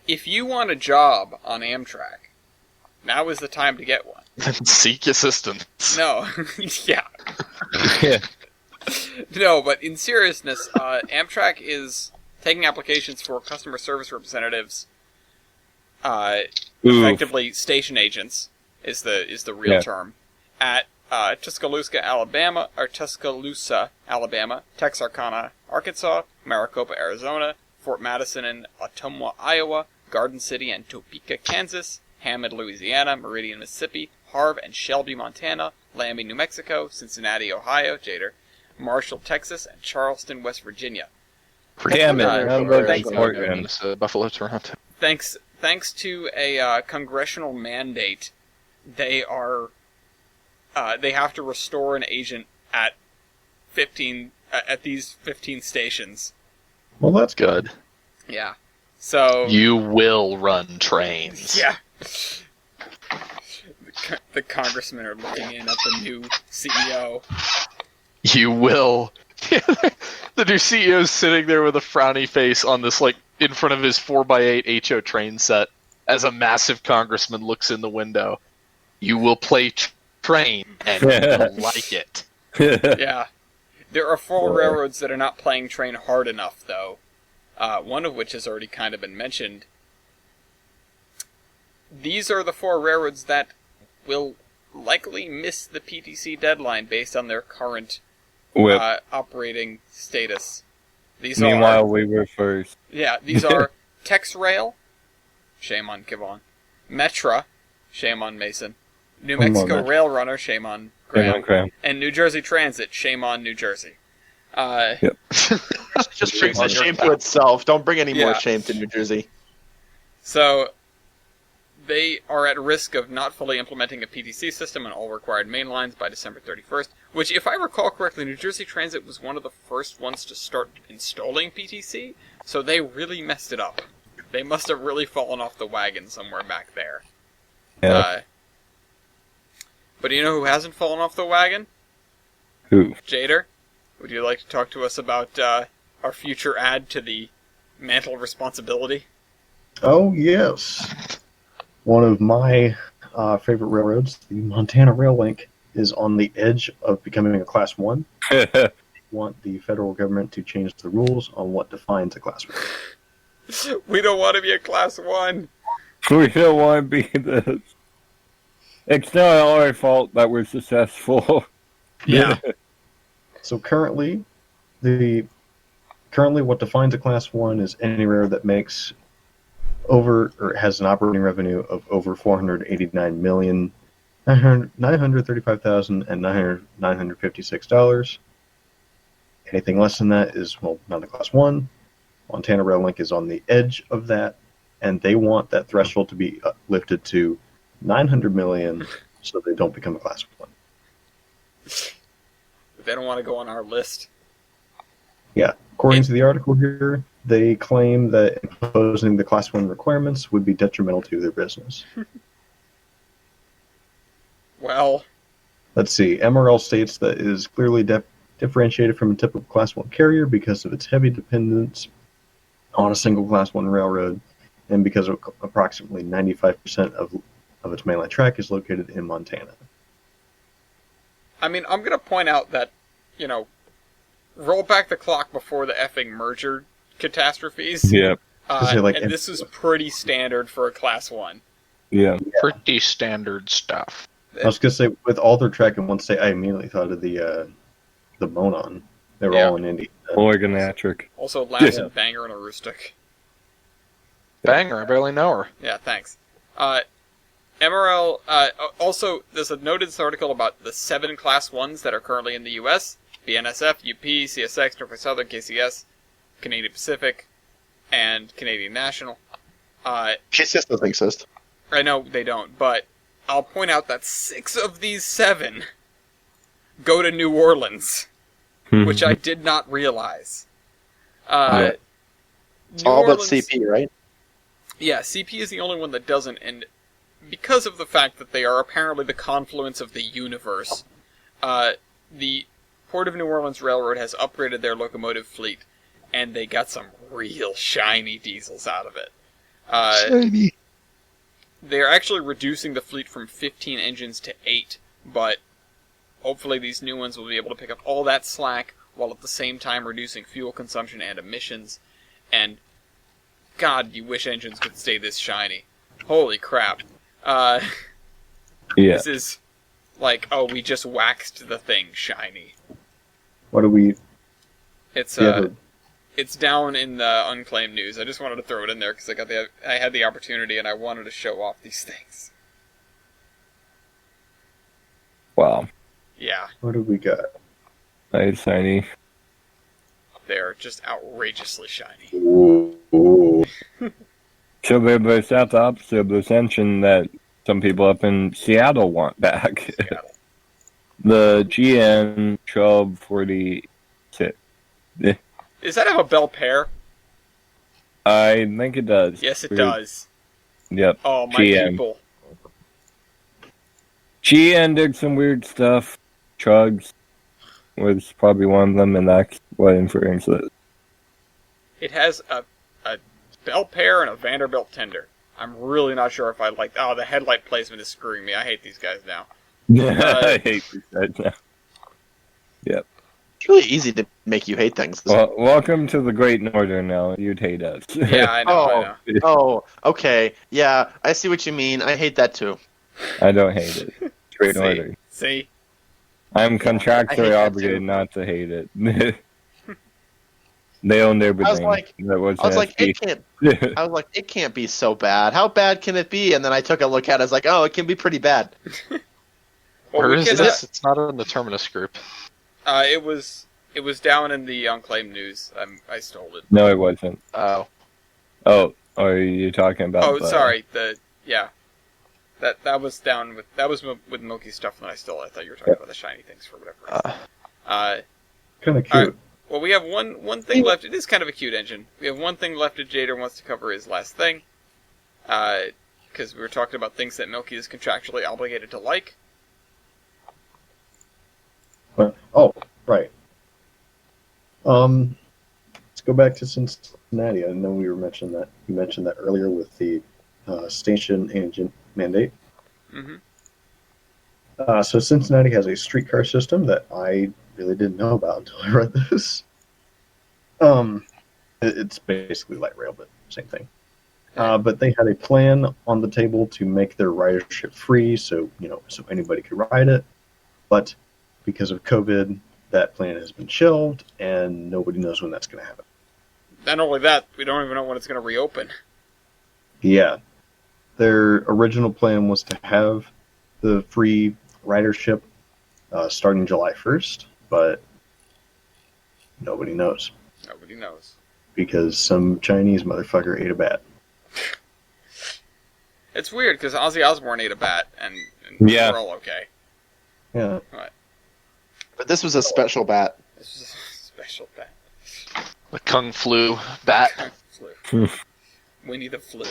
If you want a job on Amtrak, now is the time to get one. Then seek assistance. No. Yeah. Yeah. No, but in seriousness, Amtrak is taking applications for customer service representatives effectively station agents is the real term, at Tuscaloosa, Alabama, Texarkana, Arkansas, Maricopa, Arizona, Fort Madison and Ottumwa, Iowa, Garden City and Topeka, Kansas, Hammond, Louisiana, Meridian, Mississippi, Harve and Shelby, Montana, Lambie, New Mexico, Cincinnati, Ohio, Jader, Marshall, Texas, and Charleston, West Virginia. Damn it! Buffalo, Toronto. Thanks to a congressional mandate, they have to restore an agent at these 15 stations. Well, that's Good. Yeah. So You will run trains. yeah. The congressmen are looking in at the new CEO. You will. The new CEO's sitting there with a frowny face on this, like, in front of his 4x8 HO train set as a massive congressman looks in the window. You will play train, and you will like it. Yeah. There are 4 railroads that are not playing train hard enough, though. One of which has already kind of been mentioned. These are the 4 railroads that will likely miss the PTC deadline based on their current operating status. Meanwhile, we were first. Yeah, these are TexRail, shame on Kivon, Metra, shame on Mason, New Mexico Rail Runner, shame on Graham, and New Jersey Transit, shame on New Jersey. Just brings the shame to itself. Don't bring any more shame to New Jersey. So, they are at risk of not fully implementing a PTC system on all required main lines by December 31st, which, if I recall correctly, New Jersey Transit was one of the first ones to start installing PTC, so they really messed it up. They must have really fallen off the wagon somewhere back there. Yeah. But you know who hasn't fallen off the wagon? Who? Jader, would you like to talk to us about our future add to the mantle of responsibility? Oh, yes. One of my favorite railroads, the Montana Rail Link, is on the edge of becoming a Class 1. They want the federal government to change the rules on what defines a Class 1. We don't want to be a Class 1. We don't want to be this. It's not our fault that we're successful. Yeah. So currently what defines a Class 1 is any railroad that makes over, or has an operating revenue of over $489,935,956. Anything less than that is, well, not a Class 1. Montana Rail Link is on the edge of that, and they want that threshold to be lifted to $900 million so they don't become a Class 1. They don't want to go on our list. Yeah. According to the article here, they claim that imposing the Class 1 requirements would be detrimental to their business. Well, let's see. MRL states that it is clearly differentiated from a typical Class 1 carrier because of its heavy dependence on a single Class 1 railroad, and because of approximately 95% of its mainline track is located in Montana. I mean, I'm going to point out that, roll back the clock before the effing merger catastrophes. Yeah. And this is pretty standard for a Class 1. Yeah. Pretty standard stuff. I was going to say, with all their track in one state, I immediately thought of the Monon. They were all in Indy. Organatric. Also, Lassen, Banger, and Aroostook. Banger, I barely know her. Yeah, thanks. MRL, also, there's a note in this article about the 7 Class 1s that are currently in the U.S. BNSF, UP, CSX, Norfolk Southern, KCS, Canadian Pacific, and Canadian National. KCS doesn't exist. I know they don't, but I'll point out that 6 of these 7 go to New Orleans, which I did not realize. All but CP, right? Yeah, CP is the only one that doesn't, and because of the fact that they are apparently the confluence of the universe, the Port of New Orleans Railroad has upgraded their locomotive fleet, and they got some real shiny diesels out of it. Shiny. They're actually reducing the fleet from 15 engines to 8, but hopefully these new ones will be able to pick up all that slack, while at the same time reducing fuel consumption and emissions, and God, you wish engines could stay this shiny. Holy crap. Yeah. This is like, oh, we just waxed the thing shiny. What do we? It's Yeah, it's down in the unclaimed news. I just wanted to throw it in there because I had the opportunity and I wanted to show off these things. Wow. Yeah, what do we got? Nice, shiny. they're just outrageously shiny. Ooh. So they're south opposite of the ascension that some people up in Seattle want back. Seattle. The GN 1246. Does that have a bell pair? I think it does. Yes, it does. Yep. Oh, my GN. people. GN did some weird stuff. Chugs was probably one of them, and that's what influenced it. It has a bell pair and a Vanderbilt tender. I'm really not sure if I like... Oh, the headlight placement is screwing me. I hate these guys now. I hate these guys now. Yep. It's really easy to make you hate things. Well, welcome to the Great Northern now. You'd hate us. Yeah, I know, I know. Oh, okay. Yeah, I see what you mean. I hate that too. I don't hate it. Great See? Northern. See? I'm I hate contractually that obligated too. not to hate it. They own everything. I was like, SP. it can't be so bad. How bad can it be? And then I took a look at it. I was like, oh, it can be pretty bad. Well, Where we is can, this? It's not in the Terminus group. It was down in the unclaimed news. I stole it. No, it wasn't. Oh. Oh, are you talking about? Oh, sorry. That was down with Milky's stuff that I stole. I thought you were talking about the shiny things for whatever reason. Kind of cute. Alright. Well, we have one thing left. It is kind of a cute engine. We have one thing left that Jader wants to cover his last thing. Because we were talking about things that Milky is contractually obligated to like. Oh, right. Let's go back to Cincinnati. I know we were mentioning that. You mentioned that earlier with the station engine mandate. Mm-hmm. So Cincinnati has a streetcar system that I really didn't know about until I read this. It's basically light rail, but same thing. But they had a plan on the table to make their ridership free, so anybody could ride it. But because of COVID, that plan has been shelved, and nobody knows when that's going to happen. Not only that, we don't even know when it's going to reopen. Yeah, their original plan was to have the free ridership starting July 1st, but nobody knows. Nobody knows. Because some Chinese motherfucker ate a bat. It's weird because Ozzy Osbourne ate a bat, and Yeah. we're all okay. Yeah. But this was a special bat. This is a special bat. The Kung Flu bat. Flu. Winnie the Flu.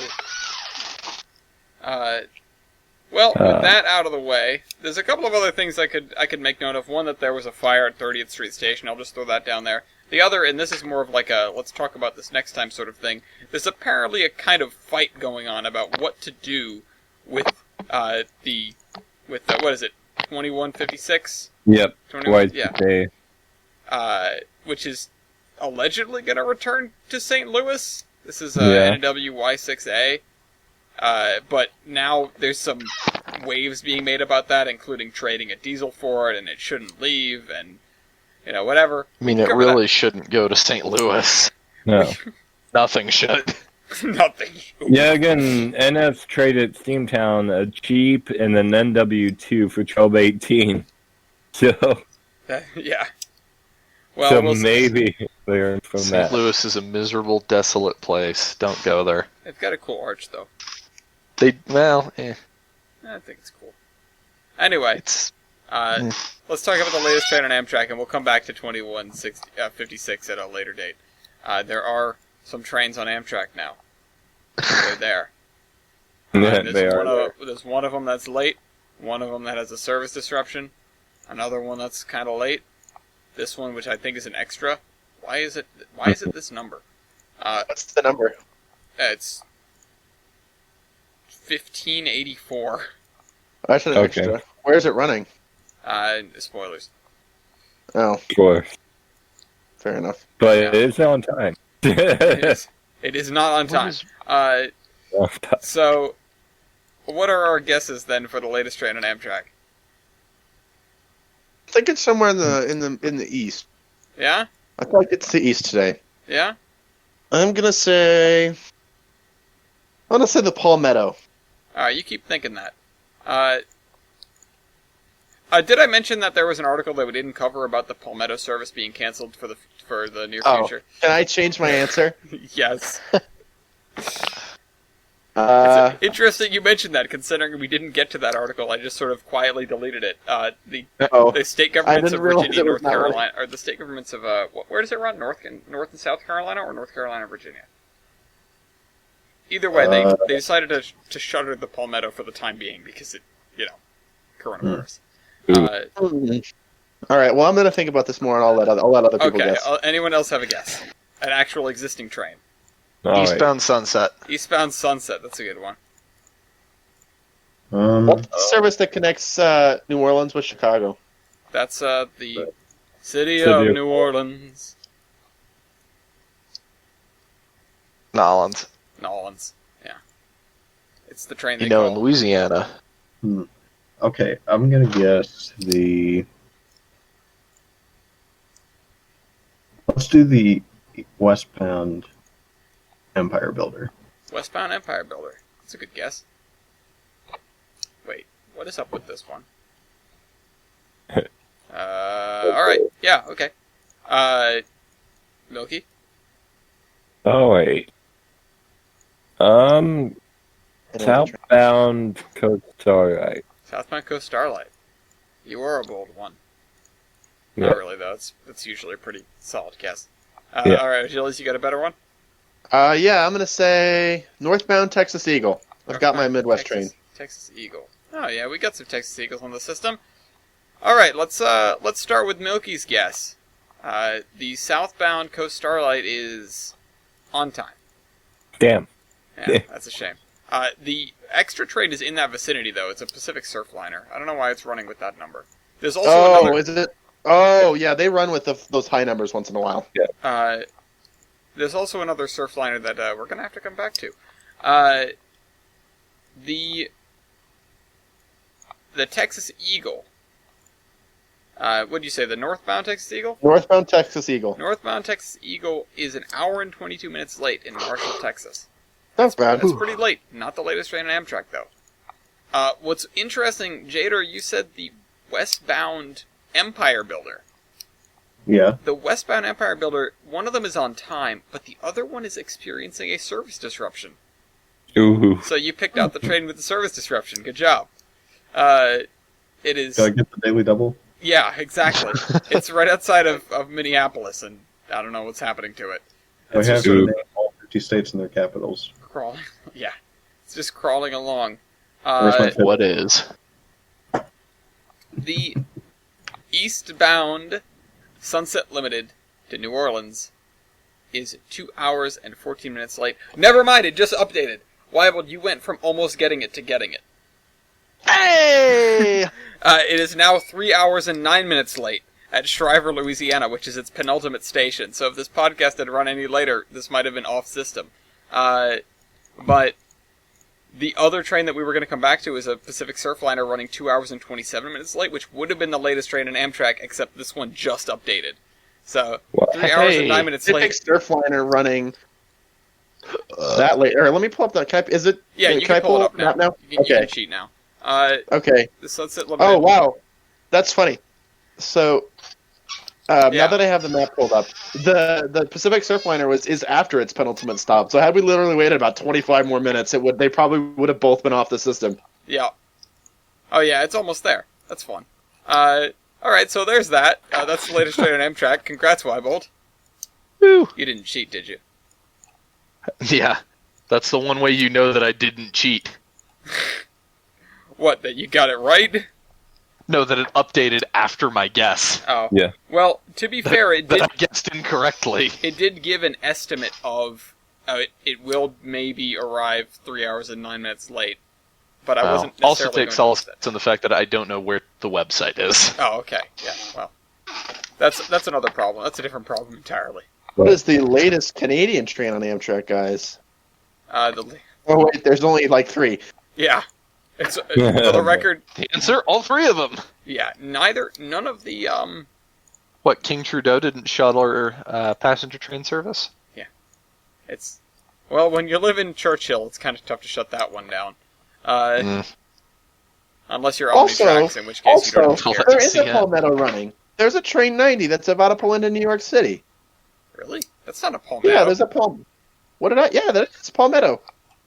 Well, with that out of the way, there's a couple of other things I could make note of. One, that there was a fire at 30th Street Station. I'll just throw that down there. The other, and this is more of like a let's talk about this next time sort of thing, there's apparently a kind of fight going on about what to do with what is it, 2156? Yep. 21, Twice yeah. a day. Which is allegedly going to return to St. Louis. This is Yeah. NWY6A. But now there's some waves being made about that, including trading a diesel for it, and it shouldn't leave, and whatever. I mean, it really shouldn't go to St. Louis. No. Nothing should. Nothing. Yeah, again, NS traded Steamtown a cheap and an NW2 for 1218. So, Yeah. Well, so we'll see. maybe they're from St. that. Louis is a miserable, desolate place. Don't go there. They've got a cool arch, though. I think it's cool. Anyway, it's let's talk about the latest train on Amtrak, and we'll come back to 2156 at a later date. There are some trains on Amtrak now. They're there. Yeah, There's they are. There's one of them that's late, one of them that has a service disruption, another one that's kind of late, this one, which I think is an extra. Why is it this number? What's the number? It's 1584. That's an Okay. extra. Where is it running? Spoilers. Oh, Sure. fair enough. But Yeah. it's on time. It is not on time. On time. So what are our guesses then for the latest train on Amtrak? I think it's somewhere in the east. Yeah? I feel like it's the east today. Yeah? I'm gonna say the Palmetto. Alright, you keep thinking that. Did I mention that there was an article that we didn't cover about the Palmetto service being canceled for the near future? Can I change my answer? Yes. It's interesting you mentioned that, considering we didn't get to that article. I just sort of quietly deleted it. The state governments of Virginia, North Carolina, or the state governments of where does it run? North and South Carolina, or North Carolina, Virginia? Either way, they decided to shutter the Palmetto for the time being because it, coronavirus. All right. Well, I'm gonna think about this more, and I'll let other people guess. Okay. Anyone else have a guess? An actual existing train. Eastbound Sunset. Eastbound Sunset. That's a good one. What's the service that connects New Orleans with Chicago? That's the city of New Orleans. Nolans. Yeah. It's the train In Louisiana. Okay, I'm gonna guess the. Let's do the westbound Empire Builder. Westbound Empire Builder. That's a good guess. Wait, what is up with this one? Alright, yeah, okay. Milky? Oh, wait. Southbound Coast Starlight. Southbound Coast Starlight. You are a bold one. Yeah. Not really, though. That's usually a pretty solid guess. Yeah. Alright, Achilles, you got a better one? Yeah, I'm gonna say northbound Texas Eagle. I've got my Midwest train. Texas Eagle. Oh yeah, we got some Texas Eagles on the system. Alright, let's start with Milky's guess. The southbound Coast Starlight is on time. Damn. Yeah, that's a shame. The extra train is in that vicinity, though. It's a Pacific Surfliner. I don't know why it's running with that number. There's also another... is it? Oh, yeah, they run with those high numbers once in a while. Yeah. There's also another Surfliner that we're going to have to come back to. The Texas Eagle. What did you say, the northbound Texas Eagle? Northbound Texas Eagle. Northbound Texas Eagle is an hour and 22 minutes late in Marshall, Texas. That's bad. That's pretty late. Not the latest train on Amtrak, though. What's interesting, Jador, you said the westbound Empire Builder. Yeah. The westbound Empire Builder, one of them is on time, but the other one is experiencing a service disruption. Ooh. So you picked out the train with the service disruption. Good job. It is... Do I get the daily double? Yeah, exactly. It's right outside of Minneapolis, and I don't know what's happening to it. I have to name all 50 states and their capitals. Crawling. Yeah. It's just crawling along. What is? The eastbound Sunset Limited to New Orleans is 2 hours and 14 minutes late. Never mind, it just updated. Wybold, you went from almost getting it to getting it. Hey! It is now 3 hours and 9 minutes late at Shriver, Louisiana, which is its penultimate station. So if this podcast had run any later, this might have been off system. But the other train that we were going to come back to is a Pacific Surfliner running 2 hours and 27 minutes late, which would have been the latest train in Amtrak, except this one just updated. So, 3 hours and 9 minutes late. Pacific Surfliner running that late. Or let me pull up that. Is it? Yeah, you can pull it up now. You Okay. can cheat now. Okay. The Sunset Limited. Oh, wow. That's funny. So, now that I have the map pulled up, the Pacific Surfliner is after its penultimate stop. So had we literally waited about 25 more minutes, they probably would have both been off the system. Yeah. Oh yeah, it's almost there. That's fun. Alright, so there's that. That's the latest train on Amtrak. Congrats, Wybold. Woo. You didn't cheat, did you? Yeah. That's the one way you know that I didn't cheat. What, that you got it right? No, that it updated after my guess. Oh. Yeah. Well, to be fair, it did... That I guessed incorrectly. It did give an estimate of... it will maybe arrive 3 hours and 9 minutes late. But I wasn't necessarily also takes solace in the fact that I don't know where the website is. Oh, okay. Yeah, well. That's another problem. That's a different problem entirely. What is the latest Canadian train on Amtrak, guys? Oh, wait, there's only like 3. Yeah. It's for the record. The answer, all three of them. Yeah, none of the What, King Trudeau didn't shuttle passenger train service? It's well, when you live in Churchill, it's kind of tough to shut that one down. Unless you're Also- Omnitracks, in which case you don't also- care. There is a Yeah. Palmetto running. There's a train 90 that's about to pull into New York City. Really? That's not a Palmetto. Yeah, there's a Palmetto. What did I? Yeah, that's Palmetto.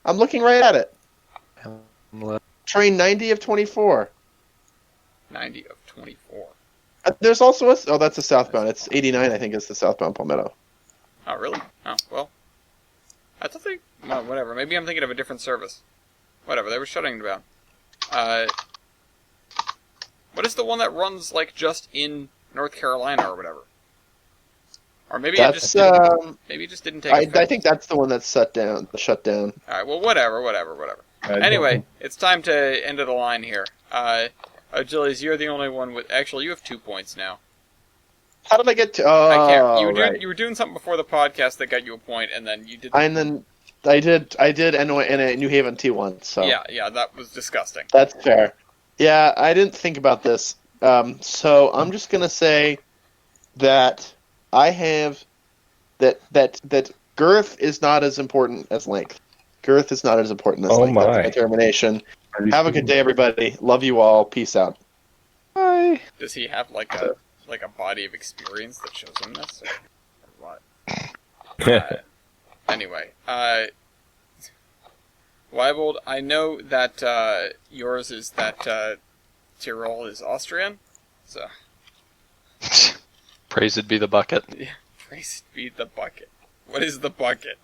I'm looking right at it. Train 90 of 24. 90 of 24. There's also a. Oh, that's a southbound. It's 89, I think, is the southbound Palmetto. Oh, really? Oh, well. I thought they... Well, whatever. Maybe I'm thinking of a different service. Whatever, they were shutting it down. What is the one that runs, like, just in North Carolina or whatever? Or maybe it just didn't take effect. I think that's the one that's shut down. Alright, well, whatever. Anyway, it's time to end of the line here. Achilles, you're the only one with... Actually, you have 2 points now. How did I get to? I can't. Right. You were doing something before the podcast that got you a point, and then you did. And then I did, and a New Haven T1. So Yeah, that was disgusting. that's fair. Yeah, I didn't think about this. So I'm just gonna say that I have that girth is not as important as length. Girth is not as important as length. That's my determination. Have a good day, everybody. Love you all. Peace out. Bye. Does he have like a body of experience that shows him this, or what? Anyway, Leibold, I know that yours is that Tyrol is Austrian, so Praised be the bucket. yeah, praised be the bucket. What is the bucket?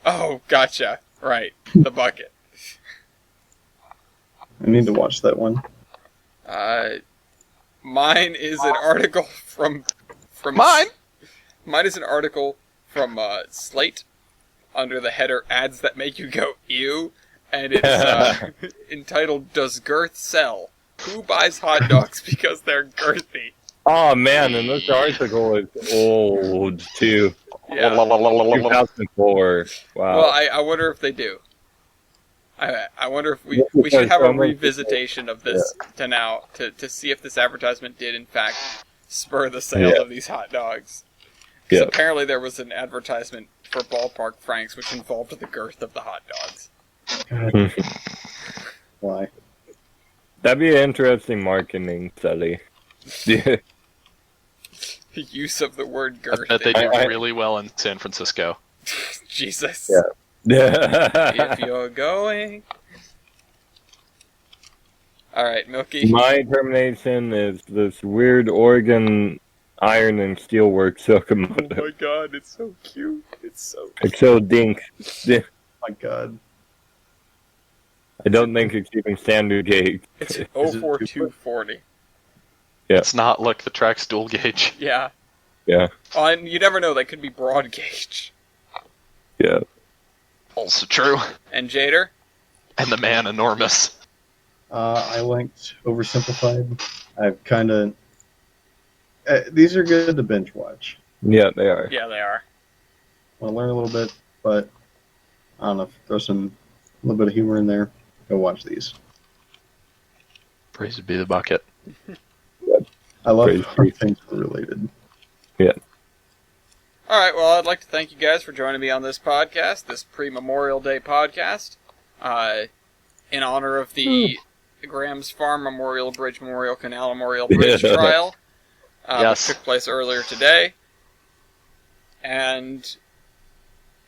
Oh, gotcha. Right, the bucket. I need to watch that one. Mine is an article from Mine? Mine is an article from Slate under the header "Ads that make you go ew," and it's entitled "Does Girth Sell? Who buys hot dogs because they're girthy?" Oh man, and this article is old too. Yeah. 2004. Wow. Well, I wonder if they do. I wonder if we should have a revisitation of this to now to see if this advertisement did in fact spur the sale of these hot dogs. Because apparently there was an advertisement for Ballpark Franks which involved the girth of the hot dogs. Why? That'd be an interesting marketing study. The use of the word I girth. bet they do I- really well in San Francisco. Jesus. Yeah. If you're going. Alright, Milky. My termination is this weird Oregon iron and steelworks Oh locomotive. my god, it's so cute. It's so dink. My God. I don't think it's even standard gauge. It's 04240. Yeah. It's not like the track's dual gauge. Yeah. Yeah. Oh, and you never know, that could be broad gauge. Yeah. Also true. And Jader? And the man enormous. I liked Oversimplified. I've kind of... these are good to binge watch. Yeah, they are. Yeah, they are. Want to learn a little bit, but I don't know, throw a little bit of humor in there. Go watch these. Praised be the bucket. I love Praise how things are related. Alright, well, I'd like to thank you guys for joining me on this podcast, this pre-Memorial Day podcast, in honor of the Graham's Farm Memorial Bridge Memorial Canal Memorial Bridge trial, Yes. which took place earlier today. And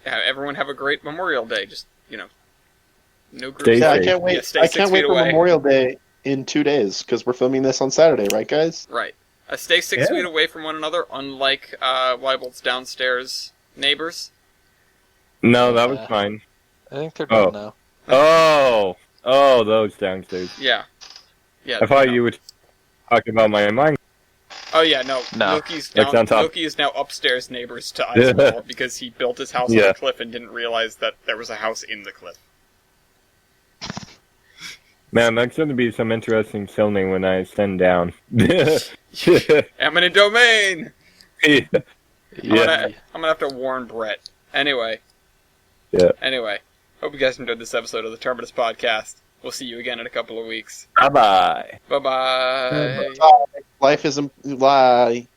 everyone have a great Memorial Day. Just, no groups. Stay Yeah, I safe. can't wait. Yeah, stay I 6 can't wait feet for away. Memorial Day in 2 days because we're filming this on Saturday, right, guys? Right. Stay 6 Yeah. feet away from one another, unlike Weibold's downstairs neighbors. No, that was fine. I think they're done Oh. now. Oh, those downstairs. Yeah. Yeah. I thought you were talking about my mind. Oh yeah, no. No. Milky's It's on top. Milky is now upstairs neighbors to Iceball because he built his house on Yeah. the cliff and didn't realize that there was a house in the cliff. Man, that's going to be some interesting filming when I send down. Eminent domain. Yeah. I'm gonna have to warn Brett. Anyway. Yeah. Anyway, Hope you guys enjoyed this episode of the Terminus Podcast. We'll see you again in a couple of weeks. Bye-bye. Bye-bye. Life is a lie.